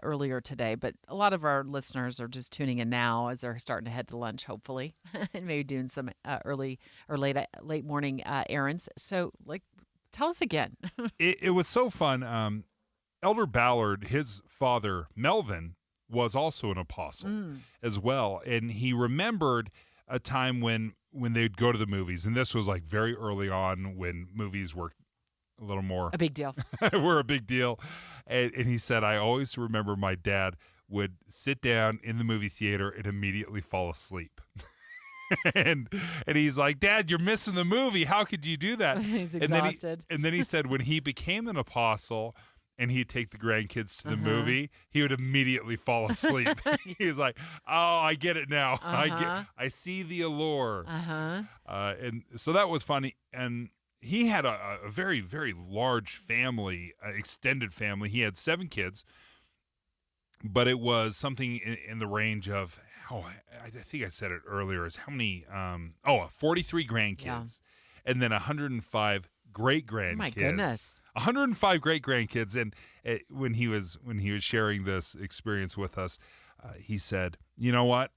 earlier today. But a lot of our listeners are just tuning in now as they're starting to head to lunch, hopefully, and maybe doing some early or late morning errands. So, tell us again. It was so fun. Elder Ballard, his father, Melvin, was also an apostle as well. And he remembered a time when they'd go to the movies, and this was very early on when movies were a little more a big deal. Were a big deal. And he said, I always remember my dad would sit down in the movie theater and immediately fall asleep. and he's like, Dad, you're missing the movie. How could you do that? He's exhausted. And then he said when he became an apostle and he'd take the grandkids to the movie, he would immediately fall asleep. He was like, oh, I get it now. I see the allure. And so that was funny. And he had a very, very large family, extended family. He had 7 kids, but it was something in the range of, I think I said it earlier, is how many, 43 grandkids, yeah. And then 105 great-grandkids. My goodness. 105 great-grandkids. And when he was sharing this experience with us, he said, you know what?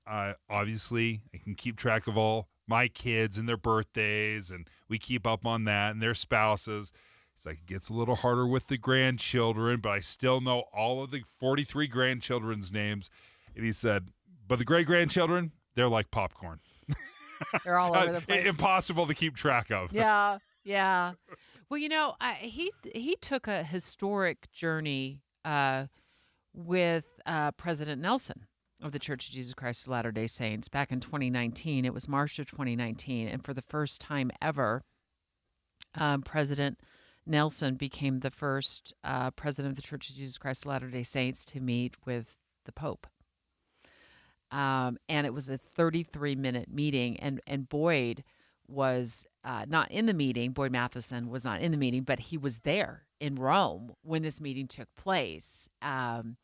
Obviously, I can keep track of all my kids and their birthdays, and we keep up on that, and their spouses. It's like it gets a little harder with the grandchildren, but I still know all of the 43 grandchildren's names. And he said, but the great-grandchildren, they're like popcorn. They're all over the place. Impossible to keep track of. Yeah. Yeah. Well, he took a historic journey with President Nelson of the Church of Jesus Christ of Latter-day Saints back in 2019. It was March of 2019. And for the first time ever, President Nelson became the first president of the Church of Jesus Christ of Latter-day Saints to meet with the Pope. And it was a 33-minute meeting. And Boyd was not in the meeting. Boyd Matheson was not in the meeting, but he was there in Rome when this meeting took place. And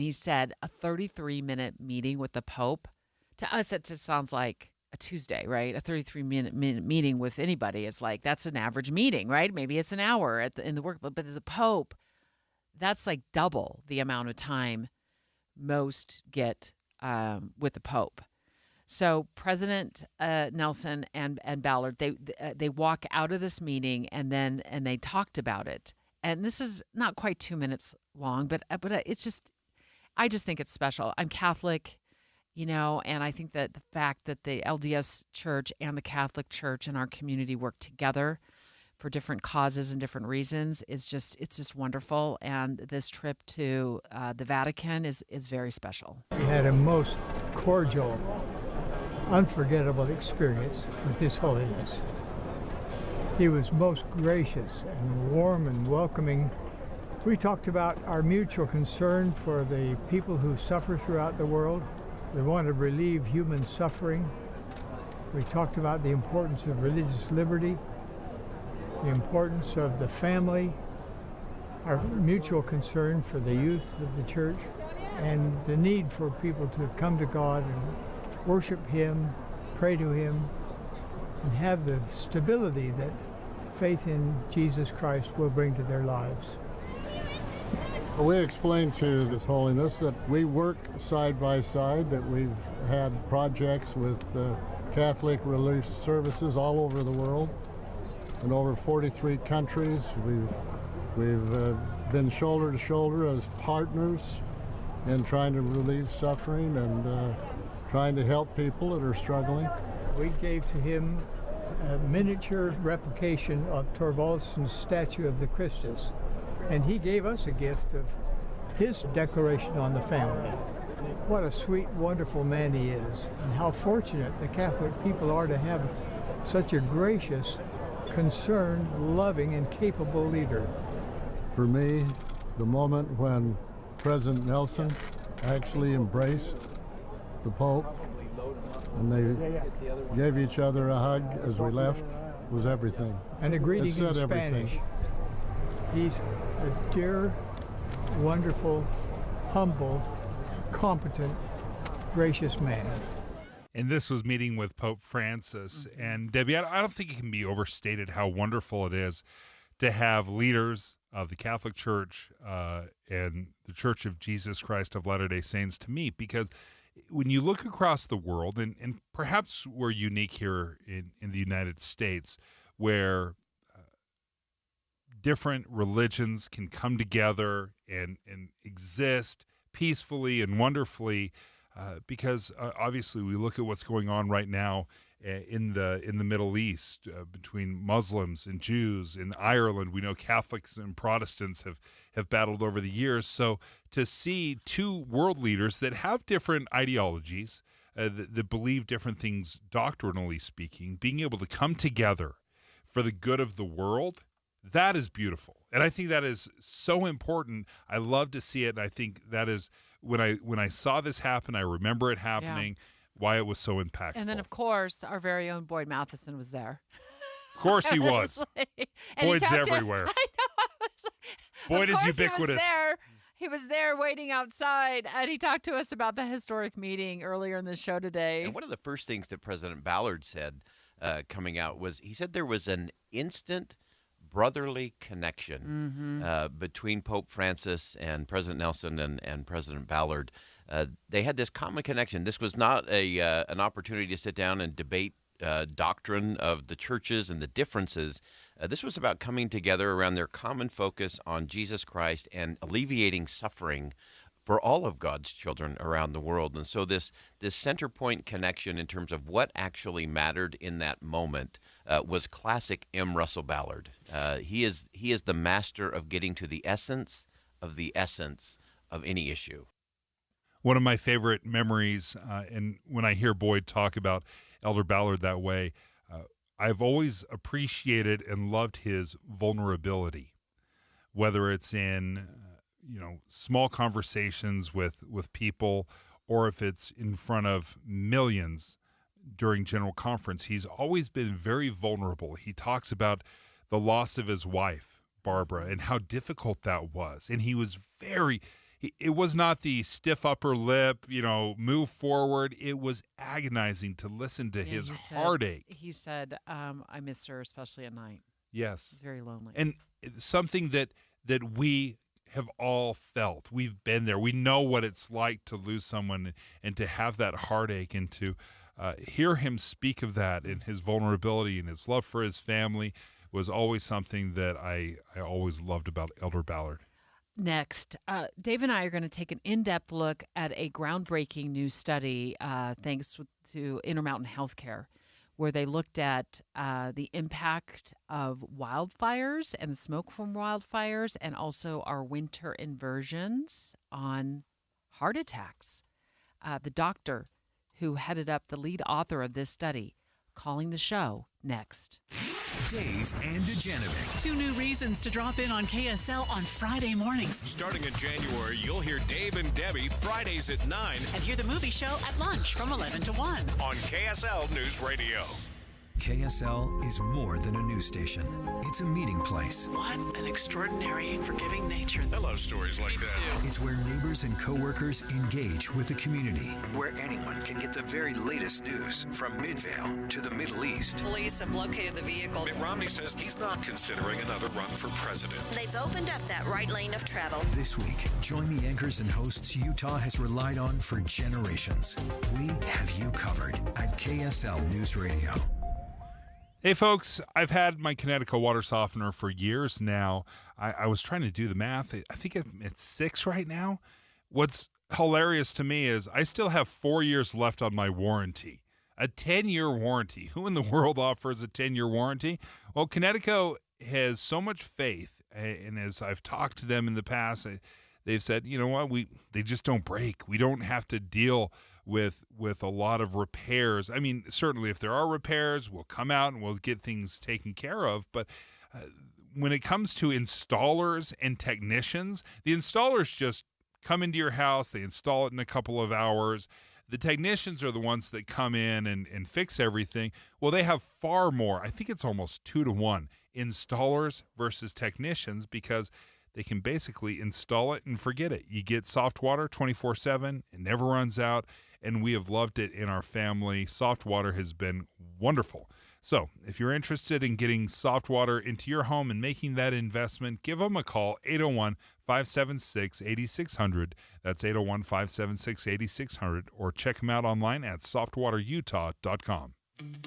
he said a 33-minute meeting with the Pope, to us it just sounds like a Tuesday, right? A 33-minute meeting with anybody is like, that's an average meeting, right? Maybe it's an hour in the work, but the Pope, that's like double the amount of time most get with the Pope. So President Nelson and Ballard, they walk out of this meeting and they talked about it. And this is not quite 2 minutes long, but it's just, I just think it's special. I'm Catholic, And I think that the fact that the LDS Church and the Catholic Church in our community work together for different causes and different reasons it's just wonderful. And this trip to the Vatican is very special. We had a most cordial, unforgettable experience with His Holiness. He was most gracious and warm and welcoming. We talked about our mutual concern for the people who suffer throughout the world. We want to relieve human suffering. We talked about the importance of religious liberty, the importance of the family, our mutual concern for the youth of the church, and the need for people to come to God and worship Him, pray to Him, and have the stability that faith in Jesus Christ will bring to their lives. We explained to His Holiness that we work side by side, that we've had projects with Catholic relief services all over the world, in over 43 countries. We've been shoulder to shoulder as partners in trying to relieve suffering and trying to help people that are struggling. We gave to him a miniature replication of Thorvaldsen's statue of the Christus, and he gave us a gift of his declaration on the family. What a sweet, wonderful man he is, and how fortunate the Catholic people are to have such a gracious, concerned, loving, and capable leader. For me, the moment when President Nelson actually embraced the Pope and they gave each other a hug as we left was everything. And a greeting It said in everything. Spanish. He's a dear, wonderful, humble, competent, gracious man. And this was meeting with Pope Francis. And Debbie, I don't think it can be overstated how wonderful it is to have leaders of the Catholic Church and the Church of Jesus Christ of Latter-day Saints to meet, because when you look across the world, and perhaps we're unique here in the United States, where different religions can come together and exist peacefully and wonderfully, because obviously we look at what's going on right now in the Middle East between Muslims and Jews. In Ireland, we know Catholics and Protestants have battled over the years. So to see two world leaders that have different ideologies, that believe different things doctrinally speaking, being able to come together for the good of the world, that is beautiful. And I think that is so important. I love to see it. And I think that is, when I saw this happen, I remember it happening, why it was so impactful. And then, of course, our very own Boyd Matheson was there. Of course he was. Boyd's everywhere. I know. Boyd is ubiquitous. He was there waiting outside, and he talked to us about the historic meeting earlier in the show today. And one of the first things that President Ballard said coming out was, he said there was an instant brotherly connection between Pope Francis and President Nelson and President Ballard. They had this common connection. This was not an opportunity to sit down and debate doctrine of the churches and the differences. This was about coming together around their common focus on Jesus Christ and alleviating suffering for all of God's children around the world. And so this center point connection in terms of what actually mattered in that moment was classic M. Russell Ballard. He is the master of getting to the essence of any issue. One of my favorite memories, and when I hear Boyd talk about Elder Ballard that way, I've always appreciated and loved his vulnerability, whether it's in small conversations with people, or if it's in front of millions during General Conference. He's always been very vulnerable. He talks about the loss of his wife, Barbara, and how difficult that was. And he was it was not the stiff upper lip, move forward. It was agonizing to listen to his heartache. He said, I miss her, especially at night. Yes. He's very lonely. And something that we have all felt. We've been there. We know what it's like to lose someone and to have that heartache, and to hear him speak of that and his vulnerability and his love for his family was always something that I always loved about Elder Ballard. next. Dave and I are going to take an in-depth look at a groundbreaking new study thanks to Intermountain Healthcare, where they looked at the impact of wildfires and the smoke from wildfires and also our winter inversions on heart attacks. The doctor who headed up the lead author of this study, calling the show next. Dave and Dujanovic. 2 new reasons to drop in on KSL on Friday mornings. Starting in January, you'll hear Dave and Debbie Fridays at 9 And hear the movie show at lunch from 11 to 1. on KSL News Radio. KSL is more than a news station. It's a meeting place. What an extraordinary and forgiving nature. I love stories like that. It's where neighbors and coworkers engage with the community, where anyone can get the very latest news from Midvale to the Middle East. Police have located the vehicle. Mitt Romney says he's not considering another run for president. They've opened up that right lane of travel. This week, join the anchors and hosts Utah has relied on for generations. We have you covered at KSL News Radio. Hey, folks, I've had my Connecticut water softener for years now. I was trying to do the math. I think it's 6 right now. What's hilarious to me is I still have 4 years left on my warranty. A 10-year warranty. Who in the world offers a 10-year warranty? Well, Connecticut has so much faith, and as I've talked to them in the past, they've said, you know what, they just don't break. We don't have to deal with a lot of repairs. I mean, certainly if there are repairs, we'll come out and we'll get things taken care of. But when it comes to installers and technicians, the installers just come into your house, they install it in a couple of hours. The technicians are the ones that come in and fix everything. Well, they have far more. I think it's almost 2 to 1 installers versus technicians, because they can basically install it and forget it. You get soft water 24/7. It never runs out, and we have loved it in our family. Soft water has been wonderful. So if you're interested in getting soft water into your home and making that investment, give them a call, 801-576-8600. That's 801-576-8600, or check them out online at softwaterutah.com.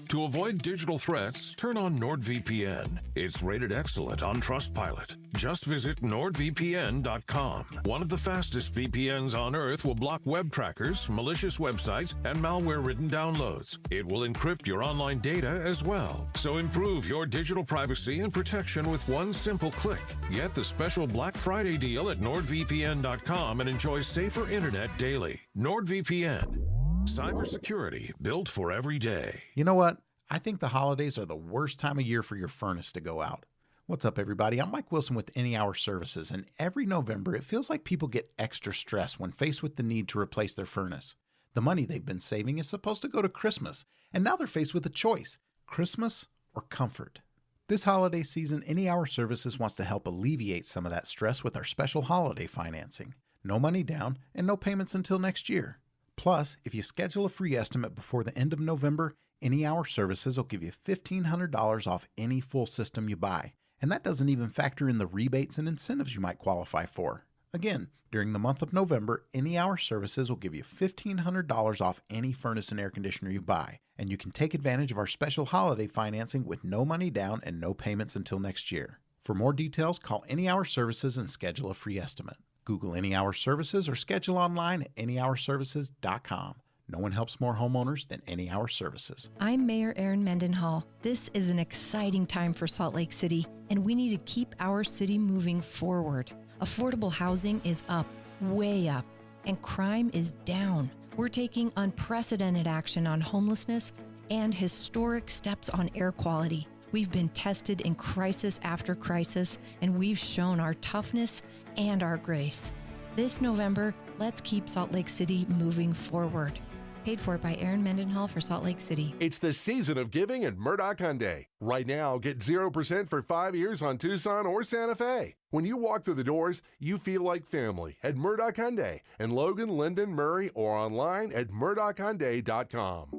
To avoid digital threats, turn on NordVPN. It's rated excellent on Trustpilot. Just visit NordVPN.com. One of the fastest VPNs on Earth will block web trackers, malicious websites, and malware-ridden downloads. It will encrypt your online data as well. So improve your digital privacy and protection with one simple click. Get the special Black Friday deal at NordVPN.com and enjoy safer internet daily. NordVPN. Cybersecurity built for every day. You know what? I think the holidays are the worst time of year for your furnace to go out. What's up, everybody? I'm Mike Wilson with Any Hour Services, and every November it feels like people get extra stressed when faced with the need to replace their furnace. The money they've been saving is supposed to go to Christmas, and now they're faced with a choice: Christmas or comfort. This holiday season, Any Hour Services wants to help alleviate some of that stress with our special holiday financing. No money down and no payments until next year. Plus, if you schedule a free estimate before the end of November, Any Hour Services will give you $1,500 off any full system you buy. And that doesn't even factor in the rebates and incentives you might qualify for. Again, during the month of November, Any Hour Services will give you $1,500 off any furnace and air conditioner you buy. And you can take advantage of our special holiday financing with no money down and no payments until next year. For more details, call Any Hour Services and schedule a free estimate. Google Any Hour Services or schedule online at anyhourservices.com. No one helps more homeowners than Any Hour Services. I'm Mayor Erin Mendenhall. This is an exciting time for Salt Lake City, and we need to keep our city moving forward. Affordable housing is up, way up, and crime is down. We're taking unprecedented action on homelessness and historic steps on air quality. We've been tested in crisis after crisis, and we've shown our toughness and our grace. This November, let's keep Salt Lake City moving forward. Paid for by Erin Mendenhall for Salt Lake City. It's the season of giving at Murdoch Hyundai. Right now, get 0% for 5 years on Tucson or Santa Fe. When you walk through the doors, you feel like family at Murdoch Hyundai in Logan, Linden, Murray, or online at murdochhyundai.com.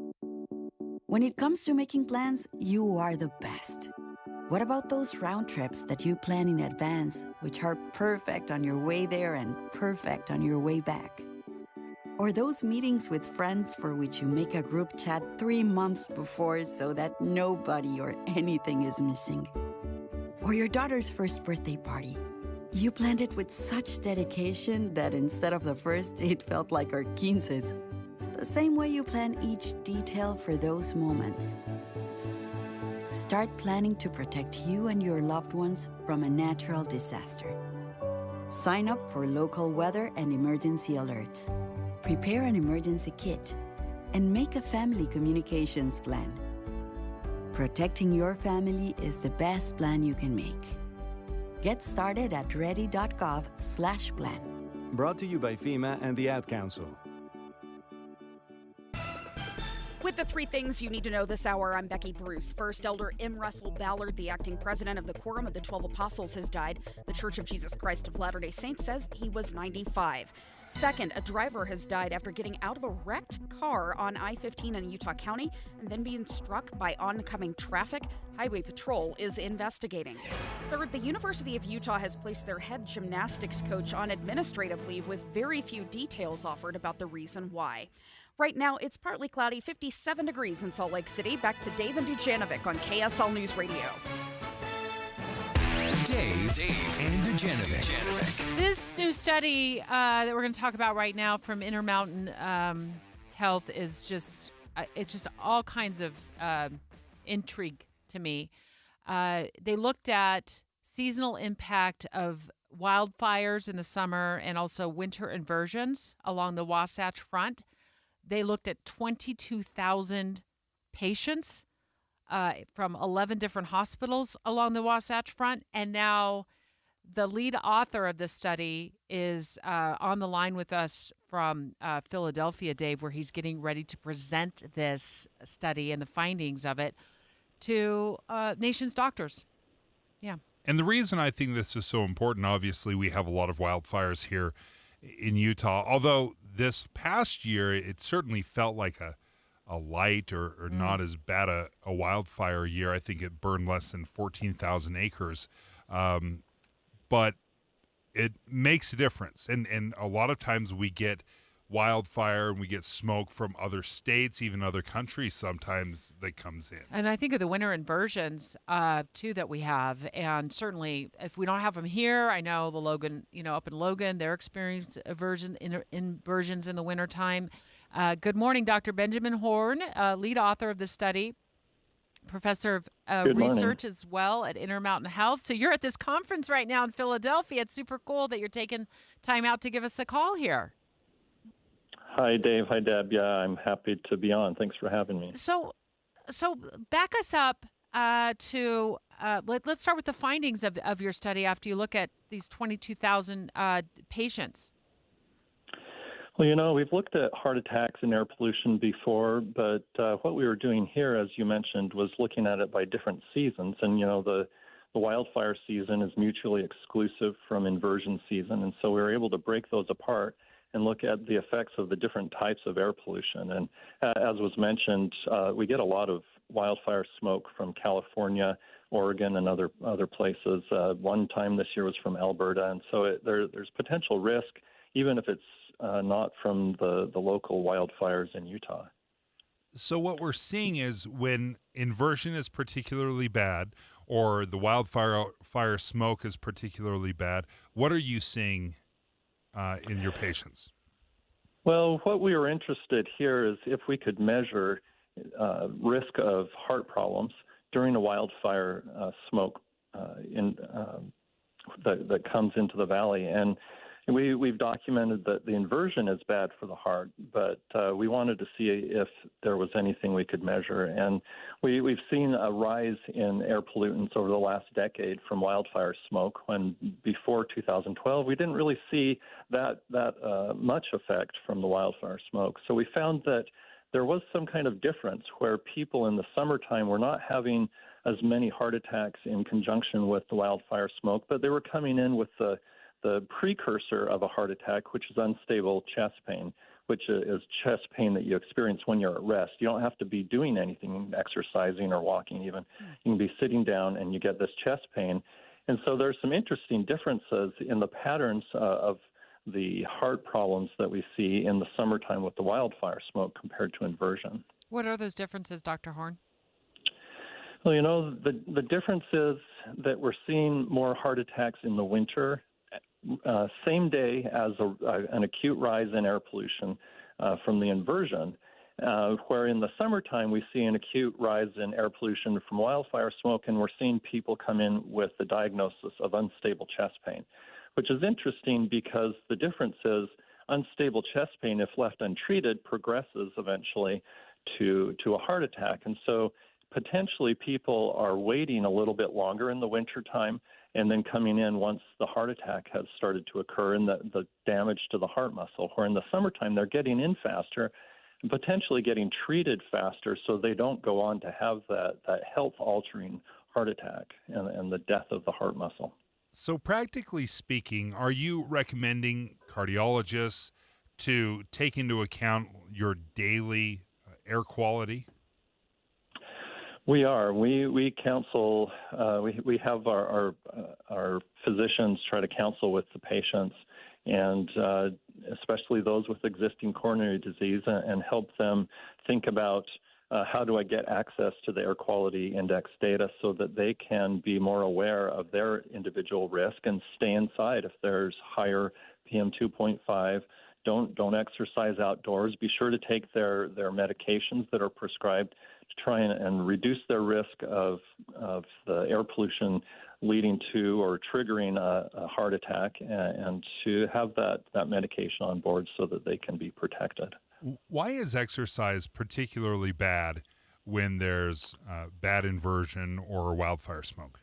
When it comes to making plans, you are the best. What about those round trips that you plan in advance, which are perfect on your way there and perfect on your way back? Or those meetings with friends for which you make a group chat 3 months before so that nobody or anything is missing? Or your daughter's first birthday party? You planned it with such dedication that instead of the first, it felt like our 15s. The same way you plan each detail for those moments. Start planning to protect you and your loved ones from a natural disaster. Sign up for local weather and emergency alerts. Prepare an emergency kit and make a family communications plan. Protecting your family is the best plan you can make. Get started at ready.gov/plan. Brought to you by FEMA and the Ad Council. With the 3 things you need to know this hour, I'm Becky Bruce. First, Elder M. Russell Ballard, the acting president of the Quorum of the 12 Apostles, has died. The Church of Jesus Christ of Latter-day Saints says he was 95. Second, a driver has died after getting out of a wrecked car on I-15 in Utah County and then being struck by oncoming traffic. Highway Patrol is investigating. Third, the University of Utah has placed their head gymnastics coach on administrative leave with very few details offered about the reason why. Right now, it's partly cloudy, 57 degrees in Salt Lake City. Back to Dave and Dujanovic on KSL News Radio. Dave and Dujanovic. This new study that we're going to talk about right now from Intermountain Health is just all kinds of intrigue to me. They looked at seasonal impact of wildfires in the summer and also winter inversions along the Wasatch Front. They looked at 22,000 patients from 11 different hospitals along the Wasatch Front. And now the lead author of this study is on the line with us from Philadelphia, Dave, where he's getting ready to present this study and the findings of it to nation's doctors. Yeah. And the reason I think this is so important, obviously, we have a lot of wildfires here in Utah, although this past year it certainly felt like a light or not as bad a wildfire year. I think it burned less than 14,000 acres. But it makes a difference. And a lot of times we get wildfire and we get smoke from other states, even other countries sometimes that comes in. And I think of the winter inversions, too, that we have. And certainly if we don't have them here, I know the Logan, up in Logan, they're experiencing inversions in the wintertime. Good morning, Dr. Benjamin Horn, lead author of the study, professor of research as well at Intermountain Health. So you're at this conference right now in Philadelphia. It's super cool that you're taking time out to give us a call here. Hi, Dave. Hi, Deb. Yeah, I'm happy to be on. Thanks for having me. So back us up to let's start with the findings of your study after you look at these 22,000 patients. Well, we've looked at heart attacks and air pollution before, but what we were doing here, as you mentioned, was looking at it by different seasons. And, the wildfire season is mutually exclusive from inversion season. And so we were able to break those apart and look at the effects of the different types of air pollution. And as was mentioned, we get a lot of wildfire smoke from California, Oregon, and other places. One time this year was from Alberta. And so there's potential risk, even if it's not from the local wildfires in Utah. So what we're seeing is when inversion is particularly bad or the wildfire smoke is particularly bad, what are you seeing in your patients? Well, what we were interested here is if we could measure risk of heart problems during a wildfire smoke that comes into the valley. And we've documented that the inversion is bad for the heart, but we wanted to see if there was anything we could measure. And we've seen a rise in air pollutants over the last decade from wildfire smoke, when before 2012, we didn't really see that much effect from the wildfire smoke. So we found that there was some kind of difference where people in the summertime were not having as many heart attacks in conjunction with the wildfire smoke, but they were coming in with the precursor of a heart attack, which is unstable chest pain, which is chest pain that you experience when you're at rest. You don't have to be doing anything, exercising or walking even. You can be sitting down and you get this chest pain. And so there's some interesting differences in the patterns of the heart problems that we see in the summertime with the wildfire smoke compared to inversion. What are those differences, Dr. Horn? Well, the difference is that we're seeing more heart attacks in the winter same day as an acute rise in air pollution from the inversion. Where in the summertime we see an acute rise in air pollution from wildfire smoke, and we're seeing people come in with the diagnosis of unstable chest pain, which is interesting because the difference is unstable chest pain, if left untreated, progresses eventually to a heart attack. And so potentially people are waiting a little bit longer in the wintertime and then coming in once the heart attack has started to occur and the damage to the heart muscle, where in the summertime they're getting in faster and potentially getting treated faster so they don't go on to have that health-altering heart attack and the death of the heart muscle. So practically speaking, are you recommending cardiologists to take into account your daily air quality? We are. We counsel. We have our physicians try to counsel with the patients, and especially those with existing coronary disease, and help them think about how do I get access to the air quality index data so that they can be more aware of their individual risk and stay inside if there's higher PM 2.5. Don't exercise outdoors. Be sure to take their medications that are prescribed to try and reduce their risk of the air pollution leading to or triggering a heart attack, and to have that medication on board so that they can be protected. Why is exercise particularly bad when there's bad inversion or wildfire smoke?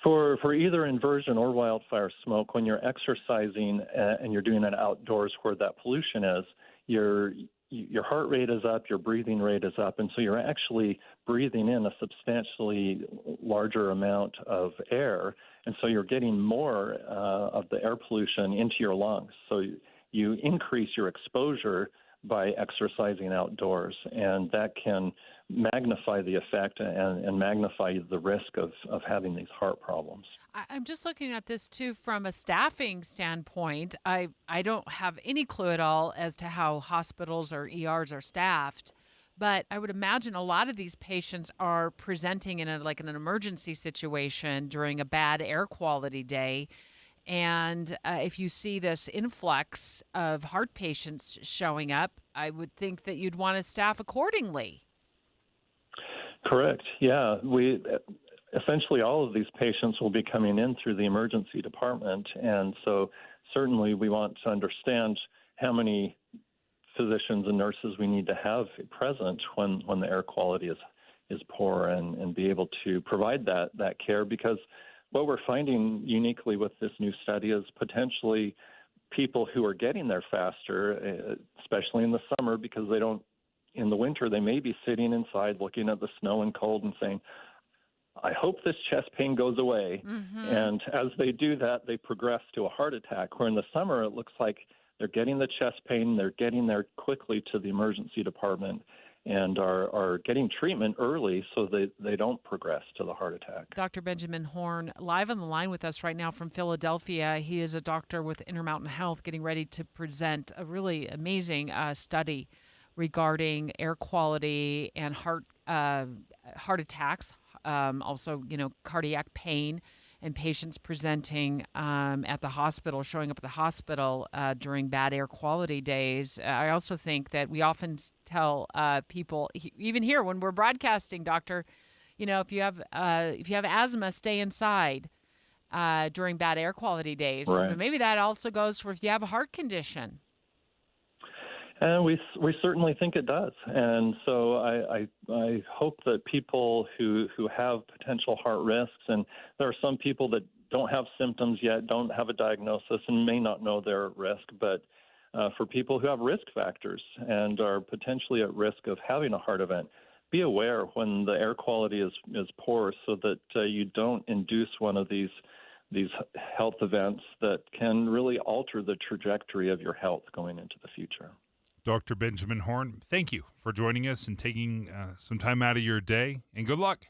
For either inversion or wildfire smoke, when you're exercising and you're doing it outdoors where that pollution is, your heart rate is up, your breathing rate is up, and so you're actually breathing in a substantially larger amount of air, and so you're getting more of the air pollution into your lungs. So you increase your exposure by exercising outdoors, and that can magnify the effect and magnify the risk of having these heart problems. I'm just looking at this too from a staffing standpoint. I don't have any clue at all as to how hospitals or ERs are staffed, but I would imagine a lot of these patients are presenting in an emergency situation during a bad air quality day. And if you see this influx of heart patients showing up, I would think that you'd want to staff accordingly. Correct. Yeah. Essentially all of these patients will be coming in through the emergency department. And so certainly we want to understand how many physicians and nurses we need to have present when the air quality is poor, and be able to provide that care, because what we're finding uniquely with this new study is potentially people who are getting there faster, especially in the summer, because in the winter, they may be sitting inside looking at the snow and cold and saying, I hope this chest pain goes away. Mm-hmm. And as they do that, they progress to a heart attack, where in the summer, it looks like they're getting the chest pain, they're getting there quickly to the emergency department, and are getting treatment early so they don't progress to the heart attack. Dr. Benjamin Horn, live on the line with us right now from Philadelphia. He is a doctor with Intermountain Health, getting ready to present a really amazing study regarding air quality and heart attacks, also, cardiac pain, and patients presenting at the hospital, showing up at the hospital during bad air quality days. I also think that we often tell people, even here when we're broadcasting, doctor, if you have asthma, stay inside during bad air quality days. Right. Maybe that also goes for if you have a heart condition. And we certainly think it does. And so I hope that people who have potential heart risks, and there are some people that don't have symptoms yet, don't have a diagnosis, and may not know they're at risk, but for people who have risk factors and are potentially at risk of having a heart event, be aware when the air quality is poor, so that you don't induce one of these health events that can really alter the trajectory of your health going into the future. Dr. Benjamin Horn, thank you for joining us and taking some time out of your day, and good luck.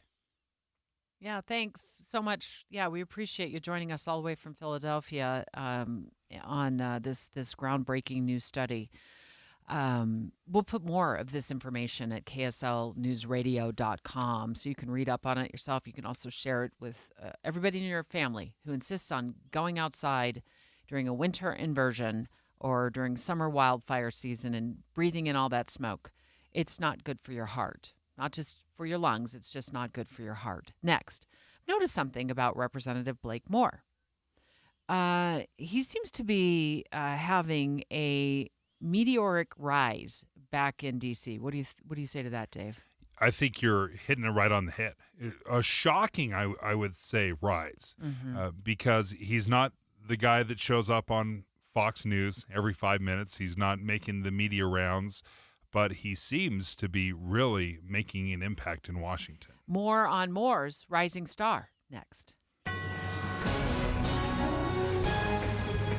Yeah, thanks so much. Yeah, we appreciate you joining us all the way from Philadelphia on this groundbreaking new study. We'll put more of this information at kslnewsradio.com so you can read up on it yourself. You can also share it with everybody in your family who insists on going outside during a winter inversion or during summer wildfire season and breathing in all that smoke. It's not good for your heart. Not just for your lungs, it's just not good for your heart. Next, notice something about Representative Blake Moore. He seems to be having a meteoric rise back in D.C. What do you say to that, Dave? I think you're hitting it right on the head. A shocking, I would say, rise, because he's not the guy that shows up on Fox News every 5 minutes. He's not making the media rounds, but he seems to be really making an impact in Washington. More on Moore's rising star next.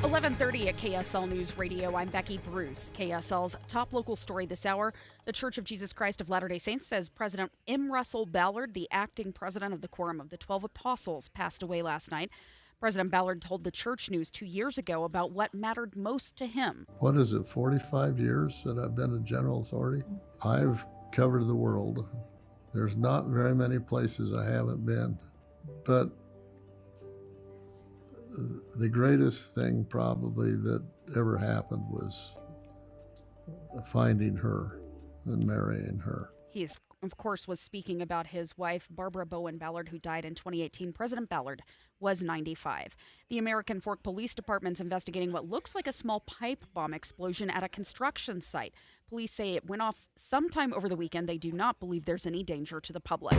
11:30 at KSL News Radio. I'm Becky Bruce. KSL's top local story this hour. The Church of Jesus Christ of Latter-day Saints says President M. Russell Ballard, the acting president of the Quorum of the 12 Apostles, passed away last night. President Ballard told the Church News 2 years ago about what mattered most to him. What is it, 45 years that I've been a general authority? I've covered the world. There's not very many places I haven't been. But the greatest thing probably that ever happened was finding her and marrying her. He, of course, was speaking about his wife, Barbara Bowen Ballard, who died in 2018. President Ballard was 95. The American Fork Police Department's investigating what looks like a small pipe bomb explosion at a construction site. Police say it went off sometime over the weekend. They do not believe there's any danger to the public.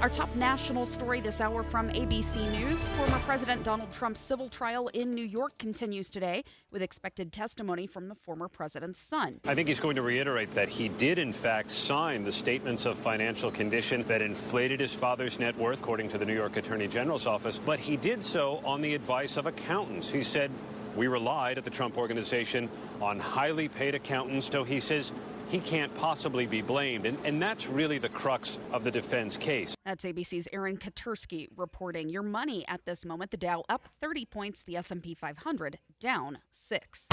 Our top national story this hour from ABC News. Former President Donald Trump's civil trial in New York continues today with expected testimony from the former president's son. I think he's going to reiterate that he did, in fact, sign the statements of financial condition that inflated his father's net worth, according to the New York Attorney General's office. But he did so on the advice of accountants. He said, "We relied at the Trump Organization on highly paid accountants." So he says he can't possibly be blamed. And that's really the crux of the defense case. That's ABC's Aaron Katursky reporting. Your money at this moment, the Dow up 30 points, the S&P 500 down 6.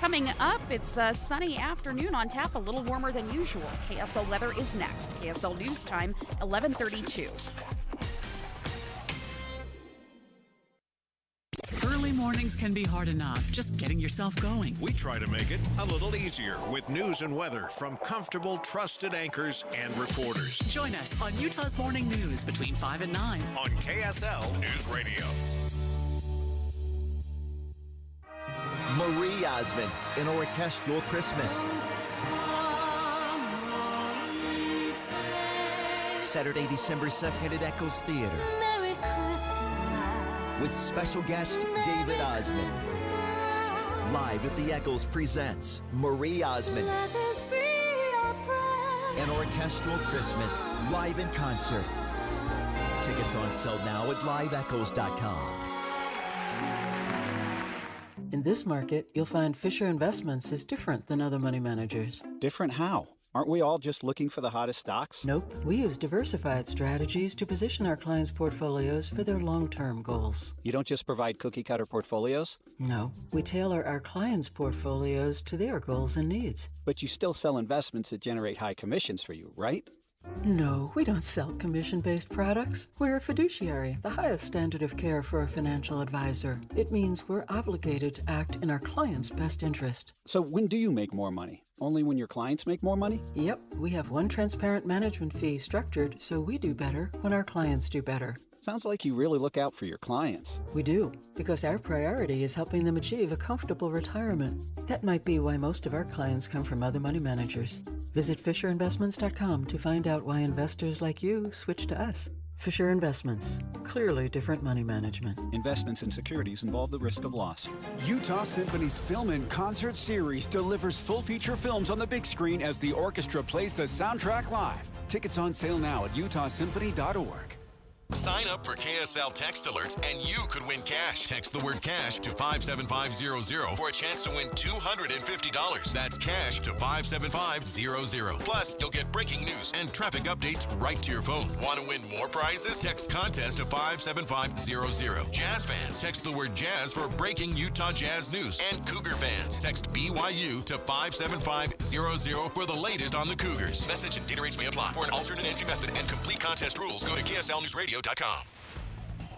Coming up, it's a sunny afternoon on tap, a little warmer than usual. KSL weather is next. KSL News Time, 11:32. Early mornings can be hard enough, just getting yourself going. We try to make it a little easier with news and weather from comfortable, trusted anchors and reporters. Join us on Utah's Morning News between 5 and 9 on KSL News Radio. Marie Osmond, an orchestral Christmas. Saturday, December 2nd at Eccles Theater. With special guest David Osmond. Live at the Eccles presents Marie Osmond. An orchestral Christmas, live in concert. Tickets on sale now at liveeccles.com. In this market, you'll find Fisher Investments is different than other money managers. Different how? Aren't we all just looking for the hottest stocks? Nope. We use diversified strategies to position our clients' portfolios for their long-term goals. You don't just provide cookie-cutter portfolios? No. We tailor our clients' portfolios to their goals and needs. But you still sell investments that generate high commissions for you, right? No, we don't sell commission-based products. We're a fiduciary, the highest standard of care for a financial advisor. It means we're obligated to act in our client's best interest. So when do you make more money? Only when your clients make more money? Yep, we have one transparent management fee structured so we do better when our clients do better. Sounds like you really look out for your clients. We do, because our priority is helping them achieve a comfortable retirement. That might be why most of our clients come from other money managers. Visit FisherInvestments.com to find out why investors like you switch to us. Fisher Investments. Clearly different money management. Investments in securities involve the risk of loss. Utah Symphony's Film and Concert Series delivers full-feature films on the big screen as the orchestra plays the soundtrack live. Tickets on sale now at utahsymphony.org. Sign up for KSL text alerts and you could win cash. Text the word cash to 57500 for a chance to win $250. That's cash to 57500. Plus, you'll get breaking news and traffic updates right to your phone. Want to win more prizes? Text contest to 57500. Jazz fans, text the word jazz for breaking Utah Jazz news. And Cougar fans, text BYU to 57500 for the latest on the Cougars. Message and data rates may apply. For an alternate entry method and complete contest rules, go to KSLNewsRadio.com.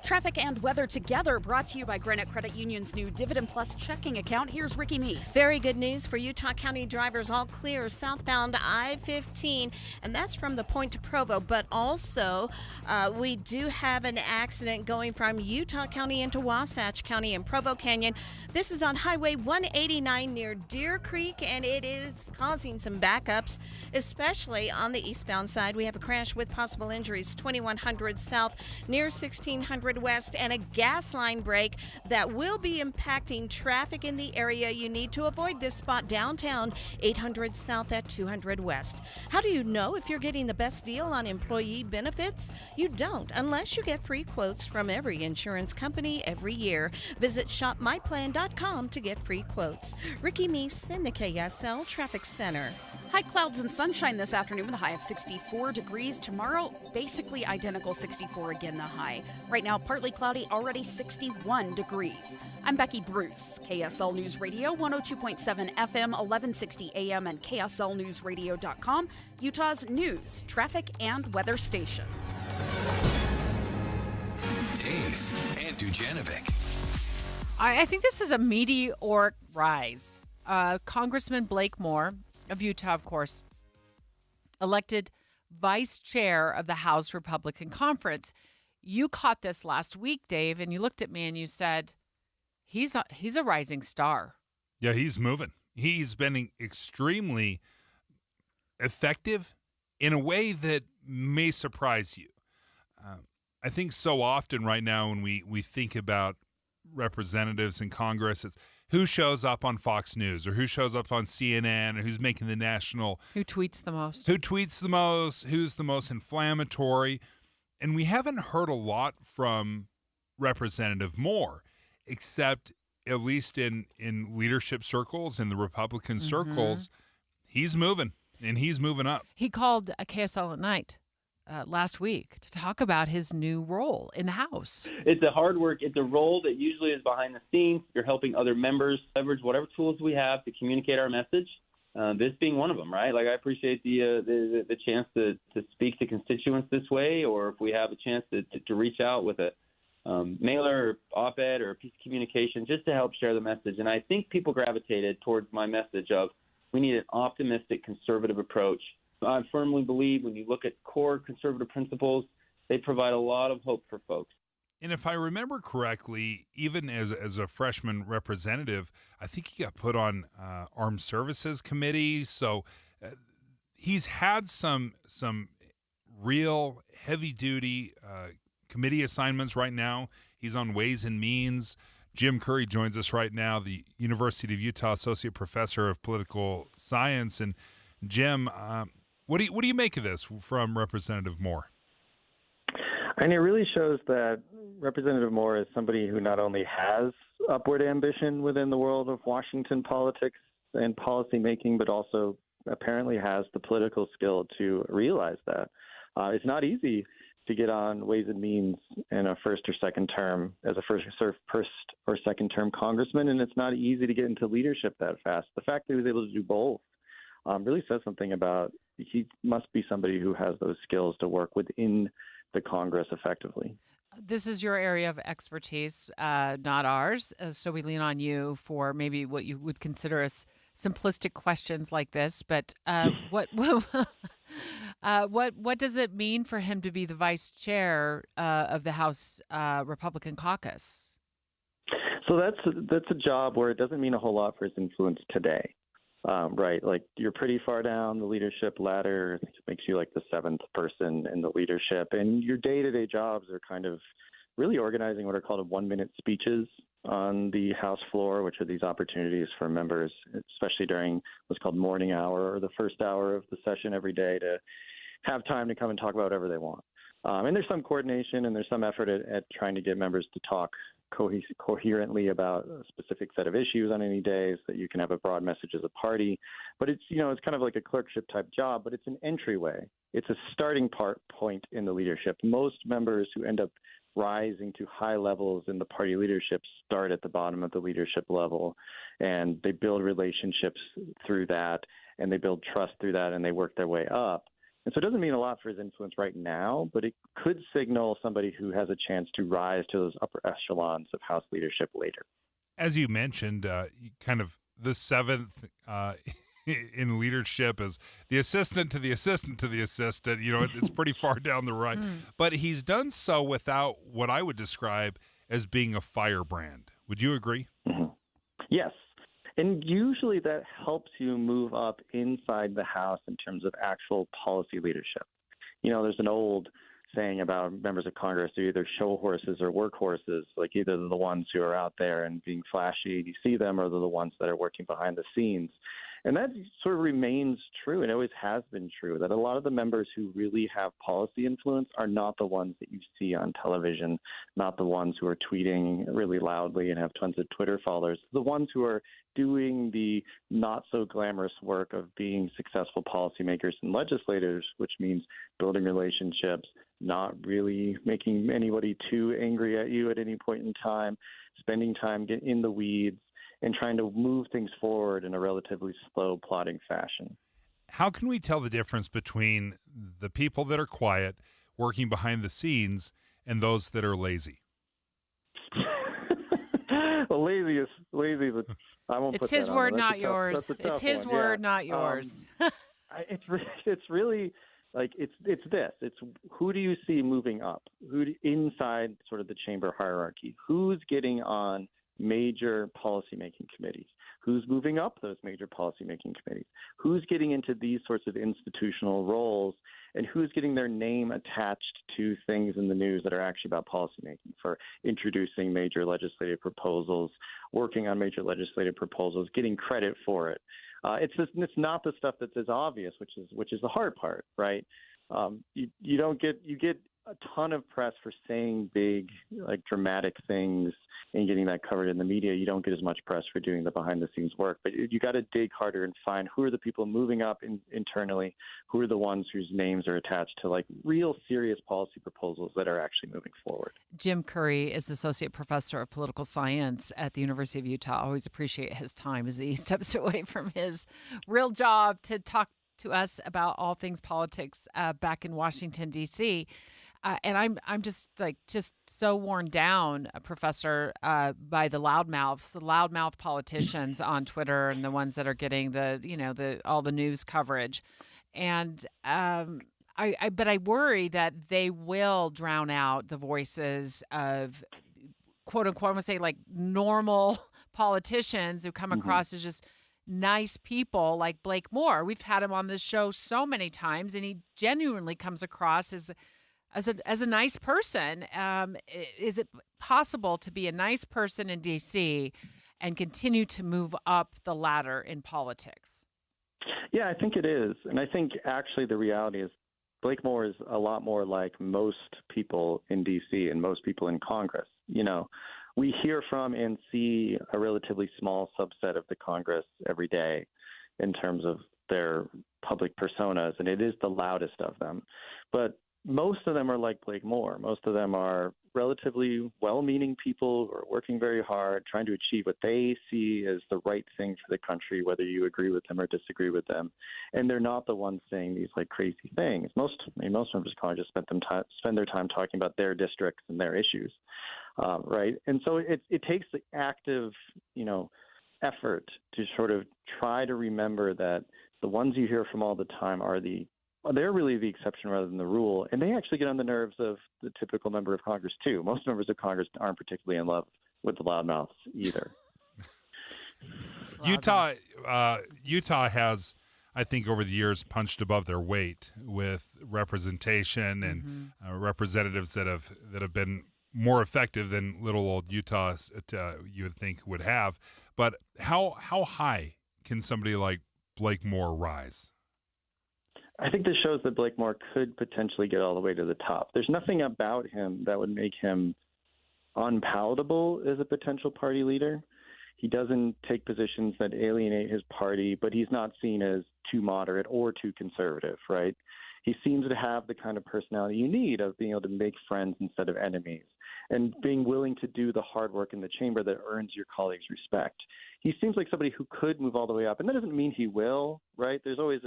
Traffic and weather together, brought to you by Granite Credit Union's new Dividend Plus checking account. Here's Ricky Meese. Very good news for Utah County drivers, all clear southbound I-15, and that's from the Point to Provo. But also, we do have an accident going from Utah County into Wasatch County in Provo Canyon. This is on Highway 189 near Deer Creek, and it is causing some backups, especially on the eastbound side. We have a crash with possible injuries, 2100 south near 1600 west, and a gas line break that will be impacting traffic in the area. You need to avoid this spot downtown, 800 south at 200 west. How do you know if you're getting the best deal on employee benefits? You don't, unless you get free quotes from every insurance company every year. Visit shopmyplan.com to get free quotes. Ricky Meese in the KSL Traffic Center. High clouds and sunshine this afternoon with a high of 64 degrees. Tomorrow, basically identical, 64 again the high. Right now, partly cloudy, already 61 degrees. I'm Becky Bruce, KSL News Radio, 102.7 FM, 1160 AM, and KSLNewsRadio.com, Utah's news, traffic, and weather station. Dave and Dujanovic. I think this is a meteoric rise. Congressman Blake Moore of Utah, of course, elected vice chair of the House Republican Conference. You caught this last week, Dave, and you looked at me and you said, he's a rising star. Yeah, he's moving. He's been extremely effective in a way that may surprise you. I think so often right now when we think about representatives in Congress, it's who shows up on Fox News or who shows up on CNN or who's making the national. Who tweets the most. Who's the most inflammatory. And we haven't heard a lot from Representative Moore, except at least in leadership circles, in the Republican circles, he's moving, and he's moving up. He called a KSL at Night last week to talk about his new role in the House. It's a hard work. It's a role that usually is behind the scenes. You're helping other members leverage whatever tools we have to communicate our message. This being one of them, right? Like, I appreciate the chance to speak to constituents this way, or if we have a chance to reach out with a mailer, or op-ed, or a piece of communication just to help share the message. And I think people gravitated towards my message of we need an optimistic, conservative approach. I firmly believe when you look at core conservative principles, they provide a lot of hope for folks. And if I remember correctly, even as a freshman representative, I think he got put on Armed Services Committee. So he's had some real heavy-duty committee assignments right now. He's on Ways and Means. Jim Curry joins us right now, the University of Utah Associate Professor of Political Science. And Jim, what do you make of this from Representative Moore? And it really shows that Representative Moore is somebody who not only has upward ambition within the world of Washington politics and policymaking, but also apparently has the political skill to realize that. It's not easy to get on Ways and Means in a first or second term as a first or second term congressman, and it's not easy to get into leadership that fast. The fact that he was able to do both really says something about he must be somebody who has those skills to work within the Congress effectively. This is your area of expertise, not ours. So we lean on you for maybe what you would consider as simplistic questions like this. But what does it mean for him to be the vice chair of the House Republican caucus? So that's a job where it doesn't mean a whole lot for his influence today. Right. Like, you're pretty far down the leadership ladder. It makes you like the seventh person in the leadership. And your day-to-day jobs are kind of really organizing what are called 1-minute speeches on the House floor, which are these opportunities for members, especially during what's called morning hour or the first hour of the session every day, to have time to come and talk about whatever they want. And there's some coordination and there's some effort at trying to get members to talk coherently about a specific set of issues on any day so that you can have a broad message as a party. But it's, it's kind of like a clerkship type job, but it's an entryway. It's a starting point in the leadership. Most members who end up rising to high levels in the party leadership start at the bottom of the leadership level, and they build relationships through that, and they build trust through that, and they work their way up. And so it doesn't mean a lot for his influence right now, but it could signal somebody who has a chance to rise to those upper echelons of House leadership later. As you mentioned, kind of the seventh in leadership is the assistant to the assistant to the assistant. It's pretty far down the road. But he's done so without what I would describe as being a firebrand. Would you agree? Mm-hmm. Yes. And usually that helps you move up inside the House in terms of actual policy leadership. There's an old saying about members of Congress are either show horses or workhorses, like either they're the ones who are out there and being flashy, you see them, or they're the ones that are working behind the scenes. And that sort of remains true, and always has been true, that a lot of the members who really have policy influence are not the ones that you see on television, not the ones who are tweeting really loudly and have tons of Twitter followers, the ones who are doing the not so glamorous work of being successful policymakers and legislators, which means building relationships, not really making anybody too angry at you at any point in time, spending time getting in the weeds, and trying to move things forward in a relatively slow, plodding fashion. How can we tell the difference between the people that are quiet, working behind the scenes, and those that are lazy? Well, lazy is I won't. It's put his that word, on. not yours. It's his word, not yours. It's really like it's this. It's who do you see moving up? Inside sort of the chamber hierarchy? Who's getting on major policymaking committees? Who's moving up those major policymaking committees? Who's getting into these sorts of institutional roles, and who's getting their name attached to things in the news that are actually about policymaking, for introducing major legislative proposals, working on major legislative proposals, getting credit for it. It's not the stuff that's as obvious, which is the hard part, right? You get a ton of press for saying big, like dramatic things and getting that covered in the media. You don't get as much press for doing the behind the scenes work, but you got to dig harder and find who are the people moving up internally, who are the ones whose names are attached to like real serious policy proposals that are actually moving forward. Jim Curry is Associate Professor of Political Science at the University of Utah. I always appreciate his time as he steps away from his real job to talk to us about all things politics back in Washington, D.C. And I'm just so worn down, Professor, by the loudmouth politicians on Twitter and the ones that are getting all the news coverage, and but I worry that they will drown out the voices of quote unquote, I'm gonna say like normal politicians who come across as just nice people like Blake Moore. We've had him on this show so many times, and he genuinely comes across as a nice person. Is it possible to be a nice person in D.C. and continue to move up the ladder in politics? Yeah, I think it is. And I think actually the reality is Blake Moore is a lot more like most people in D.C. and most people in Congress. We hear from and see a relatively small subset of the Congress every day in terms of their public personas, and it is the loudest of them. But most of them are like Blake Moore. Most of them are relatively well-meaning people who are working very hard, trying to achieve what they see as the right thing for the country, whether you agree with them or disagree with them. And they're not the ones saying these like crazy things. Most members of Congress spend their time talking about their districts and their issues, right? And so it takes the active, effort to sort of try to remember that the ones you hear from all the time they're really the exception rather than the rule, and they actually get on the nerves of the typical member of Congress too. Most members of Congress aren't particularly in love with the loudmouths either. Utah has, I think, over the years punched above their weight with representation and representatives that have been more effective than little old Utah you would think would have. But how high can somebody like Blake Moore rise? I think this shows that Blake Moore could potentially get all the way to the top. There's nothing about him that would make him unpalatable as a potential party leader. He doesn't take positions that alienate his party, but he's not seen as too moderate or too conservative, right? He seems to have the kind of personality you need of being able to make friends instead of enemies and being willing to do the hard work in the chamber that earns your colleagues' respect. He seems like somebody who could move all the way up, and that doesn't mean he will, right? There's always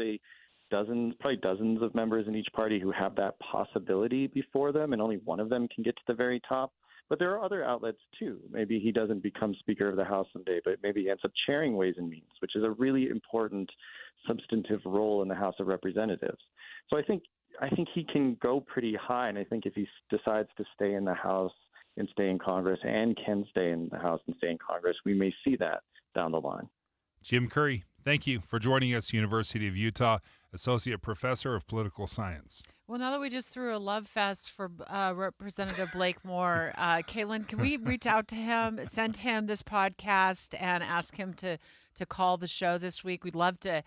probably dozens of members in each party who have that possibility before them, and only one of them can get to the very top. But there are other outlets, too. Maybe he doesn't become Speaker of the House someday, but maybe he ends up chairing Ways and Means, which is a really important substantive role in the House of Representatives. So I think he can go pretty high, and I think if he decides to stay in the House and stay in Congress and can stay in the House and stay in Congress, we may see that down the line. Jim Curry, thank you for joining us, University of Utah, Associate Professor of Political Science. Well, now that we just threw a love fest for Representative Blake Moore, Caitlin, can we reach out to him, send him this podcast, and ask him to call the show this week? We'd love to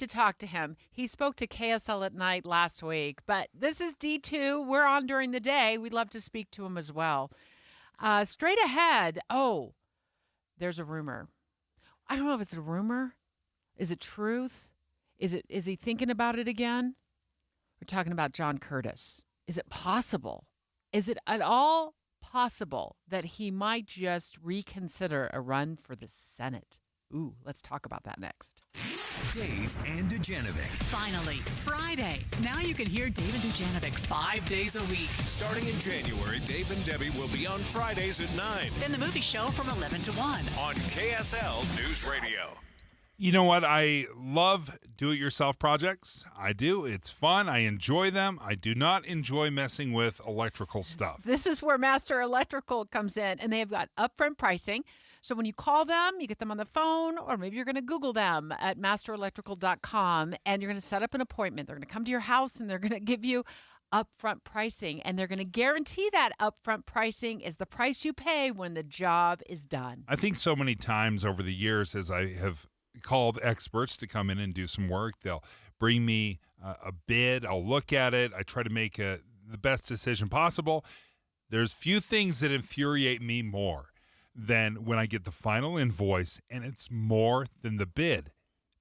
talk to him. He spoke to KSL at Night last week, but this is D2. We're on during the day. We'd love to speak to him as well. Straight ahead, there's a rumor. I don't know if it's a rumor. Is it truth? Is he thinking about it again? We're talking about John Curtis. Is it possible? Is it at all possible that he might just reconsider a run for the Senate? Ooh, let's talk about that next. Dave and Dujanovic. Finally, Friday. Now you can hear Dave and Dujanovic 5 days a week. Starting in January, Dave and Debbie will be on Fridays at 9 Then the movie show from 11 to 1. on KSL News Radio. You know what? I love do-it-yourself projects. I do. It's fun. I enjoy them. I do not enjoy messing with electrical stuff. This is where Master Electrical comes in, and they've got upfront pricing. So when you call them, you get them on the phone, or maybe you're going to Google them at masterelectrical.com, and you're going to set up an appointment. They're going to come to your house, and they're going to give you upfront pricing, and they're going to guarantee that upfront pricing is the price you pay when the job is done. I think so many times over the years as I have called experts to come in and do some work, they'll bring me a bid. I'll look at it. I try to make the best decision possible. There's few things that infuriate me more than when I get the final invoice and it's more than the bid.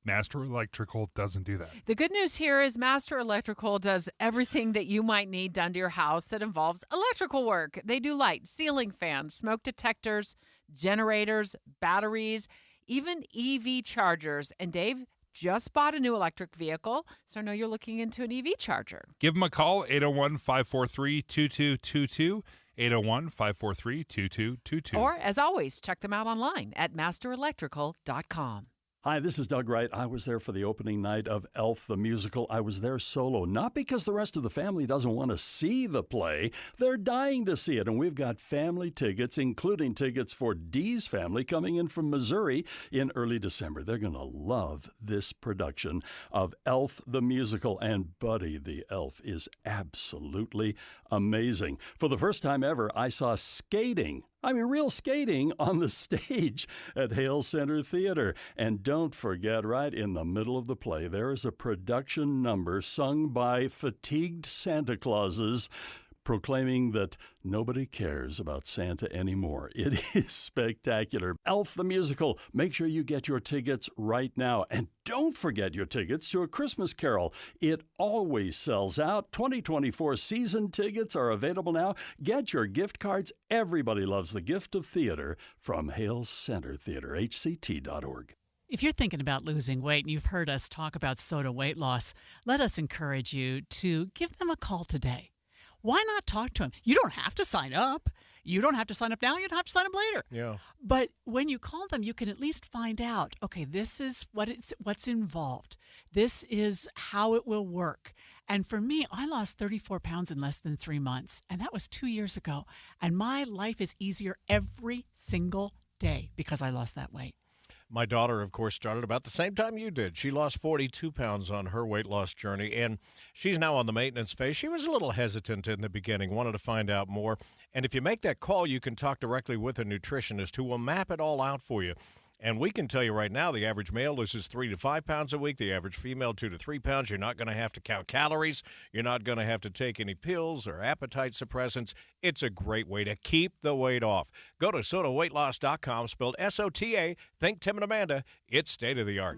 Master Electrical doesn't do that. The good news here is Master Electrical does everything that you might need done to your house that involves electrical work. They do light, ceiling fans, smoke detectors, generators, batteries, even EV chargers. And Dave just bought a new electric vehicle, so I know you're looking into an EV charger. Give them a call, 801-543-2222, 801-543-2222. Or, as always, check them out online at masterelectrical.com. Hi, this is Doug Wright. I was there for the opening night of Elf the Musical. I was there solo, not because the rest of the family doesn't want to see the play. They're dying to see it, and we've got family tickets, including tickets for Dee's family coming in from Missouri in early December. They're going to love this production of Elf the Musical, and Buddy the Elf is absolutely amazing. For the first time ever, I saw skating. I mean, real skating on the stage at Hale Center Theater. And don't forget, right in the middle of the play, there is a production number sung by fatigued Santa Clauses proclaiming that nobody cares about Santa anymore. It is spectacular. Elf the Musical. Make sure you get your tickets right now. And don't forget your tickets to A Christmas Carol. It always sells out. 2024 season tickets are available now. Get your gift cards. Everybody loves the gift of theater from Hale Center Theater, hct.org. If you're thinking about losing weight and you've heard us talk about Soda Weight Loss, let us encourage you to give them a call today. Why not talk to them? You don't have to sign up. You don't have to sign up now. You don't have to sign up later. Yeah. But when you call them, you can at least find out, okay, this is what's involved. This is how it will work. And for me, I lost 34 pounds in less than 3 months, and that was 2 years ago. And my life is easier every single day because I lost that weight. My daughter, of course, started about the same time you did. She lost 42 pounds on her weight loss journey, and she's now on the maintenance phase. She was a little hesitant in the beginning, wanted to find out more. And if you make that call, you can talk directly with a nutritionist who will map it all out for you. And we can tell you right now, the average male loses 3 to 5 pounds a week. The average female, 2 to 3 pounds. You're not going to have to count calories. You're not going to have to take any pills or appetite suppressants. It's a great way to keep the weight off. Go to SOTAweightloss.com, spelled SOTA. Think Tim and Amanda. It's state of the art.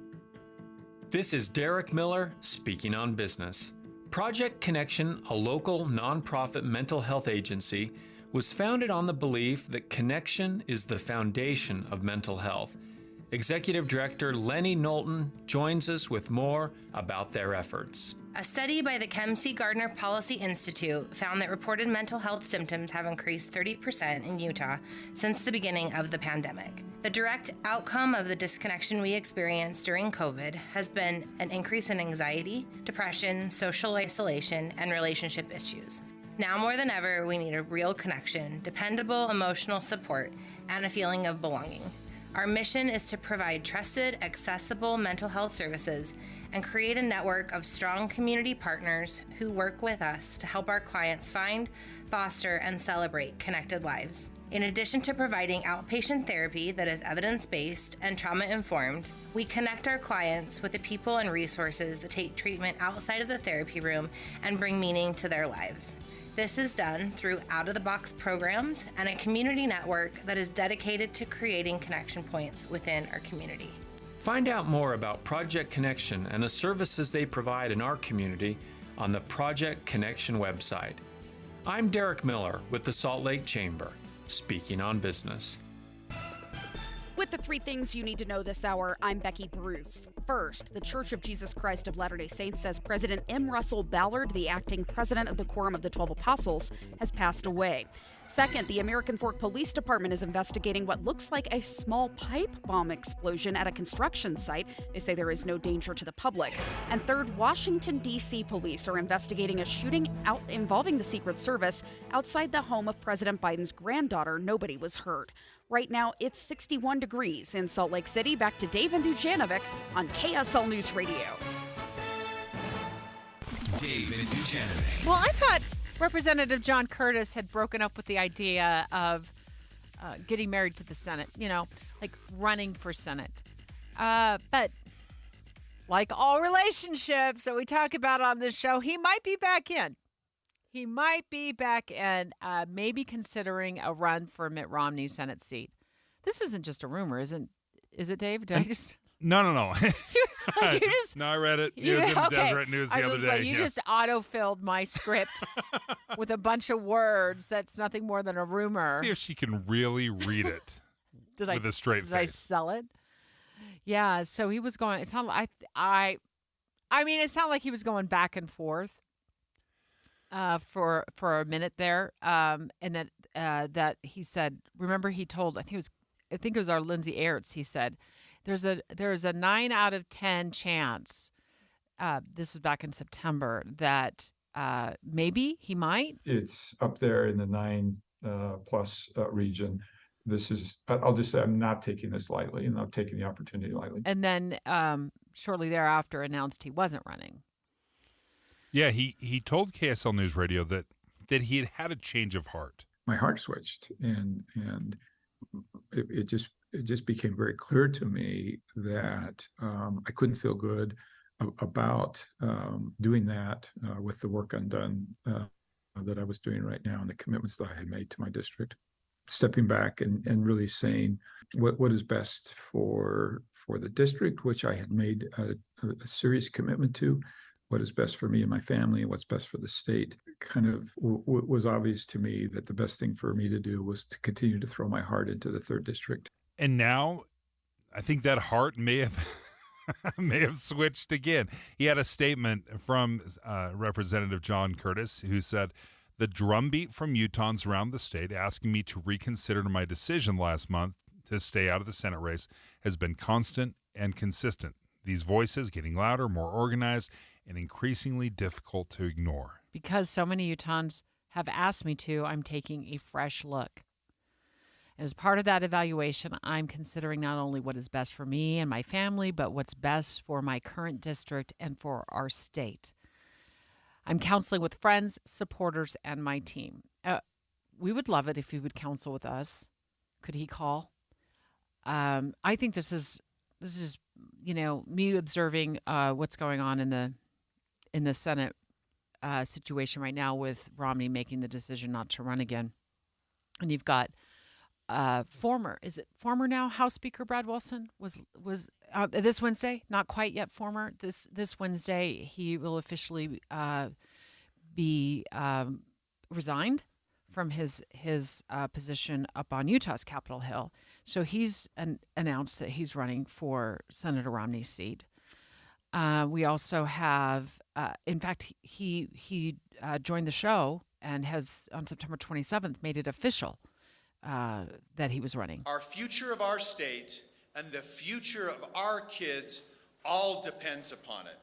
This is Derek Miller speaking on business. Project Connection, a local nonprofit mental health agency, was founded on the belief that connection is the foundation of mental health. Executive Director Lenny Knowlton joins us with more about their efforts. A study by the Kempsey Gardner Policy Institute found that reported mental health symptoms have increased 30% in Utah since the beginning of the pandemic. The direct outcome of the disconnection we experienced during COVID has been an increase in anxiety, depression, social isolation, and relationship issues. Now more than ever, we need a real connection, dependable emotional support, and a feeling of belonging. Our mission is to provide trusted, accessible mental health services and create a network of strong community partners who work with us to help our clients find, foster, and celebrate connected lives. In addition to providing outpatient therapy that is evidence-based and trauma-informed, we connect our clients with the people and resources that take treatment outside of the therapy room and bring meaning to their lives. This is done through out-of-the-box programs and a community network that is dedicated to creating connection points within our community. Find out more about Project Connection and the services they provide in our community on the Project Connection website. I'm Derek Miller with the Salt Lake Chamber, speaking on business. With the 3 things you need to know this hour, I'm Becky Bruce. First, the Church of Jesus Christ of Latter-day Saints says President M. Russell Ballard, the acting president of the Quorum of the 12 Apostles, has passed away. Second, the American Fork Police Department is investigating what looks like a small pipe bomb explosion at a construction site. They say there is no danger to the public. And third, Washington, D.C. police are investigating a shooting out involving the Secret Service outside the home of President Biden's granddaughter. Nobody was hurt. Right now, it's 61 degrees in Salt Lake City. Back to Dave and Dujanovic on KSL News Radio. Dave and Dujanovic. Well, I thought Representative John Curtis had broken up with the idea of getting married to the Senate, like running for Senate. But like all relationships that we talk about on this show, he might be back in. He might be back in, maybe considering a run for Mitt Romney's Senate seat. This isn't just a rumor, is it, Dave? Did I just... No. No, I read it. It was in the Deseret News the other day. You just autofilled my script with a bunch of words. That's nothing more than a rumor. See if she can really read it with a straight face. Did I sell it? Yeah, so he was going... It sounded like... it sounded like he was going back and forth. For a minute there, and then that he said. Remember, he told I think it was our Lindsay Aerts. He said, "There's a 9 out of 10 chance." This was back in September that maybe he might. It's up there in the 9 plus region. This is. I'll just say I'm not taking this lightly, and I'm taking the opportunity lightly. And then shortly thereafter, announced he wasn't running. Yeah, he told KSL News Radio that he had had a change of heart. My heart switched, and it just became very clear to me that I couldn't feel good about doing that with the work undone that I was doing right now and the commitments that I had made to my district. Stepping back and really saying what is best for the district, which I had made a serious commitment to. What is best for me and my family, and what's best for the state, kind of was obvious to me that the best thing for me to do was to continue to throw my heart into the 3rd District. And now, I think that heart may have switched again. He had a statement from Representative John Curtis who said, "The drumbeat from Utahns around the state asking me to reconsider my decision last month to stay out of the Senate race has been constant and consistent. These voices getting louder, more organized, and increasingly difficult to ignore. Because so many Utahns have asked me to, I'm taking a fresh look. As part of that evaluation, I'm considering not only what is best for me and my family, but what's best for my current district and for our state. I'm counseling with friends, supporters, and my team. We would love it if he would counsel with us. Could he call? I think this is me observing what's going on in the Senate situation right now with Romney making the decision not to run again, and you've got former now House Speaker Brad Wilson was this Wednesday, not quite yet former. This Wednesday he will officially be resigned from his position up on Utah's Capitol Hill. So he's announced that he's running for Senator Romney's seat. We also have, in fact, he joined the show and has on September 27th made it official that he was running. Our future of our state and the future of our kids all depends upon it.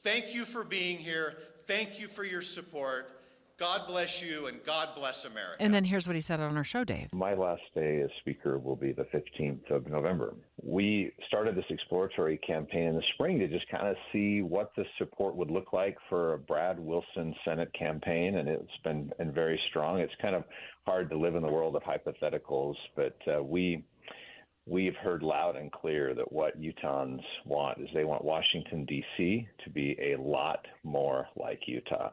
Thank you for being here. Thank you for your support. God bless you and God bless America. And then here's what he said on our show, Dave. My last day as Speaker will be the 15th of November. We started this exploratory campaign in the spring to just kind of see what the support would look like for a Brad Wilson Senate campaign, and it's been very strong. It's kind of hard to live in the world of hypotheticals, but we've heard loud and clear that what Utahns want is they want Washington, D.C. to be a lot more like Utah.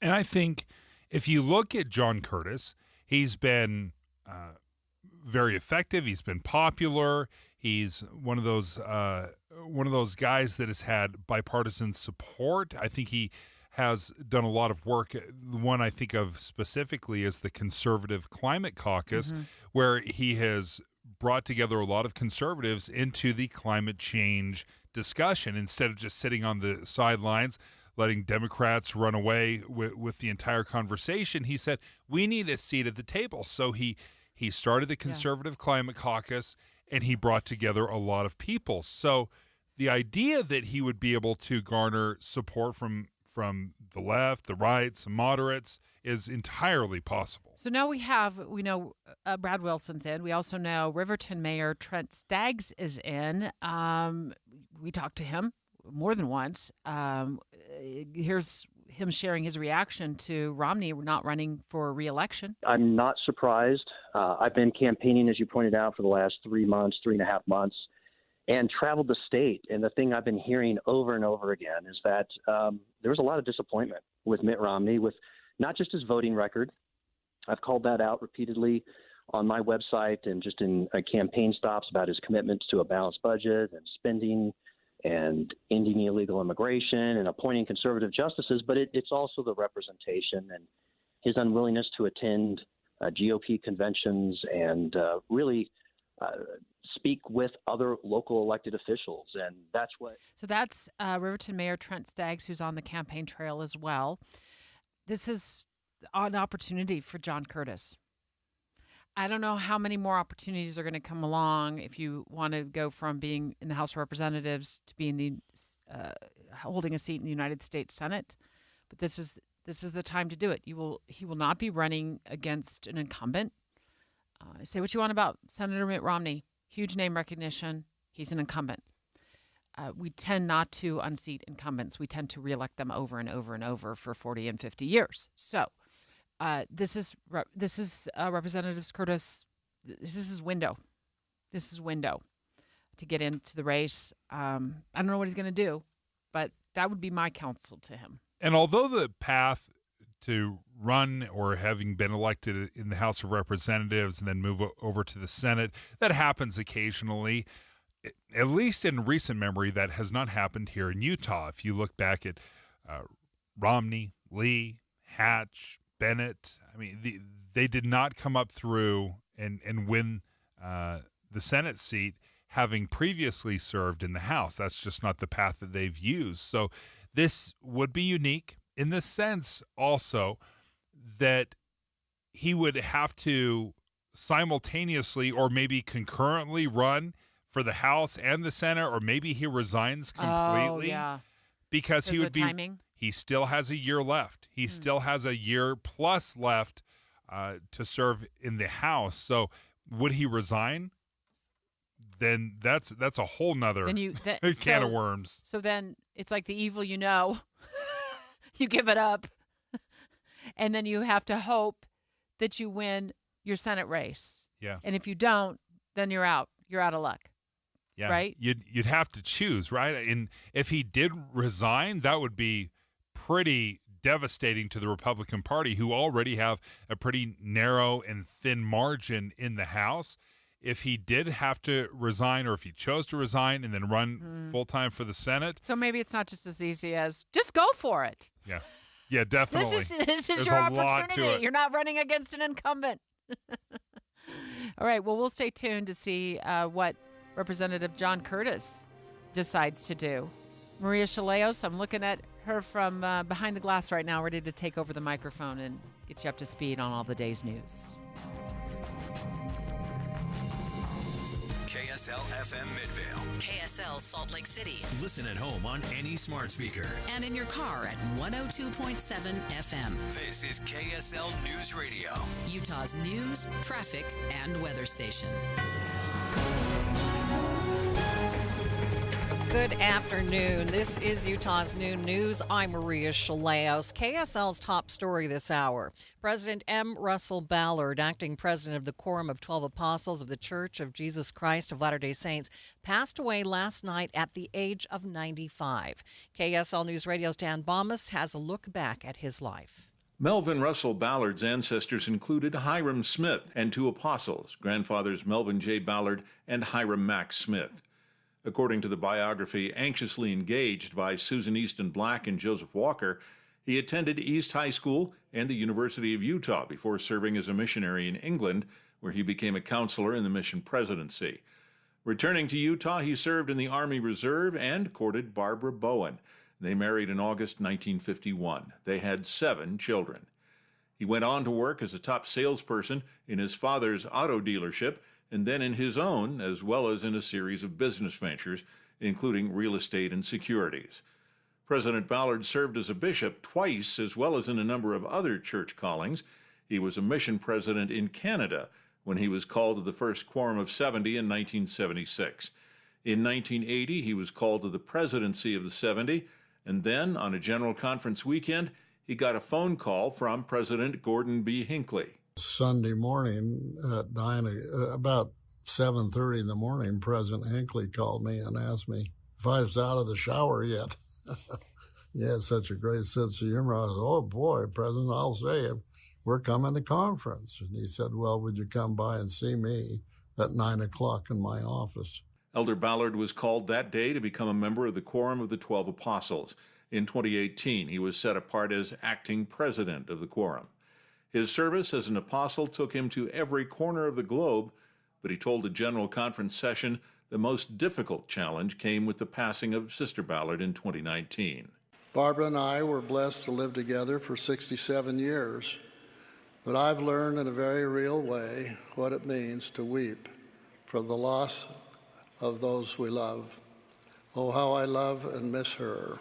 And I think if you look at John Curtis, he's been very effective. He's been popular. He's one of those guys that has had bipartisan support. I think he has done a lot of work. The one I think of specifically is the Conservative Climate Caucus, where he has brought together a lot of conservatives into the climate change discussion instead of just sitting on the sidelines letting Democrats run away with the entire conversation. He said, we need a seat at the table. So he started the Conservative Climate Caucus, and he brought together a lot of people. So the idea that he would be able to garner support from the left, the right, some moderates is entirely possible. So now we know Brad Wilson's in. We also know Riverton Mayor Trent Staggs is in. We talked to him more than once. Here's him sharing his reaction to Romney not running for re-election. I'm not surprised. I've been campaigning, as you pointed out, for the last 3.5 months, and traveled the state. And the thing I've been hearing over and over again is that there was a lot of disappointment with Mitt Romney, with not just his voting record. I've called that out repeatedly on my website and just in campaign stops about his commitments to a balanced budget and spending and ending illegal immigration and appointing conservative justices, but it's also the representation and his unwillingness to attend GOP conventions and really speak with other local elected officials. And that's what... So that's Riverton Mayor Trent Staggs, who's on the campaign trail as well. This is an opportunity for John Curtis. I don't know how many more opportunities are going to come along if you want to go from being in the House of Representatives to being holding a seat in the United States Senate, but this is the time to do it. He will not be running against an incumbent. Say what you want about Senator Mitt Romney, huge name recognition. He's an incumbent. We tend not to unseat incumbents. We tend to reelect them over and over and over for 40 and 50 years. So. This is Representative Curtis. This is his window. This is window to get into the race. I don't know what he's going to do, but that would be my counsel to him. And although the path to run or having been elected in the House of Representatives and then move over to the Senate, that happens occasionally, at least in recent memory, that has not happened here in Utah. If you look back at Romney, Lee, Hatch, Bennett, I mean, they did not come up through and win the Senate seat having previously served in the House. That's just not the path that they've used. So this would be unique in the sense also that he would have to simultaneously or maybe concurrently run for the House and the Senate, or maybe he resigns completely. Oh, yeah. Because he would be timing? He still has a year left. He still has a year plus left to serve in the House. So would he resign? Then that's a whole nother can of worms. So then it's like the evil you know. You give it up. And then you have to hope that you win your Senate race. Yeah. And if you don't, then you're out. you're out of luck. Yeah, Right? You'd have to choose, right? And if he did resign, that would be pretty devastating to the Republican Party, who already have a pretty narrow and thin margin in the House. If he did have to resign, or if he chose to resign and then run full time for the Senate. So maybe it's not just as easy as just go for it. Yeah. Yeah, definitely. This is There's your a lot to opportunity. it. You're not running against an incumbent. All right. Well, we'll stay tuned to see what Representative John Curtis decides to do. Maria Chaleos, I'm looking at her from behind the glass right now, ready to take over the microphone and get you up to speed on all the day's news. KSL FM Midvale. KSL Salt Lake City. Listen at home on any smart speaker. And in your car at 102.7 FM. This is KSL News Radio. Utah's news, traffic, and weather station. Good afternoon. This is Utah's Noon News. I'm Maria Chaleos. KSL's top story this hour. President M. Russell Ballard, acting president of the Quorum of 12 Apostles of the Church of Jesus Christ of Latter-day Saints, passed away last night at the age of 95. KSL News Radio's Dan Bomas has a look back at his life. Melvin Russell Ballard's ancestors included Hiram Smith and two apostles, grandfathers Melvin J. Ballard and Hiram Mack Smith. According to the biography Anxiously Engaged by Susan Easton Black and Joseph Walker, he attended East High School and the University of Utah before serving as a missionary in England, where he became a counselor in the mission presidency. Returning to Utah, he served in the Army Reserve and courted Barbara Bowen. They married in August 1951. They had 7 children. He went on to work as a top salesperson in his father's auto dealership and then in his own, as well as in a series of business ventures, including real estate and securities. President Ballard served as a bishop twice, as well as in a number of other church callings. He was a mission president in Canada when he was called to the first Quorum of 70 in 1976. In 1980, he was called to the presidency of the 70, and then, on a General Conference weekend, he got a phone call from President Gordon B. Hinckley. Sunday morning at about 7:30 in the morning, President Hinckley called me and asked me if I was out of the shower yet. He had such a great sense of humor. I said, "Oh boy, President, I'll say it. We're coming to conference." And he said, "Well, would you come by and see me at 9 o'clock in my office?" Elder Ballard was called that day to become a member of the Quorum of the 12 Apostles. In 2018, he was set apart as acting president of the Quorum. His service as an apostle took him to every corner of the globe, but he told a General Conference session the most difficult challenge came with the passing of Sister Ballard in 2019. Barbara and I were blessed to live together for 67 years, but I've learned in a very real way what it means to weep for the loss of those we love. Oh, how I love and miss her.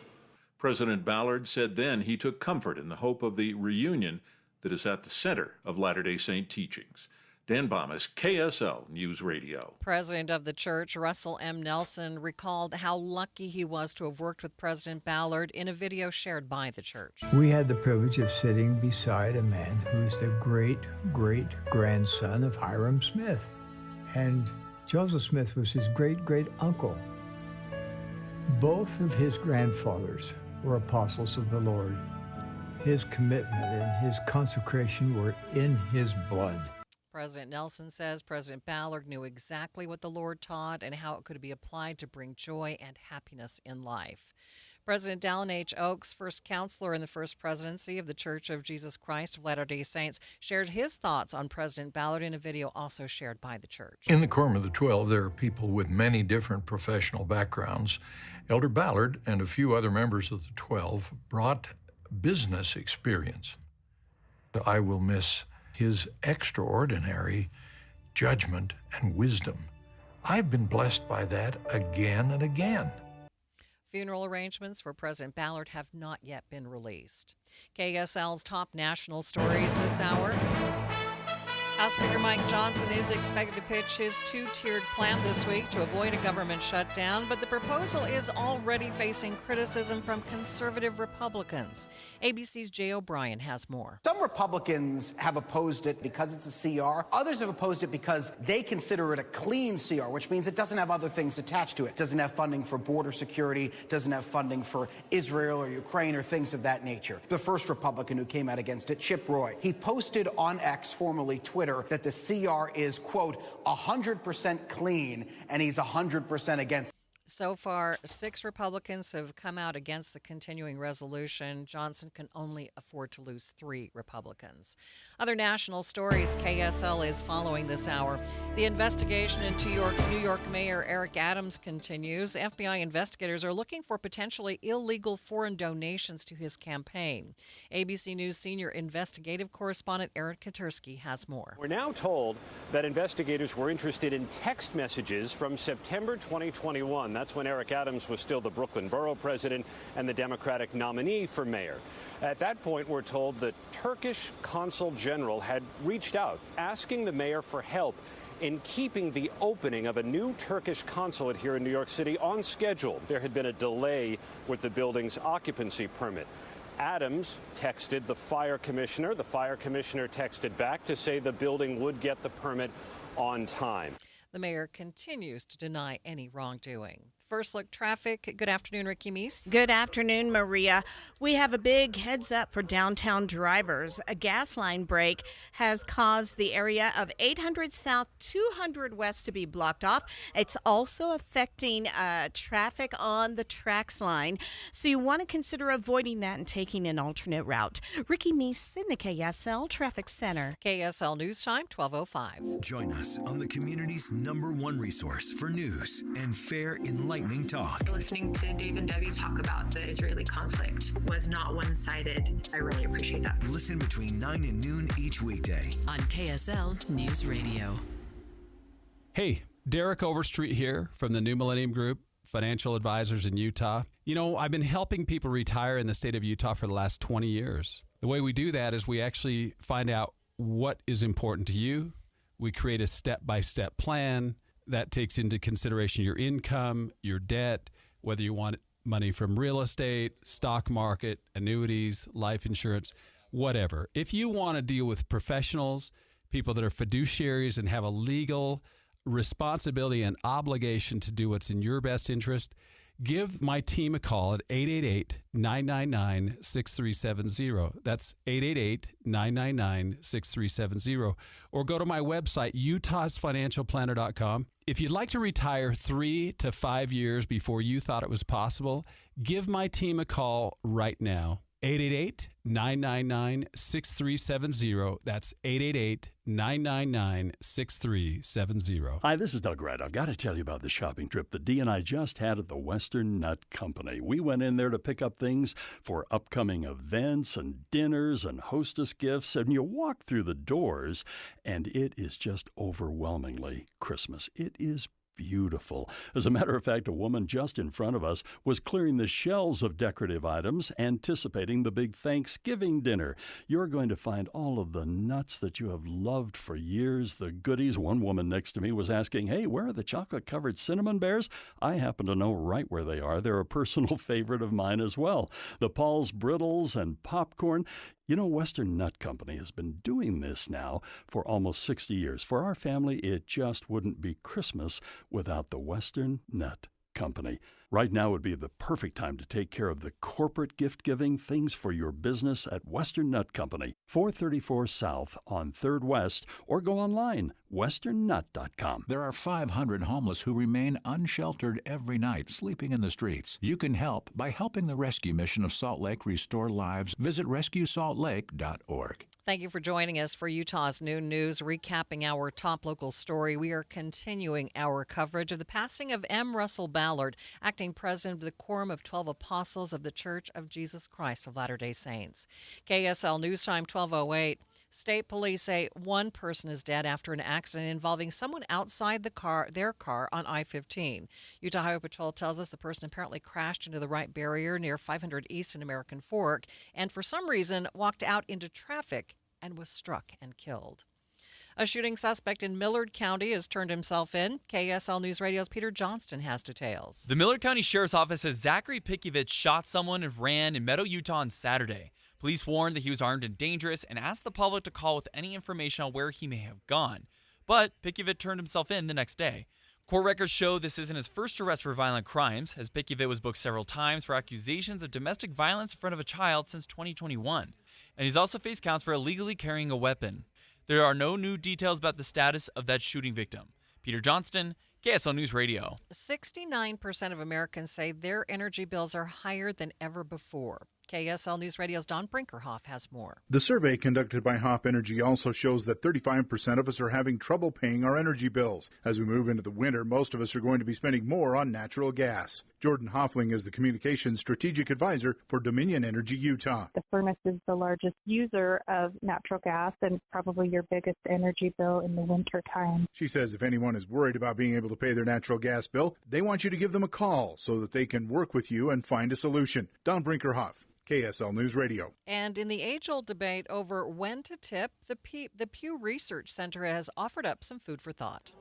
President Ballard said then he took comfort in the hope of the reunion that is at the center of Latter-day Saint teachings. Dan Bomas, KSL News Radio. President of the church, Russell M. Nelson, recalled how lucky he was to have worked with President Ballard in a video shared by the church. We had the privilege of sitting beside a man who is the great-great-grandson of Hiram Smith. And Joseph Smith was his great-great-uncle. Both of his grandfathers were apostles of the Lord. His commitment and his consecration were in his blood. President Nelson says President Ballard knew exactly what the Lord taught and how it could be applied to bring joy and happiness in life. President Dallin H. Oaks, first counselor in the first presidency of the Church of Jesus Christ of Latter-day Saints, shared his thoughts on President Ballard in a video also shared by the church. In the Quorum of the 12, there are people with many different professional backgrounds. Elder Ballard and a few other members of the 12 brought business experience. I will miss his extraordinary judgment and wisdom. I've been blessed by that again and again. Funeral arrangements for President Ballard have not yet been released. KSL's top national stories this hour. House Speaker Mike Johnson is expected to pitch his two-tiered plan this week to avoid a government shutdown, but the proposal is already facing criticism from conservative Republicans. ABC's Jay O'Brien has more. Some Republicans have opposed it because it's a CR. Others have opposed it because they consider it a clean CR, which means it doesn't have other things attached to it. It doesn't have funding for border security, doesn't have funding for Israel or Ukraine or things of that nature. The first Republican who came out against it, Chip Roy, he posted on X, formerly Twitter, that the CR is, quote, 100% clean, and he's 100% against. So far, 6 Republicans have come out against the continuing resolution. Johnson can only afford to lose 3 Republicans. Other national stories KSL is following this hour. The investigation into New York Mayor Eric Adams continues. FBI investigators are looking for potentially illegal foreign donations to his campaign. ABC News senior investigative correspondent Eric Katursky has more. We're now told that investigators were interested in text messages from September 2021. That's when Eric Adams was still the Brooklyn Borough president and the Democratic nominee for mayor. At that point, we're told the Turkish consul general had reached out, asking the mayor for help in keeping the opening of a new Turkish consulate here in New York City on schedule. There had been a delay with the building's occupancy permit. Adams texted the fire commissioner. The fire commissioner texted back to say the building would get the permit on time. The mayor continues to deny any wrongdoing. First Look Traffic. Good afternoon, Ricky Meese. Good afternoon, Maria. We have a big heads up for downtown drivers. A gas line break has caused the area of 800 South, 200 West to be blocked off. It's also affecting traffic on the Trax line. So you want to consider avoiding that and taking an alternate route. Ricky Meese in the KSL Traffic Center. KSL News Time, 12:05. Join us on the community's #1 resource for news and fair, enlightening talk. Listening to Dave and Debbie talk about the Israeli conflict was not one-sided. I really appreciate that. Listen between 9 and noon each weekday on KSL News Radio. Hey, Derek Overstreet here from the New Millennium Group, financial advisors in Utah. You know, I've been helping people retire in the state of Utah for the last 20 years. The way we do that is we actually find out what is important to you. We create a step-by-step plan that takes into consideration your income, your debt, whether you want money from real estate, stock market, annuities, life insurance, whatever. If you want to deal with professionals, people that are fiduciaries and have a legal responsibility and obligation to do what's in your best interest, give my team a call at 888-999-6370. That's 888-999-6370. Or go to my website, utahsfinancialplanner.com. If you'd like to retire 3 to 5 years before you thought it was possible, give my team a call right now. 888-999-6370. That's 888-999-6370. Hi, this is Doug Wright. I've got to tell you about the shopping trip that Dee and I just had at the Western Nut Company. We went in there to pick up things for upcoming events and dinners and hostess gifts, and you walk through the doors, and it is just overwhelmingly Christmas. It is beautiful. As a matter of fact, a woman just in front of us was clearing the shelves of decorative items, anticipating the big Thanksgiving dinner. You're going to find all of the nuts that you have loved for years, the goodies. One woman next to me was asking, hey, where are the chocolate-covered cinnamon bears? I happen to know right where they are. They're a personal favorite of mine as well. The Paul's Brittles and popcorn. You know, Western Nut Company has been doing this now for almost 60 years. For our family, it just wouldn't be Christmas without the Western Nut Company. Right now would be the perfect time to take care of the corporate gift-giving things for your business at Western Nut Company, 434 South on 3rd West, or go online, westernnut.com. There are 500 homeless who remain unsheltered every night, sleeping in the streets. You can help by helping the rescue mission of Salt Lake restore lives. Visit rescuesaltlake.org. Thank you for joining us for Utah's Noon News, recapping our top local story. We are continuing our coverage of the passing of M. Russell Ballard, acting president of the Quorum of 12 Apostles of the Church of Jesus Christ of Latter-day Saints. KSL News Time, 12:08. State police say one person is dead after an accident involving someone outside their car on I-15. Utah Highway Patrol tells us the person apparently crashed into the right barrier near 500 East and American Fork and for some reason walked out into traffic and was struck and killed. A shooting suspect in Millard County has turned himself in. KSL News Radio's Peter Johnston has details. The Millard County Sheriff's Office says Zachary Pikiewicz shot someone and ran in Meadow, Utah on Saturday. Police warned that he was armed and dangerous and asked the public to call with any information on where he may have gone. But Pikiewicz turned himself in the next day. Court records show this isn't his first arrest for violent crimes, as Pikiewicz was booked several times for accusations of domestic violence in front of a child since 2021. And he's also faced counts for illegally carrying a weapon. There are no new details about the status of that shooting victim. Peter Johnston, KSL News Radio. 69% of Americans say their energy bills are higher than ever before. KSL News Radio's Don Brinkerhoff has more. The survey conducted by Hop Energy also shows that 35% of us are having trouble paying our energy bills. As we move into the winter, most of us are going to be spending more on natural gas. Jordan Hoffling is the Communications Strategic Advisor for Dominion Energy Utah. The furnace is the largest user of natural gas and probably your biggest energy bill in the winter time. She says if anyone is worried about being able to pay their natural gas bill, they want you to give them a call so that they can work with you and find a solution. Don Brinkerhoff, KSL News Radio. And in the age-old debate over when to tip, the Pew Research Center has offered up some food for thought.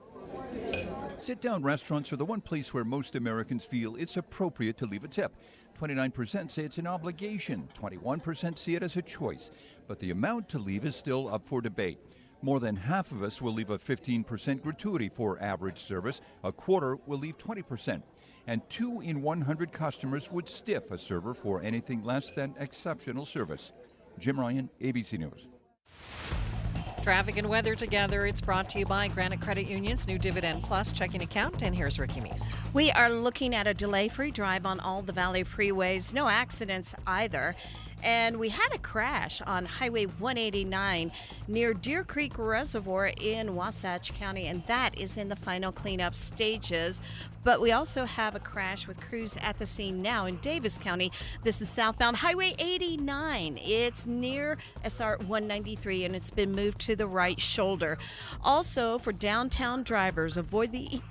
Sit-down restaurants are the one place where most Americans feel it's appropriate to leave a tip. 29% say it's an obligation, 21% see it as a choice, but the amount to leave is still up for debate. More than half of us will leave a 15% gratuity for average service, a quarter will leave 20%. And 2 in 100 customers would stiff a server for anything less than exceptional service. Jim Ryan, ABC News. Traffic and weather together. It's brought to you by Granite Credit Union's new Dividend Plus checking account. And here's Ricky Meese. We are looking at a delay-free drive on all the Valley freeways. No accidents either. And we had a crash on Highway 189 near Deer Creek Reservoir in Wasatch County, and that is in the final cleanup stages. But we also have a crash with crews at the scene now in Davis County. This is southbound Highway 89. It's near SR 193, and it's been moved to the right shoulder. Also, for downtown drivers, avoid the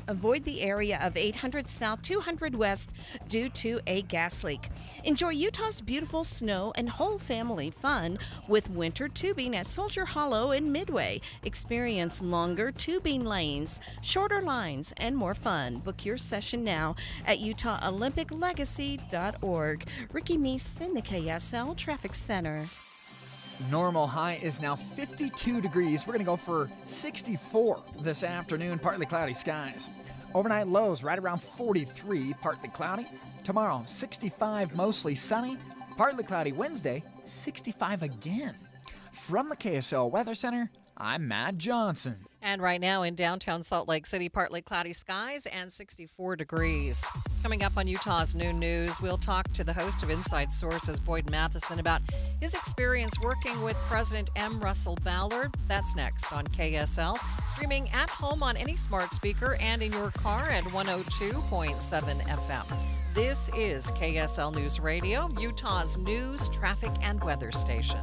area of 800 South, 200 West due to a gas leak. Enjoy Utah's beautiful snow and whole family fun with winter tubing at Soldier Hollow in Midway. Experience longer tubing lanes, shorter lines, and more fun. Book your session now at UtahOlympicLegacy.org. Ricky Meese in the KSL Traffic Center. Normal high is now 52 degrees. We're going to go for 64 this afternoon, partly cloudy skies. Overnight lows right around 43, partly cloudy. Tomorrow, 65, mostly sunny. Partly cloudy Wednesday, 65 again. From the KSL Weather Center, I'm Matt Johnson. And right now in downtown Salt Lake City, partly cloudy skies and 64 degrees. Coming up on Utah's Noon News, we'll talk to the host of Inside Sources, Boyd Matheson, about his experience working with President M. Russell Ballard. That's next on KSL. Streaming at home on any smart speaker and in your car at 102.7 FM. This is KSL News Radio, Utah's news, traffic, and weather station.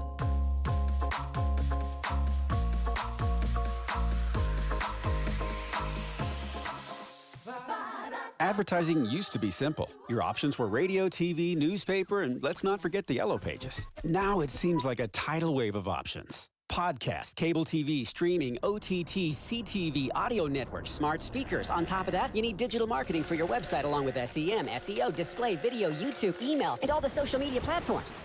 Advertising used to be simple. Your options were radio, TV, newspaper, and let's not forget the yellow pages. Now it seems like a tidal wave of options. Podcast, cable TV, streaming, OTT, CTV, audio networks, smart speakers. On top of that, you need digital marketing for your website along with SEM, SEO, display, video, YouTube, email, and all the social media platforms.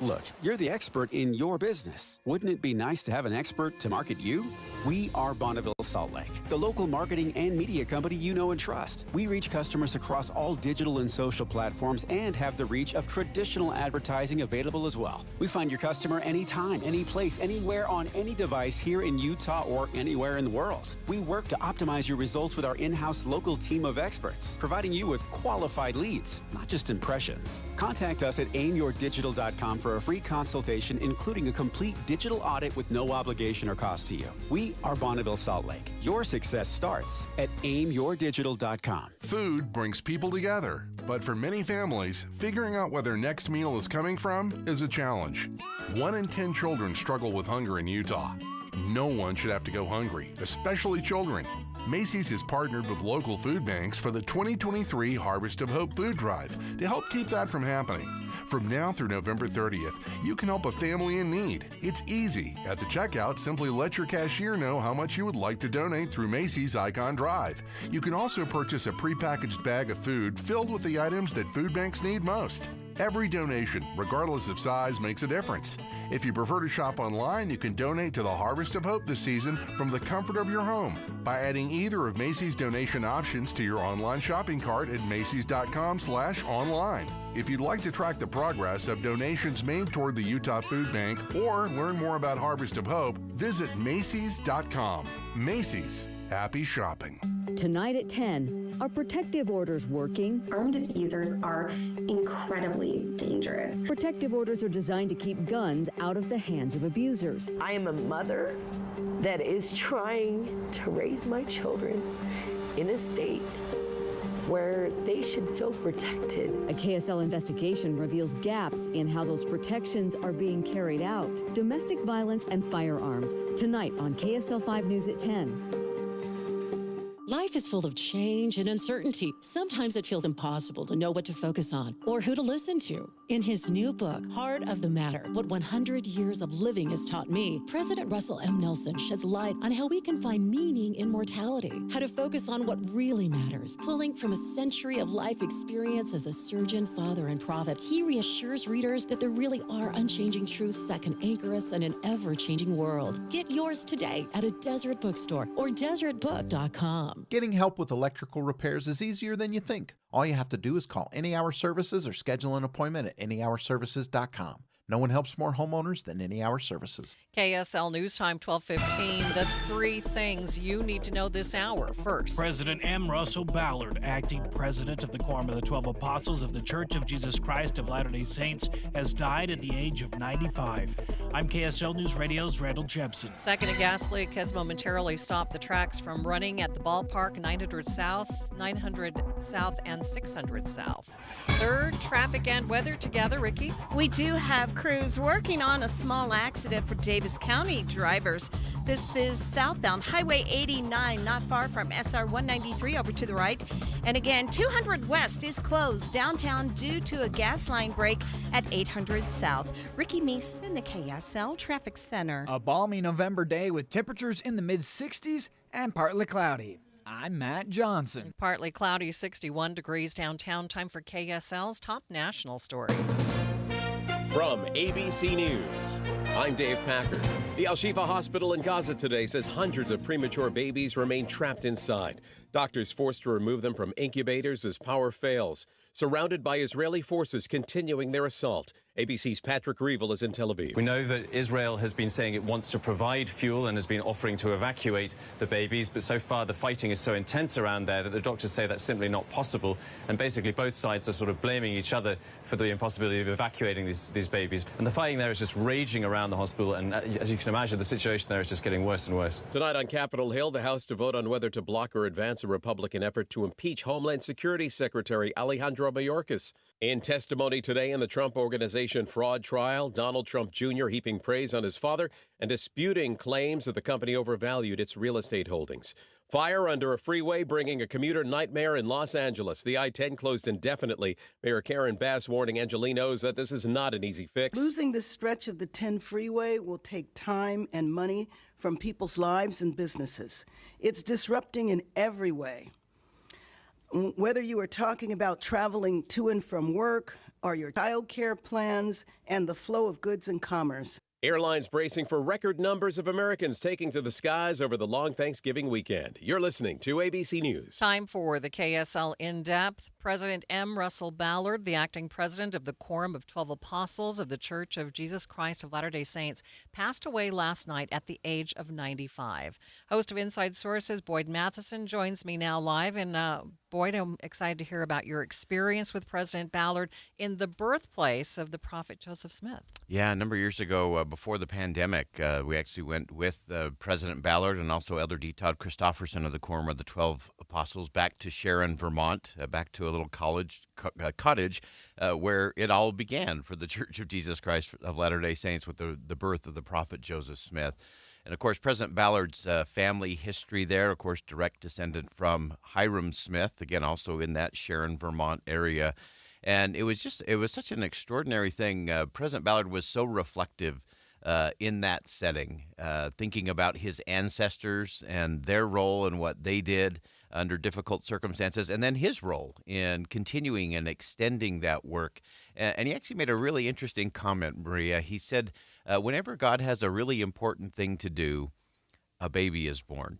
Look, you're the expert in your business. Wouldn't it be nice to have an expert to market you? We are Bonneville Salt Lake, the local marketing and media company you know and trust. We reach customers across all digital and social platforms and have the reach of traditional advertising available as well. We find your customer anytime, any place, anywhere on any device here in Utah or anywhere in the world. We work to optimize your results with our in-house local team of experts, providing you with qualified leads, not just impressions. Contact us at aimyourdigital.com for a free consultation, including a complete digital audit with no obligation or cost to you. We are Bonneville Salt Lake. Your success starts at aimyourdigital.com. Food brings people together, but for many families, figuring out where their next meal is coming from is a challenge. 1 in 10 children struggle with hunger in Utah. No one should have to go hungry, especially children. Macy's has partnered with local food banks for the 2023 Harvest of Hope Food Drive to help keep that from happening. From now through November 30th, you can help a family in need. It's easy. At the checkout, simply let your cashier know how much you would like to donate through Macy's Icon Drive. You can also purchase a prepackaged bag of food filled with the items that food banks need most. Every donation, regardless of size, makes a difference. If you prefer to shop online, you can donate to the Harvest of Hope this season from the comfort of your home by adding either of Macy's donation options to your online shopping cart at macys.com/online. If you'd like to track the progress of donations made toward the Utah Food Bank or learn more about Harvest of Hope, visit macys.com. Macy's, happy shopping. Tonight at 10, are protective orders working? Armed abusers are incredibly dangerous. Protective orders are designed to keep guns out of the hands of abusers. I am a mother that is trying to raise my children in a state where they should feel protected. A KSL investigation reveals gaps in how those protections are being carried out. Domestic violence and firearms, tonight on KSL 5 News at 10. Life is full of change and uncertainty. Sometimes it feels impossible to know what to focus on or who to listen to. In his new book, Heart of the Matter, What 100 Years of Living Has Taught Me, President Russell M. Nelson sheds light on how we can find meaning in mortality, how to focus on what really matters. Pulling from a century of life experience as a surgeon, father, and prophet, he reassures readers that there really are unchanging truths that can anchor us in an ever-changing world. Get yours today at a Deseret bookstore or deseretbook.com. Getting help with electrical repairs is easier than you think. All you have to do is call Any Hour Services or schedule an appointment at anyhourservices.com. No one helps more homeowners than Any Hour Services. KSL News Time 12:15. The three things you need to know this hour. First, President M. Russell Ballard, acting president of the Quorum of the 12 Apostles of the Church of Jesus Christ of Latter-day Saints, has died at the age of 95. I'm KSL News Radio's Randall Jepson. Second, a gas leak has momentarily stopped the tracks from running at the ballpark 900 South, and 600 South. Third, traffic and weather together. Ricky? We do have crews working on a small accident for Davis County drivers. This is southbound Highway 89, not far from SR 193 over to the right. And again, 200 West is closed downtown due to a gas line break at 800 South. Ricky Meese in the KSL Traffic Center. A balmy November day with temperatures in the mid-60s and partly cloudy. I'm Matt Johnson. Partly cloudy, 61 degrees downtown. Time for KSL's top national stories. From ABC News, I'm Dave Packard. The Al-Shifa Hospital in Gaza today says hundreds of premature babies remain trapped inside. Doctors forced to remove them from incubators as power fails. Surrounded by Israeli forces continuing their assault. ABC's Patrick Reevell is in Tel Aviv. We know that Israel has been saying it wants to provide fuel and has been offering to evacuate the babies, but so far the fighting is so intense around there that the doctors say that's simply not possible. And basically both sides are sort of blaming each other for the impossibility of evacuating these babies. And the fighting there is just raging around the hospital, and as you can imagine, the situation there is just getting worse and worse. Tonight on Capitol Hill, the House to vote on whether to block or advance a Republican effort to impeach Homeland Security Secretary Alejandro Mayorkas. In testimony today in the Trump Organization fraud trial, Donald Trump Jr. heaping praise on his father and disputing claims that the company overvalued its real estate holdings. Fire under a freeway bringing a commuter nightmare in Los Angeles. The I-10 closed indefinitely. Mayor Karen Bass warning Angelenos that this is not an easy fix. Losing this stretch of the 10 freeway will take time and money from people's lives and businesses. It's disrupting in every way. Whether you are talking about traveling to and from work or your child care plans and the flow of goods and commerce. Airlines bracing for record numbers of Americans taking to the skies over the long Thanksgiving weekend. You're listening to ABC News. Time for the KSL In-Depth. President M. Russell Ballard, the acting president of the Quorum of 12 Apostles of the Church of Jesus Christ of Latter-day Saints, passed away last night at the age of 95. Host of Inside Sources, Boyd Matheson, joins me now live. And Boyd, I'm excited to hear about your experience with President Ballard in the birthplace of the prophet Joseph Smith. Yeah, a number of years ago, before the pandemic, we actually went with President Ballard and also Elder D. Todd Christofferson of the Quorum of the 12 Apostles back to Sharon, Vermont, back to a little cottage where it all began for the Church of Jesus Christ of Latter-day Saints with the birth of the prophet Joseph Smith. And, of course, President Ballard's family history there, of course, direct descendant from Hiram Smith, again, also in that Sharon, Vermont area. And it was such an extraordinary thing. President Ballard was so reflective in that setting, thinking about his ancestors and their role and what they did under difficult circumstances, and then his role in continuing and extending that work. And he actually made a really interesting comment, Maria. He said, whenever God has a really important thing to do, a baby is born.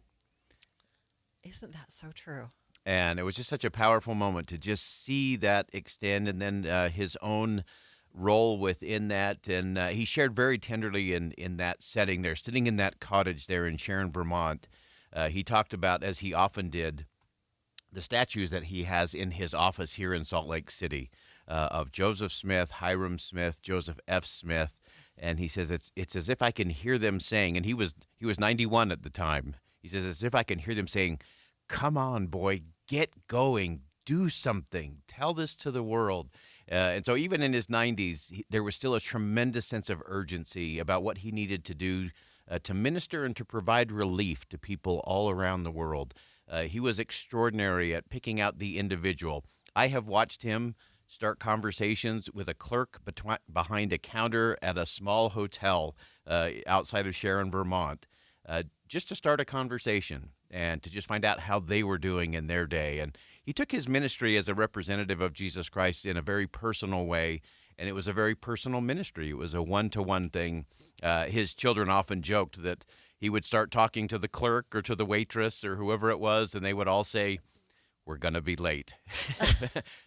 Isn't that so true? And it was just such a powerful moment to just see that extend, and then his own role within that. And he shared very tenderly in that setting there, sitting in that cottage there in Sharon, Vermont. He talked about, as he often did, the statues that he has in his office here in Salt Lake City of Joseph Smith, Hiram Smith, Joseph F. Smith. And he says, it's as if I can hear them saying, and he was 91 at the time. He says, as if I can hear them saying, come on, boy, get going, do something, tell this to the world. And so even in his 90s, there was still a tremendous sense of urgency about what he needed to do to minister and to provide relief to people all around the world. He was extraordinary at picking out the individual. I have watched him start conversations with a clerk behind a counter at a small hotel outside of Sharon, Vermont, just to start a conversation and to just find out how they were doing in their day. And he took his ministry as a representative of Jesus Christ in a very personal way, and it was a very personal ministry. It was a one-to-one thing. His children often joked that he would start talking to the clerk or to the waitress or whoever it was, and they would all say, we're going to be late,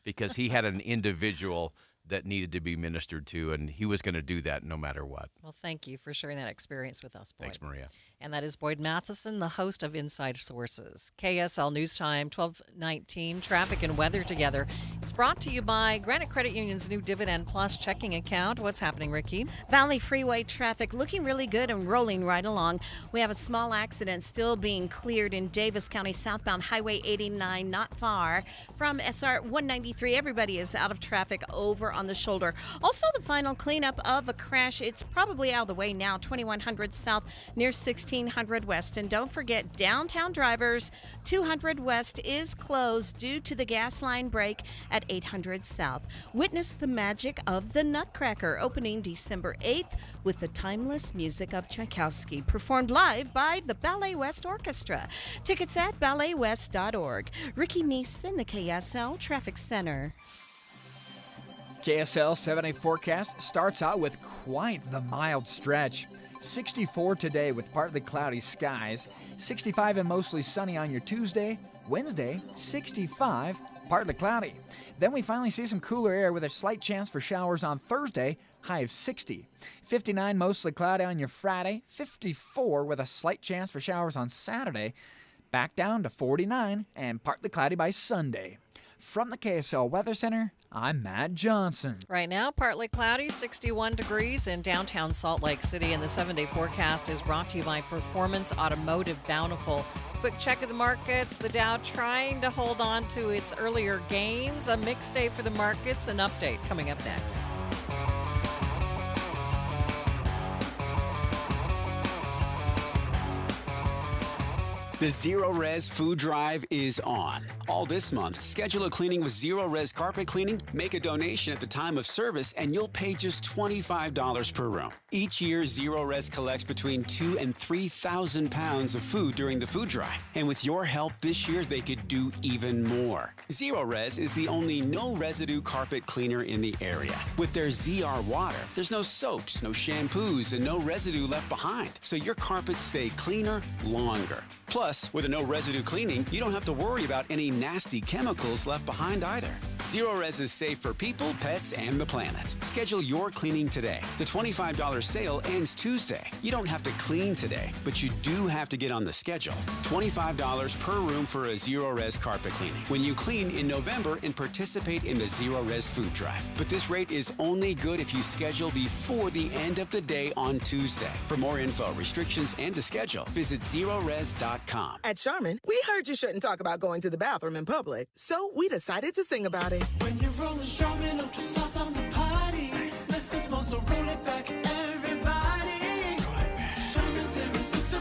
because he had an individual that needed to be ministered to, and he was going to do that no matter what. Well, thank you for sharing that experience with us, Boyd. Thanks, Maria. And that is Boyd Matheson, the host of Inside Sources. KSL News Time, 12:19, traffic and weather together. It's brought to you by Granite Credit Union's new Dividend Plus checking account. What's happening, Ricky? Valley Freeway traffic looking really good and rolling right along. We have a small accident still being cleared in Davis County, southbound Highway 89, not far from SR 193. Everybody is out of traffic over on the shoulder. Also, the final cleanup of a crash. It's probably out of the way now, 2100 South near 1600 West. And don't forget, downtown drivers, 200 West is closed due to the gas line break at 800 South. Witness the magic of the Nutcracker, opening December 8th with the timeless music of Tchaikovsky, performed live by the Ballet West Orchestra. Tickets at balletwest.org. Ricky Meese in the KSL Traffic Center. KSL 7-day forecast starts out with quite the mild stretch. 64 today with partly cloudy skies. 65 and mostly sunny on your Tuesday. Wednesday, 65, partly cloudy. Then we finally see some cooler air with a slight chance for showers on Thursday, high of 60. 59 mostly cloudy on your Friday. 54 with a slight chance for showers on Saturday. Back down to 49 and partly cloudy by Sunday. From the KSL Weather Center, I'm Matt Johnson. Right now, partly cloudy, 61 degrees in downtown Salt Lake City, and the 7-day forecast is brought to you by Performance Automotive Bountiful. Quick check of the markets. The Dow trying to hold on to its earlier gains. A mixed day for the markets. An update coming up next. The Zero Res Food Drive is on. All this month, schedule a cleaning with Zero Res Carpet Cleaning, make a donation at the time of service, and you'll pay just $25 per room. Each year, Zero Res collects between 2,000 and 3,000 pounds of food during the food drive. And with your help this year, they could do even more. Zero Res is the only no-residue carpet cleaner in the area. With their ZR water, there's no soaps, no shampoos, and no residue left behind. So your carpets stay cleaner longer. Plus, with a no-residue cleaning, you don't have to worry about any nasty chemicals left behind either. Zero Res is safe for people, pets, and the planet. Schedule your cleaning today. The $25 sale ends Tuesday. You don't have to clean today, but you do have to get on the schedule. $25 per room for a Zero Res carpet cleaning when you clean in November and participate in the Zero Res Food Drive. But this rate is only good if you schedule before the end of the day on Tuesday. For more info, restrictions, and to schedule, visit ZeroRes.com. At Charmin, we heard you shouldn't talk about going to the bathroom in public, so we decided to sing about it. When you're rolling Charmin, don't you soft on the party. Let's just roll it back, everybody. Charmin's irresistible.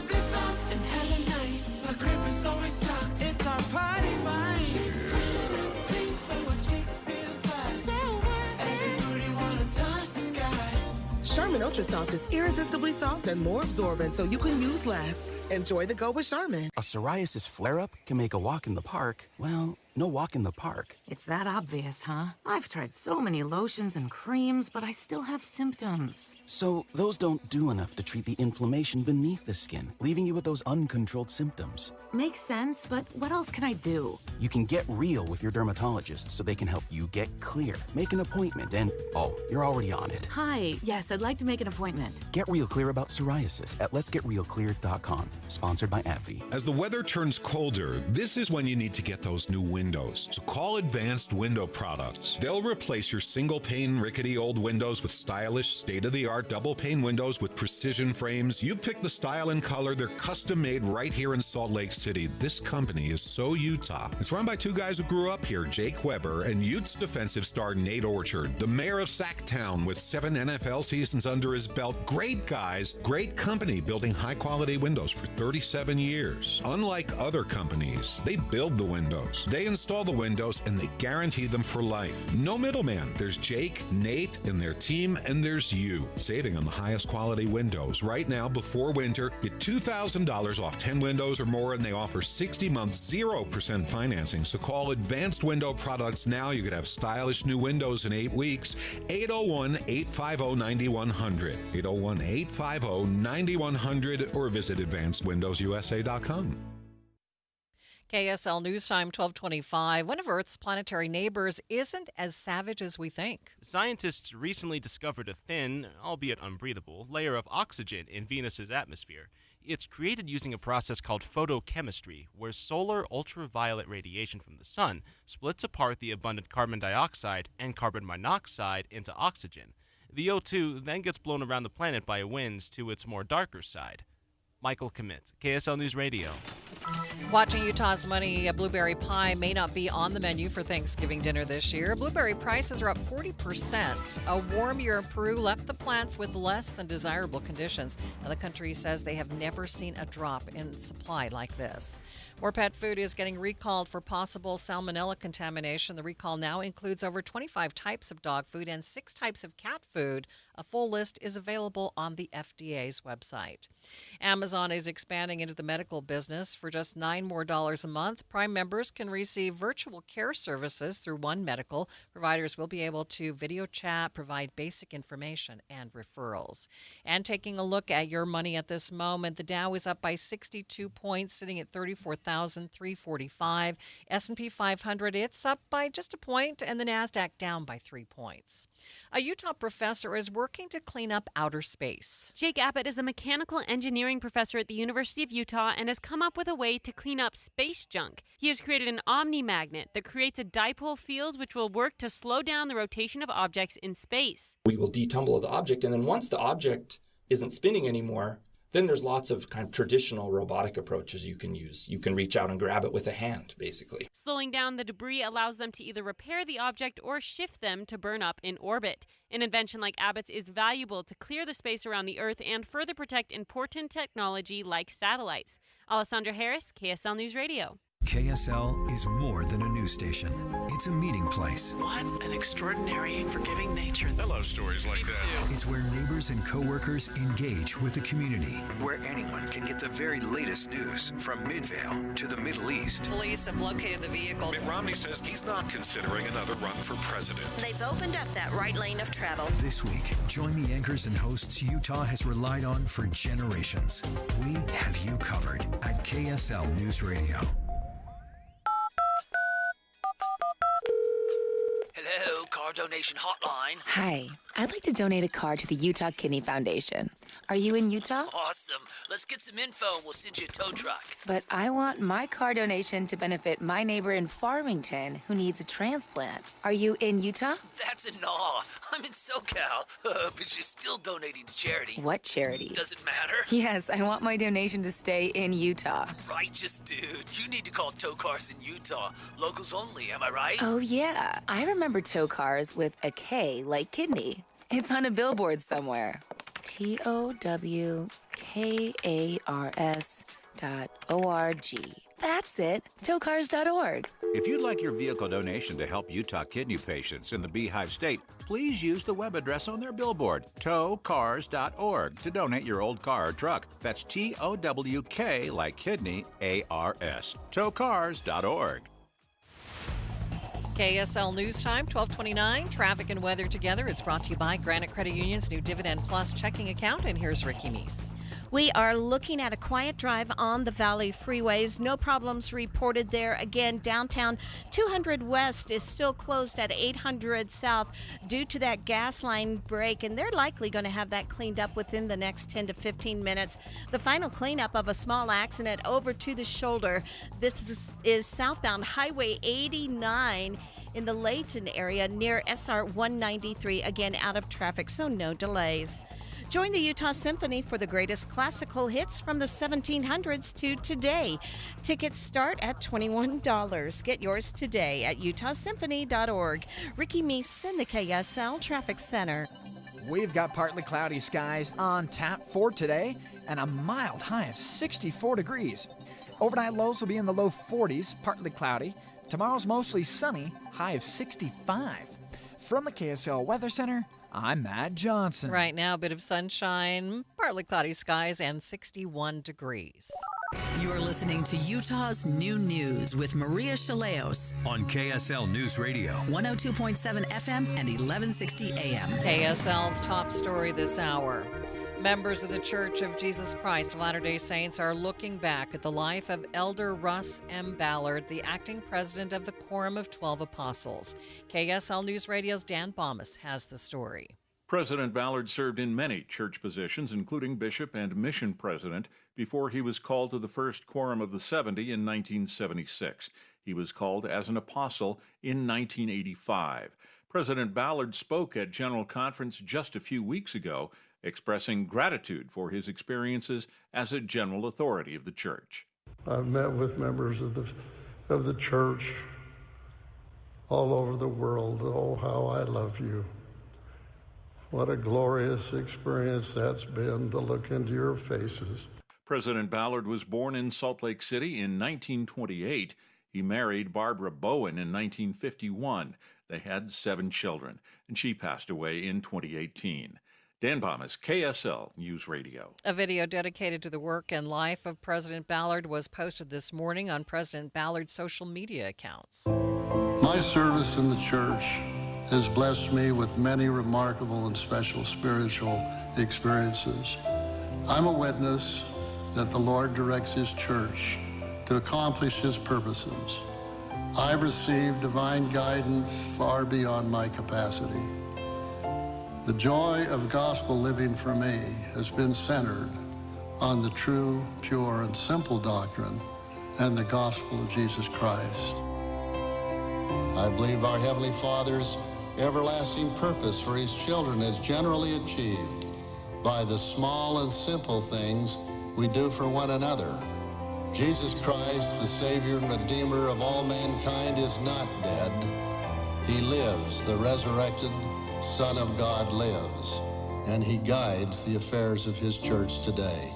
Ultra Soft is irresistibly soft and more absorbent so you can use less. Enjoy the go with Charmin. A psoriasis flare-up can make a walk in the park, well, no walk in the park. It's that obvious, huh? I've tried so many lotions and creams, but I still have symptoms. So those don't do enough to treat the inflammation beneath the skin, leaving you with those uncontrolled symptoms. Makes sense, but what else can I do? You can get real with your dermatologist so they can help you get clear. Make an appointment and, oh, you're already on it. Hi, yes, I'd like to make an appointment. Get real clear about psoriasis at letsgetrealclear.com. Sponsored by AbbVie. As the weather turns colder, this is when you need to get those new windows. So call Advanced Window Products. They'll replace your single-pane, rickety old windows with stylish, state-of-the-art double-pane windows with precision frames. You pick the style and color. They're custom-made right here in Salt Lake City. This company is so Utah. It's run by two guys who grew up here, Jake Weber and Utes defensive star Nate Orchard, the mayor of Sacktown with 7 NFL seasons under his belt. Great guys, great company building high-quality windows for 37 years. Unlike other companies, they build the windows, they install the windows, and they guarantee them for life. No middleman. There's Jake, Nate, and their team, and there's you. Saving on the highest quality windows. Right now, before winter, get $2,000 off 10 windows or more, and they offer 60 months, 0% financing. So call Advanced Window Products now. You could have stylish new windows in 8 weeks. 801-850-9100. 801-850-9100 or visit AdvancedWindowsUSA.com. KSL News Time 1225. One of Earth's planetary neighbors isn't as savage as we think. Scientists recently discovered a thin, albeit unbreathable, layer of oxygen in Venus's atmosphere. It's created using a process called photochemistry, where solar ultraviolet radiation from the sun splits apart the abundant carbon dioxide and carbon monoxide into oxygen. The O2 then gets blown around the planet by winds to its more darker side. Michael Commit, KSL News Radio. Watching Utah's money, a blueberry pie may not be on the menu for Thanksgiving dinner this year. Blueberry prices are up 40%. A warm year in Peru left the plants with less than desirable conditions. Now, the country says they have never seen a drop in supply like this. More pet food is getting recalled for possible salmonella contamination. The recall now includes over 25 types of dog food and 6 types of cat food. A full list is available on the FDA's website. Amazon is expanding into the medical business. For just $9 more a month, Prime members can receive virtual care services through One Medical. Providers will be able to video chat, provide basic information, and referrals. And taking a look at your money at this moment, the Dow is up by 62 points, sitting at 34,345. S&P 500, it's up by just a point, and the NASDAQ down by 3 points. A Utah professor is working to clean up outer space. Jake Abbott is a mechanical engineering professor at the University of Utah and has come up with a way to clean up space junk. He has created an omni-magnet that creates a dipole field which will work to slow down the rotation of objects in space. We will detumble the object, and then once the object isn't spinning anymore, then there's lots of kind of traditional robotic approaches you can use. You can reach out and grab it with a hand, basically. Slowing down the debris allows them to either repair the object or shift them to burn up in orbit. An invention like Abbott's is valuable to clear the space around the Earth and further protect important technology like satellites. Alessandra Harris, KSL News Radio. KSL is more than a news station. It's a meeting place. What an extraordinary and forgiving nature. I love stories like that. It's where neighbors and coworkers engage with the community, where anyone can get the very latest news from Midvale to the Middle East. Police have located the vehicle. Mitt Romney says he's not considering another run for president. They've opened up that right lane of travel. This week, join the anchors and hosts Utah has relied on for generations. We have you covered at KSL News Radio. Hello, car donation hotline. Hi, I'd like to donate a car to the Utah Kidney Foundation. Are you in Utah? Awesome. Let's get some info and we'll send you a tow truck. But I want my car donation to benefit my neighbor in Farmington who needs a transplant. Are you in Utah? That's a gnaw. I'm in SoCal, but you're still donating to charity. What charity? Doesn't matter. Yes, I want my donation to stay in Utah. Righteous dude. You need to call Tow Cars in Utah. Locals only, am I right? Oh, yeah. I remember tow cars with a K like kidney. It's on a billboard somewhere. TOWKARS.org. That's it. Towcars.org. If you'd like your vehicle donation to help Utah kidney patients in the Beehive State, please use the web address on their billboard, towcars.org, to donate your old car or truck. That's TOWK like kidney, ARS. Towcars.org. KSL News Time, 1229. Traffic and weather together. It's brought to you by Granite Credit Union's new Dividend Plus checking account. And here's Ricky Meese. We are looking at a quiet drive on the Valley freeways. No problems reported there. Again, downtown 200 West is still closed at 800 South due to that gas line break, and they're likely going to have that cleaned up within the next 10 to 15 minutes. The final cleanup of a small accident over to the shoulder. This is southbound Highway 89 in the Layton area near SR 193, again out of traffic, so no delays. Join the Utah Symphony for the greatest classical hits from the 1700s to today. Tickets start at $21. Get yours today at utahsymphony.org. Ricky Meese in the KSL Traffic Center. We've got partly cloudy skies on tap for today and a mild high of 64 degrees. Overnight lows will be in the low 40s, partly cloudy. Tomorrow's mostly sunny, high of 65. From the KSL Weather Center, I'm Matt Johnson. Right now, a bit of sunshine, partly cloudy skies, and 61 degrees. You're listening to Utah's New News with Maria Shilaos on KSL News Radio, 102.7 FM and 1160 AM. KSL's top story this hour. Members of the Church of Jesus Christ of Latter-day Saints are looking back at the life of Elder Russ M. Ballard, the acting president of the Quorum of 12 Apostles. KSL News Radio's Dan Bomas has the story. President Ballard served in many church positions, including bishop and mission president, before he was called to the first Quorum of the 70 in 1976. He was called as an apostle in 1985. President Ballard spoke at General Conference just a few weeks ago, expressing gratitude for his experiences as a general authority of the church. I've met with members of the church all over the world. Oh, how I love you. What a glorious experience that's been to look into your faces. President Ballard was born in Salt Lake City in 1928. He married Barbara Bowen in 1951. They had 7 children, and she passed away in 2018. Dan Bomas, KSL News Radio. A video dedicated to the work and life of President Ballard was posted this morning on President Ballard's social media accounts. My service in the church has blessed me with many remarkable and special spiritual experiences. I'm a witness that the Lord directs His church to accomplish His purposes. I've received divine guidance far beyond my capacity. The joy of gospel living for me has been centered on the true, pure, and simple doctrine and the gospel of Jesus Christ. I believe our Heavenly Father's everlasting purpose for His children is generally achieved by the small and simple things we do for one another. Jesus Christ, the Savior and Redeemer of all mankind, is not dead. He lives, the resurrected Son of God lives, and He guides the affairs of His church today.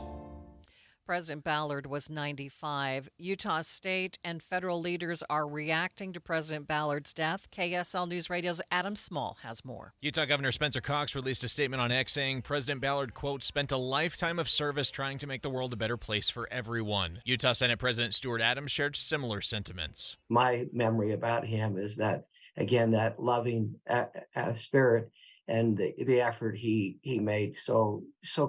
President Ballard was 95. Utah state and federal leaders are reacting to President Ballard's death. KSL News Radio's Adam Small has more. Utah Governor Spencer Cox released a statement on X saying President Ballard, quote, spent a lifetime of service trying to make the world a better place for everyone. Utah Senate President Stuart Adams shared similar sentiments. My memory about him is that, again, that loving spirit and the effort he made so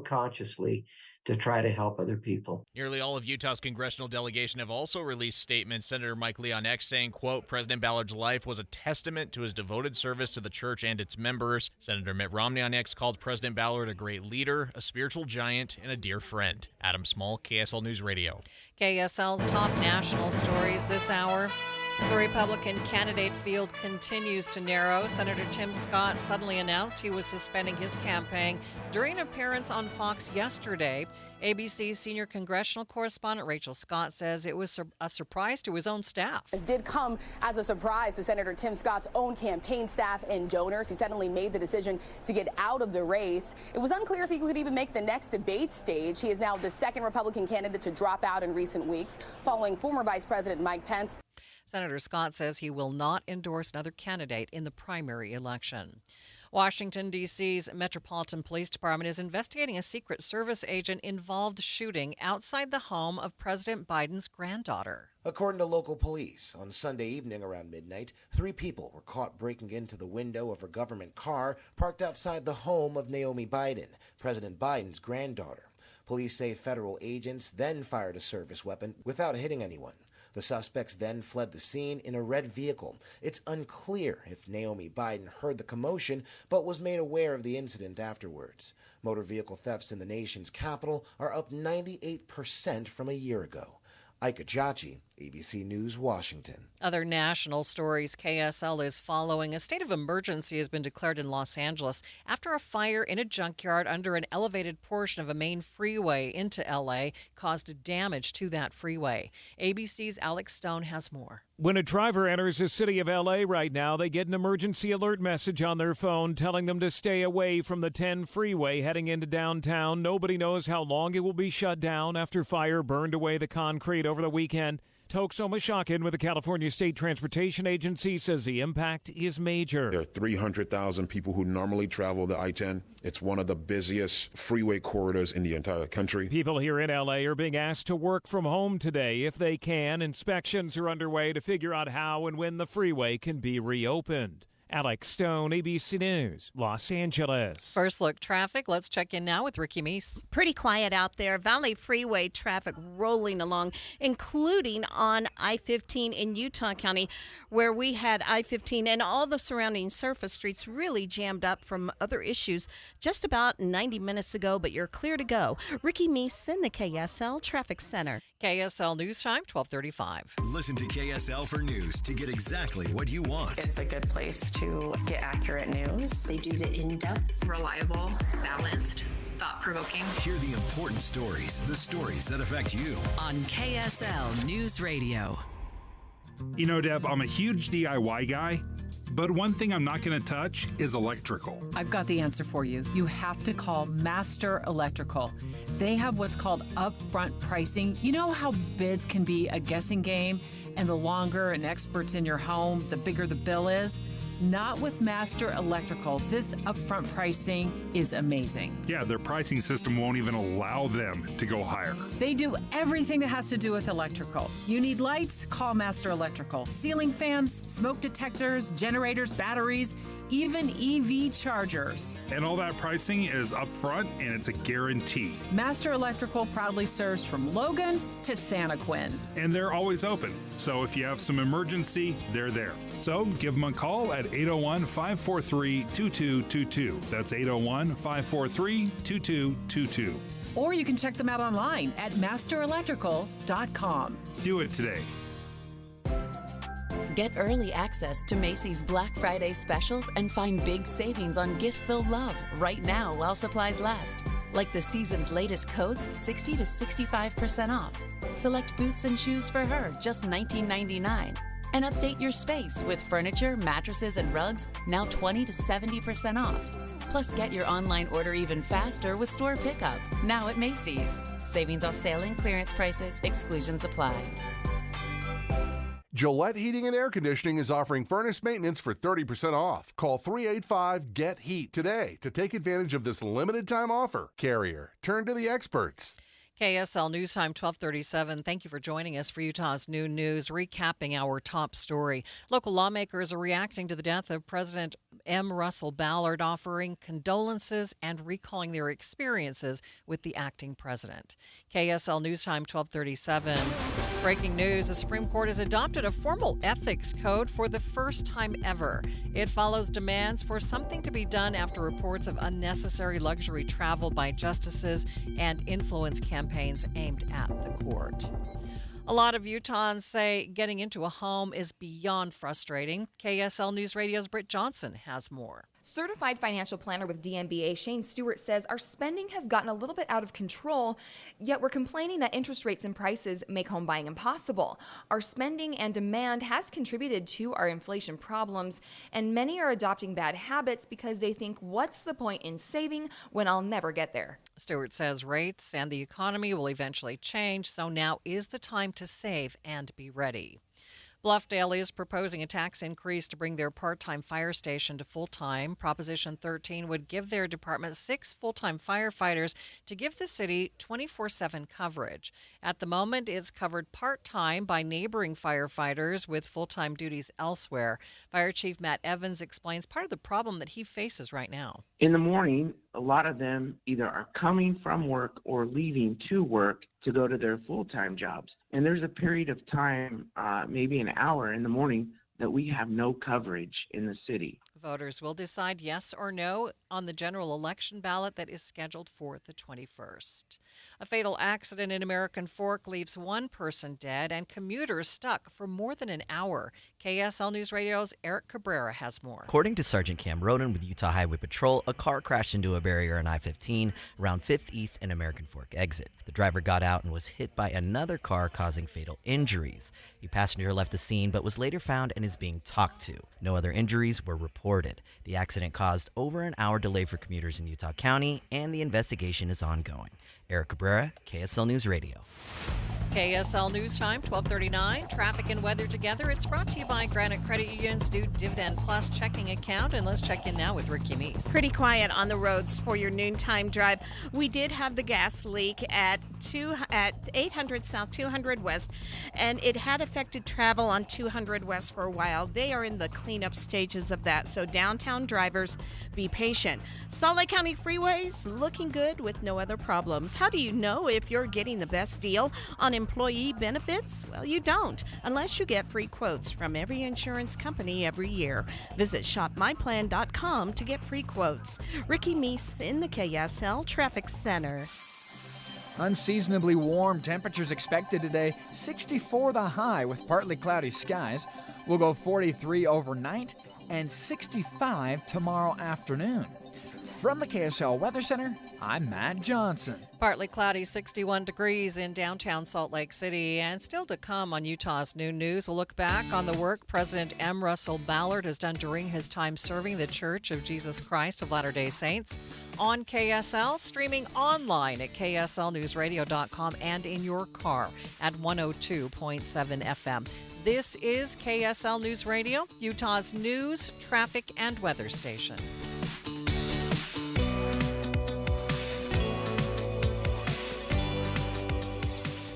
consciously to try to help other people. Nearly all of Utah's congressional delegation have also released statements. Senator Mike Lee on X saying, quote, President Ballard's life was a testament to his devoted service to the church and its members. Senator Mitt Romney on X called President Ballard a great leader, a spiritual giant, and a dear friend. Adam Small, KSL News Radio. KSL's top national stories this hour. The Republican candidate field continues to narrow. Senator Tim Scott suddenly announced he was suspending his campaign during an appearance on Fox yesterday. ABC's senior congressional correspondent Rachel Scott says it was a surprise to his own staff. This did come as a surprise to Senator Tim Scott's own campaign staff and donors. He suddenly made the decision to get out of the race. It was unclear if he could even make the next debate stage. He is now the second Republican candidate to drop out in recent weeks, following former Vice President Mike Pence. Senator Scott says he will not endorse another candidate in the primary election. Washington, D.C.'s Metropolitan Police Department is investigating a Secret Service agent-involved shooting outside the home of President Biden's granddaughter. According to local police, on Sunday evening around midnight, 3 people were caught breaking into the window of a government car parked outside the home of Naomi Biden, President Biden's granddaughter. Police say federal agents then fired a service weapon without hitting anyone. The suspects then fled the scene in a red vehicle. It's unclear if Naomi Biden heard the commotion, but was made aware of the incident afterwards. Motor vehicle thefts in the nation's capital are up 98% from a year ago. Ike Ajachi, ABC News, Washington. Other national stories KSL is following. A state of emergency has been declared in Los Angeles after a fire in a junkyard under an elevated portion of a main freeway into LA caused damage to that freeway. ABC's Alex Stone has more. When a driver enters the city of L.A. right now, they get an emergency alert message on their phone telling them to stay away from the 10 freeway heading into downtown. Nobody knows how long it will be shut down after fire burned away the concrete over the weekend. Tokso Mashakin with the California State Transportation Agency says the impact is major. There are 300,000 people who normally travel the I-10. It's one of the busiest freeway corridors in the entire country. People here in L.A. are being asked to work from home today if they can. Inspections are underway to figure out how and when the freeway can be reopened. Alex Stone, ABC News, Los Angeles. First look traffic. Let's check in now with Ricky Meese. Pretty quiet out there. Valley Freeway traffic rolling along, including on I-15 in Utah County, where we had I-15 and all the surrounding surface streets really jammed up from other issues just about 90 minutes ago, but you're clear to go. Ricky Meese in the KSL Traffic Center. KSL News Time, 12:35. Listen to KSL for news to get exactly what you want. It's a good place to get accurate news. They do the in-depth, reliable, balanced, thought-provoking. Hear the important stories, the stories that affect you. On KSL News Radio. You know, Deb, I'm a huge DIY guy, but one thing I'm not going to touch is electrical. I've got the answer for you. You have to call Master Electrical. They have what's called upfront pricing. You know how bids can be a guessing game, and the longer an expert's in your home, the bigger the bill is? Not with Master Electrical. This upfront pricing is amazing. Yeah, their pricing system won't even allow them to go higher. They do everything that has to do with electrical. You need lights? Call Master Electrical. Ceiling fans, smoke detectors, generators, batteries, even EV chargers. And all that pricing is upfront, and it's a guarantee. Master Electrical proudly serves from Logan to Santaquin. And they're always open, so if you have some emergency, they're there. So give them a call at 801-543-2222. That's 801-543-2222. Or you can check them out online at masterelectrical.com. Do it today. Get early access to Macy's Black Friday specials and find big savings on gifts they'll love right now while supplies last. Like the season's latest coats, 60 to 65% off. Select boots and shoes for her, just $19.99. And update your space with furniture, mattresses, and rugs, now 20 to 70% off. Plus, get your online order even faster with store pickup, now at Macy's. Savings off sale and clearance prices, exclusions apply. Gillette Heating and Air Conditioning is offering furnace maintenance for 30% off. Call 385-GET-HEAT today to take advantage of this limited time offer. Carrier, turn to the experts. KSL News Time, 12:37. Thank you for joining us for Utah's Noon News, recapping our top story. Local lawmakers are reacting to the death of President M. Russell Ballard, offering condolences and recalling their experiences with the acting president. KSL News Time, 12:37. Breaking news, the Supreme Court has adopted a formal ethics code for the first time ever. It follows demands for something to be done after reports of unnecessary luxury travel by justices and influence campaigns aimed at the court. A lot of Utahns say getting into a home is beyond frustrating. KSL News Radio's Britt Johnson has more. Certified financial planner with DMBA Shane Stewart says our spending has gotten a little bit out of control, yet we're complaining that interest rates and prices make home buying impossible. Our spending and demand has contributed to our inflation problems, and many are adopting bad habits because they think, what's the point in saving when I'll never get there? Stewart says rates and the economy will eventually change, so now is the time to save and be ready. Bluffdale is proposing a tax increase to bring their part-time fire station to full-time. Proposition 13 would give their department 6 full-time firefighters to give the city 24/7 coverage. At the moment, it's covered part-time by neighboring firefighters with full-time duties elsewhere. Fire Chief Matt Evans explains part of the problem that he faces right now. In the morning, a lot of them either are coming from work or leaving to work to go to their full-time jobs. And there's a period of time, maybe an hour in the morning, that we have no coverage in the city. Voters will decide yes or no on the general election ballot that is scheduled for the 21st. A fatal accident in American Fork leaves one person dead and commuters stuck for more than an hour. KSL News Radio's Eric Cabrera has more. According to Sergeant Cam Roden with Utah Highway Patrol, a car crashed into a barrier on I-15 around 5th East and American Fork exit. The driver got out and was hit by another car, causing fatal injuries. A passenger left the scene but was later found and is being talked to. No other injuries were reported. The accident caused over an hour delay for commuters in Utah County, and the investigation is ongoing. Eric Cabrera, KSL News Radio. KSL News Time, 12:39. Traffic and weather together. It's brought to you by Granite Credit Union's new Dividend Plus checking account. And let's check in now with Ricky Meese. Pretty quiet on the roads for your noontime drive. We did have the gas leak at 800 South 200 West, and it had affected travel on 200 West for a while. They are in the cleanup stages of that, so downtown drivers, be patient. Salt Lake County freeways looking good with no other problems. How do you know if you're getting the best deal on employee benefits? Well, you don't, unless you get free quotes from every insurance company every year. Visit shopmyplan.com to get free quotes. Ricky Meese in the KSL Traffic Center. Unseasonably warm temperatures expected today. 64 the high with partly cloudy skies. We'll go 43 overnight and 65 tomorrow afternoon. From the KSL Weather Center, I'm Matt Johnson. Partly cloudy, 61 degrees in downtown Salt Lake City. And still to come on Utah's Noon News, we'll look back on the work President M. Russell Ballard has done during his time serving the Church of Jesus Christ of Latter-day Saints on KSL, streaming online at kslnewsradio.com and in your car at 102.7 FM. This is KSL News Radio, Utah's news, traffic, and weather station.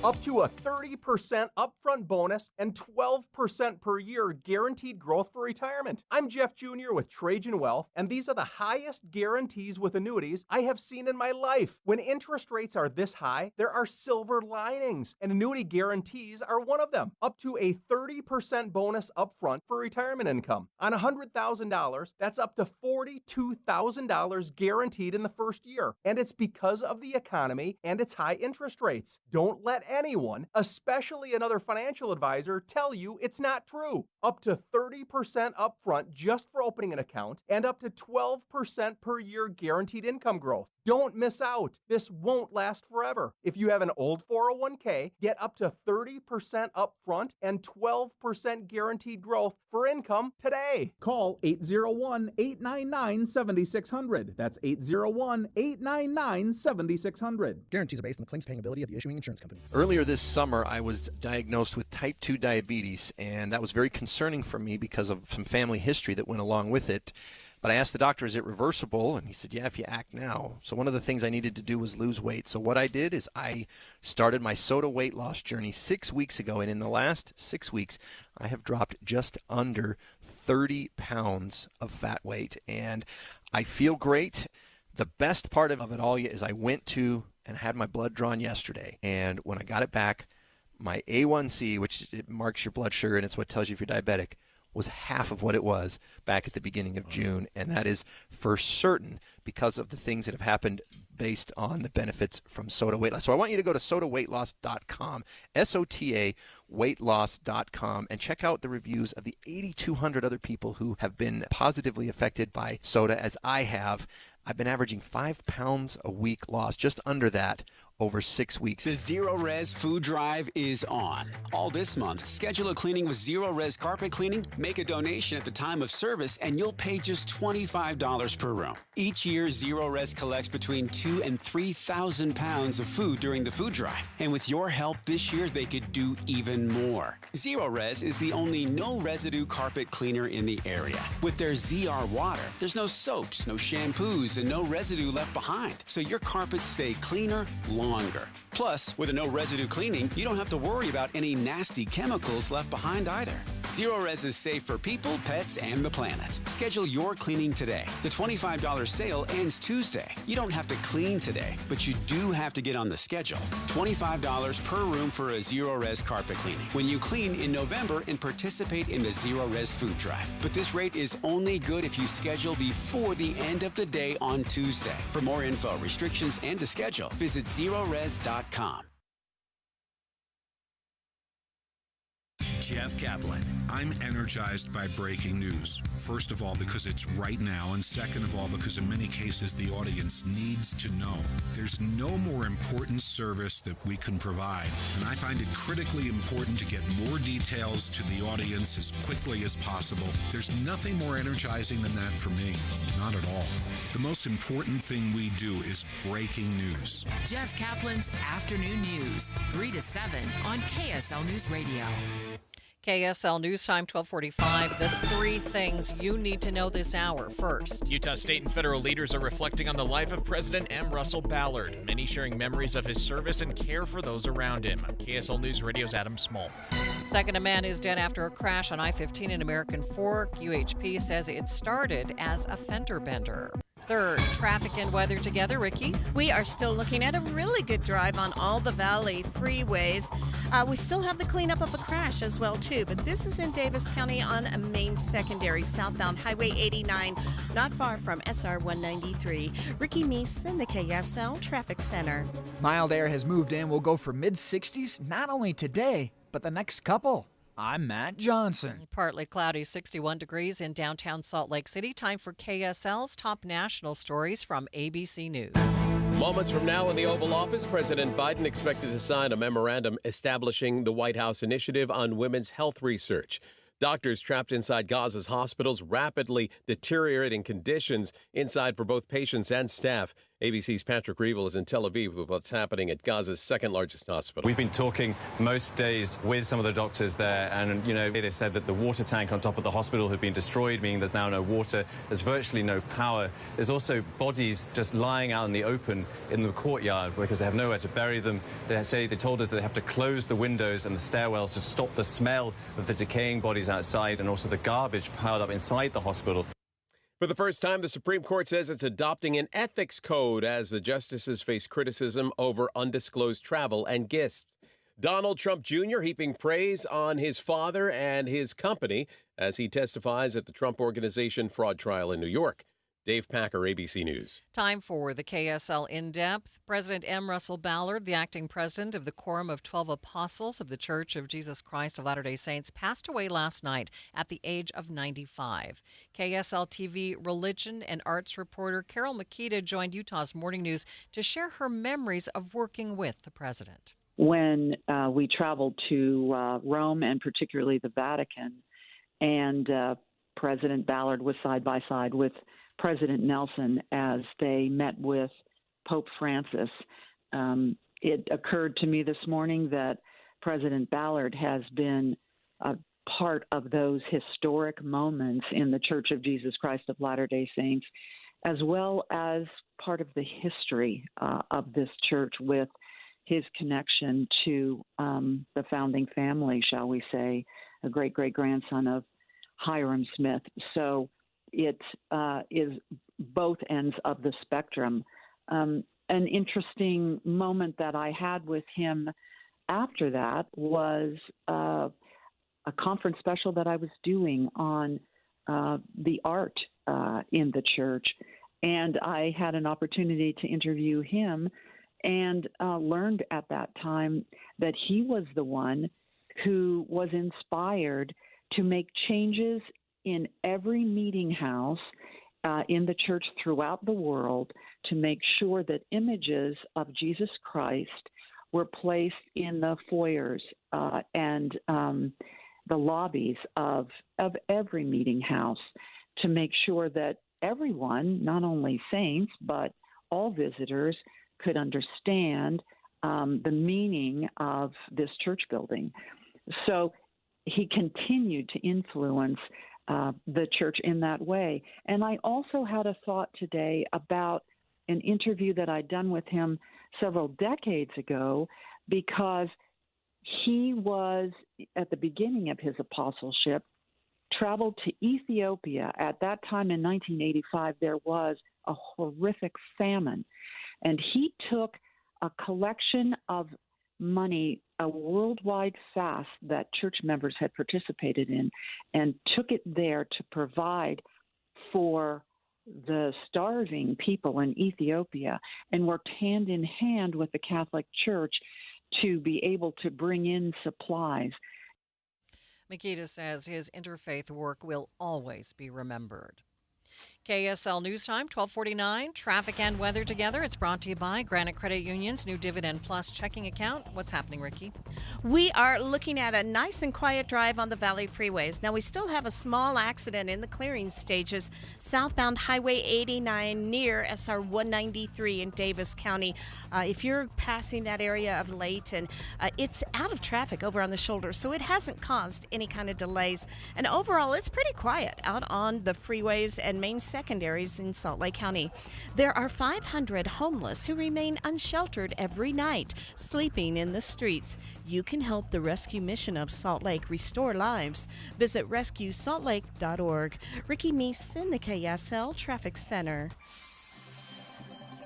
Up to a 30% upfront bonus and 12% per year guaranteed growth for retirement. I'm Jeff Jr. with Trajan Wealth, and these are the highest guarantees with annuities I have seen in my life. When interest rates are this high, there are silver linings, and annuity guarantees are one of them. Up to a 30% bonus upfront for retirement income. On $100,000, that's up to $42,000 guaranteed in the first year. And it's because of the economy and its high interest rates. Don't let anyone, especially another financial advisor, tell you it's not true. Up to 30% upfront just for opening an account and up to 12% per year guaranteed income growth. Don't miss out. This won't last forever. If you have an old 401k, get up to 30% upfront and 12% guaranteed growth for income today. Call 801-899-7600. That's 801-899-7600. Guarantees are based on the claims paying ability of the issuing insurance company. Earlier this summer, I was diagnosed with type 2 diabetes, and that was very concerning for me because of some family history that went along with it. But I asked the doctor, is it reversible? And he said, yeah, if you act now. So one of the things I needed to do was lose weight. So what I did is I started my SOTA weight loss journey 6 weeks ago. And in the last 6 weeks, I have dropped just under 30 pounds of fat weight. And I feel great. The best part of it all is I went to and had my blood drawn yesterday. And when I got it back, my A1C, which it marks your blood sugar and it's what tells you if you're diabetic, was half of what it was back at the beginning of June, and that is for certain because of the things that have happened based on the benefits from SOTA weight loss. So I want you to go to sotaweightloss.com, SOTA weightloss.com, and check out the reviews of the 8,200 other people who have been positively affected by SOTA, as I have. I've been averaging 5 pounds a week lost, just under that, over 6 weeks. The Zero Res Food Drive is on. All this month, schedule a cleaning with Zero Res Carpet Cleaning, make a donation at the time of service, and you'll pay just $25 per room. Each year, Zero Res collects between 2,000 and 3,000 pounds of food during the food drive. And with your help this year, they could do even more. Zero Res is the only no-residue carpet cleaner in the area. With their ZR water, there's no soaps, no shampoos, and no residue left behind. So your carpets stay cleaner longer. Plus, with a no residue cleaning, you don't have to worry about any nasty chemicals left behind either. Zero Res is safe for people, pets, and the planet. Schedule your cleaning today. The $25 sale ends Tuesday. You don't have to clean today, but you do have to get on the schedule. $25 per room for a Zero Res carpet cleaning when you clean in November and participate in the Zero Res Food Drive. But this rate is only good if you schedule before the end of the day on Tuesday. For more info, restrictions, and to schedule, visit ZeroRes.com. Jeff Kaplan. I'm energized by breaking news. First of all, because it's right now, and second of all, because in many cases the audience needs to know. There's no more important service that we can provide, and I find it critically important to get more details to the audience as quickly as possible. There's nothing more energizing than that for me. Not at all. The most important thing we do is breaking news. Jeff Kaplan's Afternoon News, 3 to 7 on KSL News Radio. KSL News Time, 1245. The 3 things you need to know this hour. First, Utah state and federal leaders are reflecting on the life of President M. Russell Ballard, many sharing memories of his service and care for those around him. KSL News Radio's Adam Small. Second, a man is dead after a crash on I-15 in American Fork. UHP says it started as a fender bender. Third, traffic and weather together. Ricky? We are still looking at a really good drive on all the Valley freeways. We still have the cleanup of a crash as well, too. But this is in Davis County on a main secondary, southbound Highway 89, not far from SR 193. Ricky Meese in the KSL Traffic Center. Mild air has moved in. We'll go for mid-60s, not only today, but the next couple. I'm Matt Johnson. Partly cloudy, 61 degrees in downtown Salt Lake City. Time for KSL's top national stories from ABC News. Moments from now in the Oval Office, President Biden expected to sign a memorandum establishing the White House Initiative on Women's Health Research. Doctors trapped inside Gaza's hospitals, rapidly deteriorating conditions inside for both patients and staff. ABC's Patrick Reevell is in Tel Aviv with what's happening at Gaza's second largest hospital. We've been talking most days with some of the doctors there, and, they said that the water tank on top of the hospital had been destroyed, meaning there's now no water. There's virtually no power. There's also bodies just lying out in the open in the courtyard because they have nowhere to bury them. They told us that they have to close the windows and the stairwells to stop the smell of the decaying bodies outside and also the garbage piled up inside the hospital. For the first time, the Supreme Court says it's adopting an ethics code as the justices face criticism over undisclosed travel and gifts. Donald Trump Jr. heaping praise on his father and his company as he testifies at the Trump Organization fraud trial in New York. Dave Packer, ABC News. Time for the KSL In-Depth. President M. Russell Ballard, the acting president of the Quorum of 12 Apostles of the Church of Jesus Christ of Latter-day Saints, passed away last night at the age of 95. KSL TV religion and arts reporter Carol Makita joined Utah's Morning News to share her memories of working with the president. When we traveled to Rome and particularly the Vatican, and President Ballard was side by side with President Nelson as they met with Pope Francis. It occurred to me this morning that President Ballard has been a part of those historic moments in the Church of Jesus Christ of Latter-day Saints, as well as part of the history of this church with his connection to the founding family, shall we say, a great-great-grandson of Hiram Smith. So it is both ends of the spectrum. An interesting moment that I had with him after that was a conference special that I was doing on the art in the church. And I had an opportunity to interview him and learned at that time that he was the one who was inspired to make changes in every meeting house in the church throughout the world to make sure that images of Jesus Christ were placed in the foyers and the lobbies of every meeting house to make sure that everyone, not only saints, but all visitors, could understand the meaning of this church building. So he continued to influence the church in that way. And I also had a thought today about an interview that I'd done with him several decades ago, because he was, at the beginning of his apostleship, traveled to Ethiopia. At that time in 1985, there was a horrific famine. And he took a collection of money, a worldwide fast that church members had participated in, and took it there to provide for the starving people in Ethiopia, and worked hand in hand with the Catholic Church to be able to bring in supplies. Makita says his interfaith work will always be remembered. KSL News Time, 12:49. Traffic and weather together. It's brought to you by Granite Credit Union's new Dividend Plus checking account. What's happening, Ricky? We are looking at a nice and quiet drive on the Valley freeways. Now, we still have a small accident in the clearing stages southbound Highway 89 near SR 193 in Davis County. If you're passing that area of Layton, it's out of traffic over on the shoulder, so it hasn't caused any kind of delays. And overall, it's pretty quiet out on the freeways and main secondaries in Salt Lake County. There are 500 homeless who remain unsheltered every night, sleeping in the streets. You can help the rescue mission of Salt Lake restore lives. Visit rescuesaltlake.org. Ricky Meese in the KSL Traffic Center.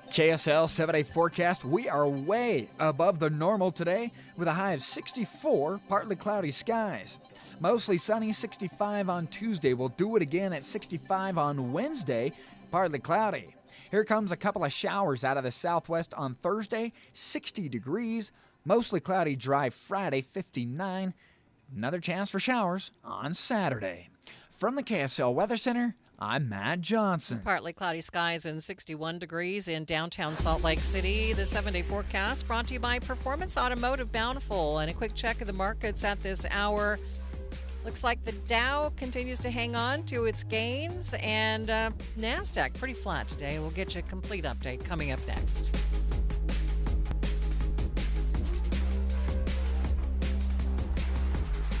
KSL 7-day forecast. We are way above the normal today with a high of 64, partly cloudy skies. Mostly sunny, 65 on Tuesday. We'll do it again at 65 on Wednesday, partly cloudy. Here comes a couple of showers out of the southwest on Thursday, 60 degrees. Mostly cloudy, dry Friday, 59. Another chance for showers on Saturday. From the KSL Weather Center, I'm Matt Johnson. Partly cloudy skies and 61 degrees in downtown Salt Lake City. The 7-day forecast brought to you by Performance Automotive Bountiful. And a quick check of the markets at this hour. Looks like the Dow continues to hang on to its gains, and NASDAQ pretty flat today. We'll get you a complete update coming up next.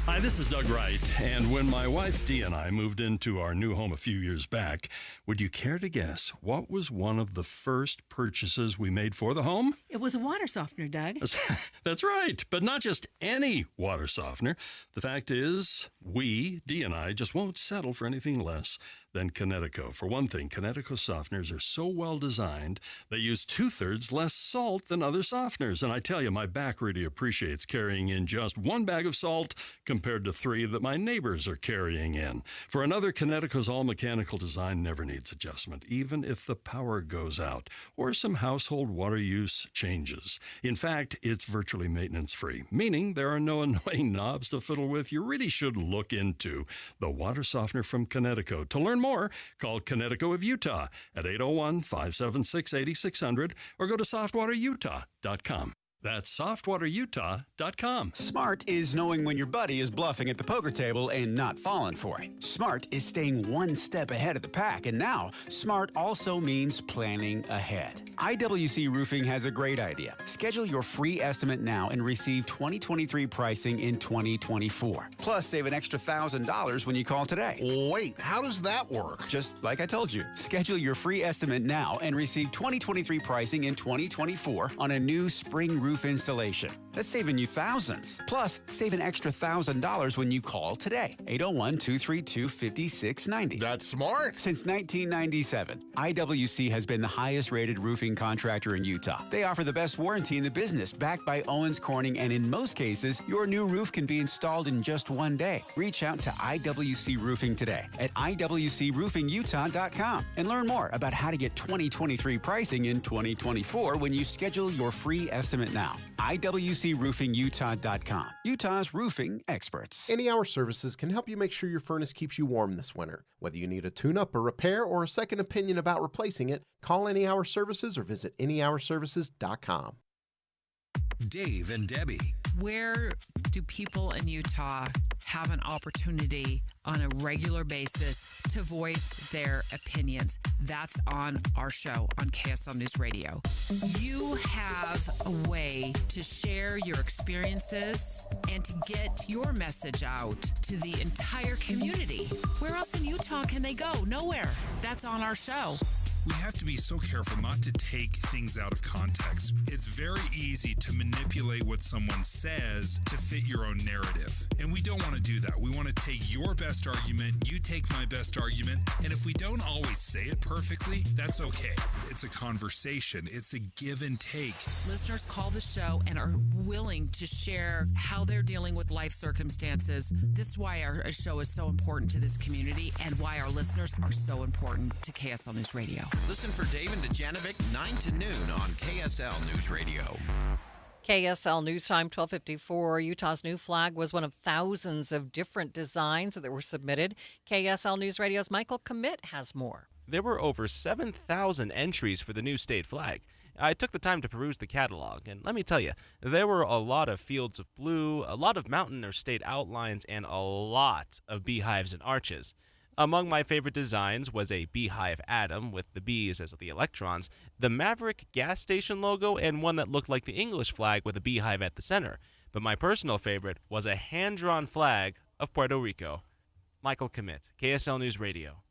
Hi, this is Doug Wright, and when my wife Dee and I moved into our new home a few years back, would you care to guess what was one of the first purchases we made for the home? It was a water softener, Doug. That's right, but not just any water softener. The fact is, we, Dee and I, just won't settle for anything less than Kinetico. For one thing, Kinetico softeners are so well designed, they use 2/3 less salt than other softeners. And I tell you, my back really appreciates carrying in just one bag of salt compared to 3 that my neighbors are carrying in. For another, Kinetico's all-mechanical design never needs adjustment, even if the power goes out or some household water use changes. In fact, it's virtually maintenance-free, meaning there are no annoying knobs to fiddle with. You really should look into the water softener from Kinetico. To learn more, call Kinetico of Utah at 801-576-8600 or go to softwaterutah.com. That's softwaterutah.com. Smart is knowing when your buddy is bluffing at the poker table and not falling for it. Smart is staying one step ahead of the pack. And now, smart also means planning ahead. IWC Roofing has a great idea. Schedule your free estimate now and receive 2023 pricing in 2024. Plus, save an extra $1,000 when you call today. Wait, how does that work? Just like I told you. Schedule your free estimate now and receive 2023 pricing in 2024 on a new spring roof installation. That's saving you thousands. Plus, save an extra $1,000 when you call today. 801-232-5690. That's smart. Since 1997, IWC has been the highest rated roofing roofing contractor in Utah. They offer the best warranty in the business, backed by Owens Corning, and in most cases, your new roof can be installed in just one day. Reach out to IWC Roofing today at IWCRoofingUtah.com and learn more about how to get 2023 pricing in 2024 when you schedule your free estimate now. IWCRoofingUtah.com. Utah's roofing experts. Any Hour Services can help you make sure your furnace keeps you warm this winter. Whether you need a tune-up, a repair, or a second opinion about replacing it, call Any Hour Services or visit anyhourservices.com. Dave and Debbie. Where do people in Utah have an opportunity on a regular basis to voice their opinions? That's on our show on KSL News Radio. You have a way to share your experiences and to get your message out to the entire community. Where else in Utah can they go? Nowhere. That's on our show. We have to be so careful not to take things out of context. It's very easy to manipulate what someone says to fit your own narrative. And we don't want to do that. We want to take your best argument, you take my best argument, and if we don't always say it perfectly, that's okay. It's a conversation. It's a give and take. Listeners call the show and are willing to share how they're dealing with life circumstances. This is why our show is so important to this community and why our listeners are so important to KSL News Radio. Listen for Dave and Dejanovic 9 to noon on KSL News Radio. KSL News Time 12:54. Utah's new flag was one of thousands of different designs that were submitted. KSL News Radio's Michael Commit has more. There were over 7,000 entries for the new state flag. I took the time to peruse the catalog, and let me tell you, there were a lot of fields of blue, a lot of mountain or state outlines, and a lot of beehives and arches. Among my favorite designs was a beehive atom with the bees as the electrons, the Maverick gas station logo, and one that looked like the English flag with a beehive at the center. But my personal favorite was a hand-drawn flag of Puerto Rico. Michael Commit, KSL News Radio.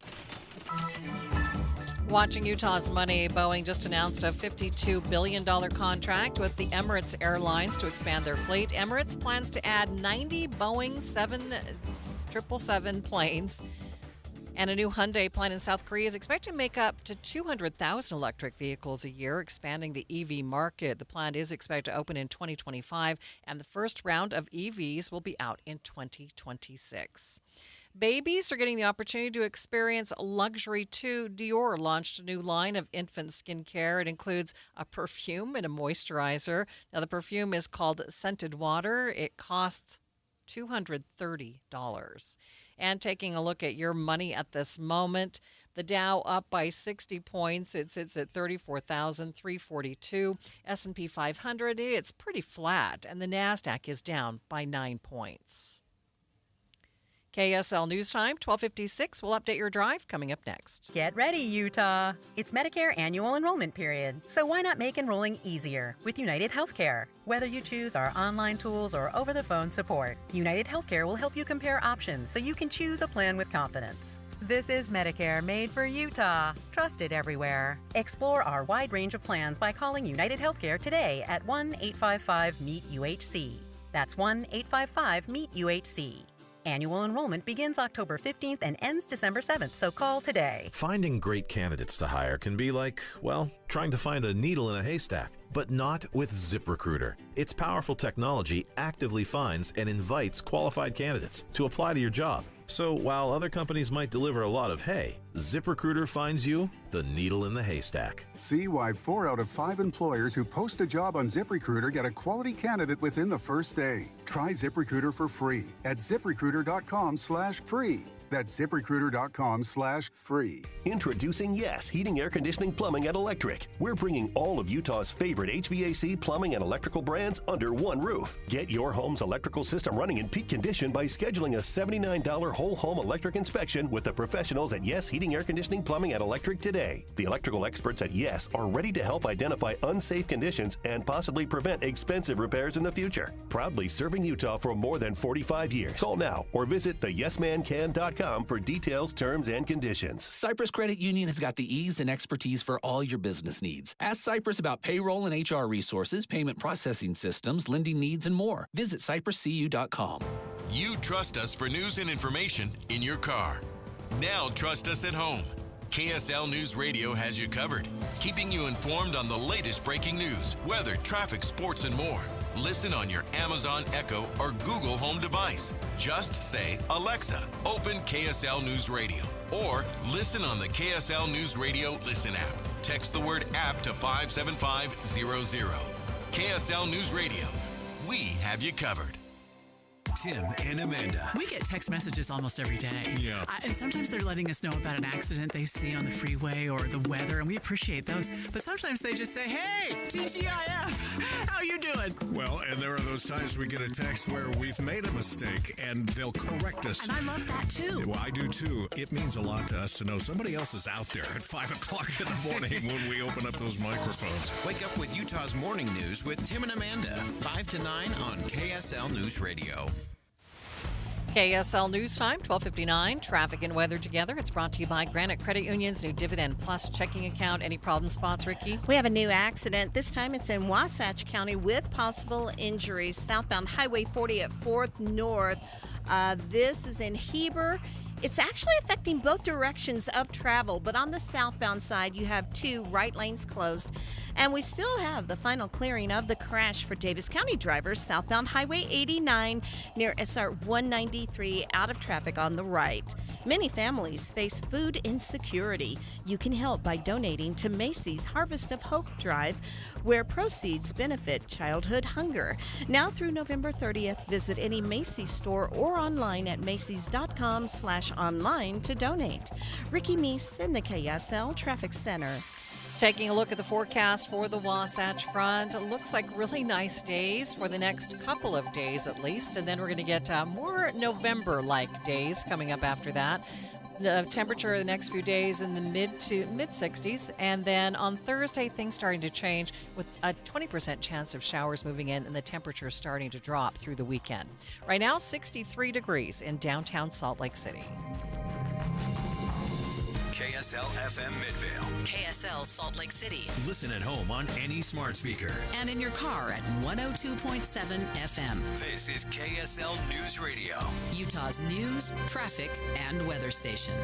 Watching Utah's money, Boeing just announced a $52 billion contract with the Emirates Airlines to expand their fleet. Emirates plans to add 90 Boeing 777 planes. And a new Hyundai plant in South Korea is expected to make up to 200,000 electric vehicles a year, expanding the EV market. The plant is expected to open in 2025, and the first round of EVs will be out in 2026. Babies are getting the opportunity to experience luxury too. Dior launched a new line of infant skincare. It includes a perfume and a moisturizer. Now, the perfume is called Scented Water. It costs $230. And taking a look at your money at this moment, the Dow up by 60 points. It sits at 34,342. S&P 500, it's pretty flat. And the NASDAQ is down by 9 points. KSL News Time, 12:56. We'll update your drive coming up next. Get ready, Utah. It's Medicare annual enrollment period. So why not make enrolling easier with United Healthcare? Whether you choose our online tools or over-the-phone support, United Healthcare will help you compare options so you can choose a plan with confidence. This is Medicare made for Utah, trusted everywhere. Explore our wide range of plans by calling United Healthcare today at 1-855-MEET-UHC. That's 1-855-MEET-UHC. Annual enrollment begins October 15th and ends December 7th, so call today. Finding great candidates to hire can be like, well, trying to find a needle in a haystack, but not with ZipRecruiter. Its powerful technology actively finds and invites qualified candidates to apply to your job. So while other companies might deliver a lot of hay, ZipRecruiter finds you the needle in the haystack. See why 4 out of 5 employers who post a job on ZipRecruiter get a quality candidate within the first day. Try ZipRecruiter for free at ZipRecruiter.com/free. That's ZipRecruiter.com/free. Introducing Yes Heating, Air Conditioning, Plumbing, and Electric. We're bringing all of Utah's favorite HVAC, plumbing, and electrical brands under one roof. Get your home's electrical system running in peak condition by scheduling a $79 whole home electric inspection with the professionals at Yes Heating, Air Conditioning, Plumbing, and Electric today. The electrical experts at Yes are ready to help identify unsafe conditions and possibly prevent expensive repairs in the future. Proudly serving Utah for more than 45 years. Call now or visit theyesmancan.com for details, terms, and conditions. Cypress Credit Union has got the ease and expertise for all your business needs. Ask Cypress about payroll and HR resources, payment processing systems, lending needs, and more. Visit cypresscu.com. You trust us for news and information in your car. Now trust us at home. KSL News Radio has you covered, keeping you informed on the latest breaking news, weather, traffic, sports, and more. Listen on your Amazon Echo or Google Home device. Just say, Alexa, open KSL News Radio. Or listen on the KSL News Radio Listen app. Text the word app to 57500. KSL News Radio. We have you covered. Tim and Amanda. We get text messages almost every day. Yeah. And sometimes they're letting us know about an accident they see on the freeway or the weather, and we appreciate those. But sometimes they just say, hey, TGIF, how you doing? Well, and there are those times we get a text where we've made a mistake and they'll correct us. And I love that too. Well, I do too. It means a lot to us to know somebody else is out there at 5 o'clock in the morning when we open up those microphones. Wake up with Utah's morning news with Tim and Amanda, 5 to 9 on KSL News Radio. KSL News Time, 12:59. Traffic and weather together. It's brought to you by Granite Credit Union's new Dividend Plus checking account. Any problem spots, Ricky? We have a new accident. This time it's in Wasatch County with possible injuries. Southbound Highway 40 at 4th North. This is in Heber. It's actually affecting both directions of travel, but on the southbound side, you have 2 right lanes closed. And we still have the final clearing of the crash for Davis County drivers, southbound Highway 89 near SR 193, out of traffic on the right. Many families face food insecurity. You can help by donating to Macy's Harvest of Hope Drive, where proceeds benefit childhood hunger. Now through November 30th, visit any Macy's store or online at macys.com/online to donate. Ricky Meese in the KSL Traffic Center. Taking a look at the forecast for the Wasatch Front, it looks like really nice days for the next couple of days at least, and then we're going to get more November-like days coming up after that. The temperature the next few days in the mid 60s, and then on Thursday things starting to change with a 20% chance of showers moving in and the temperature starting to drop through the weekend. Right now 63 degrees in downtown Salt Lake City. KSL FM Midvale. KSL Salt Lake City. Listen at home on any smart speaker. And in your car at 102.7 FM. This is KSL News Radio. Utah's news, traffic, and weather station.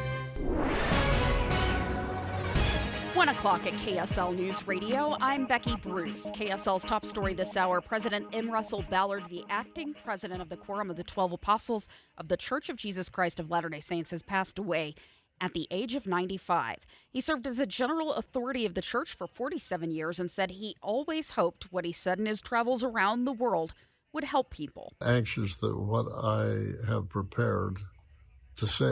1 o'clock at KSL News Radio. I'm Becky Bruce. KSL's top story this hour. President M. Russell Ballard, the acting president of the Quorum of the 12 Apostles of the Church of Jesus Christ of Latter-day Saints, has passed away at the age of 95. He served as a general authority of the church for 47 years and said he always hoped what he said in his travels around the world would help people. Anxious that what I have prepared to say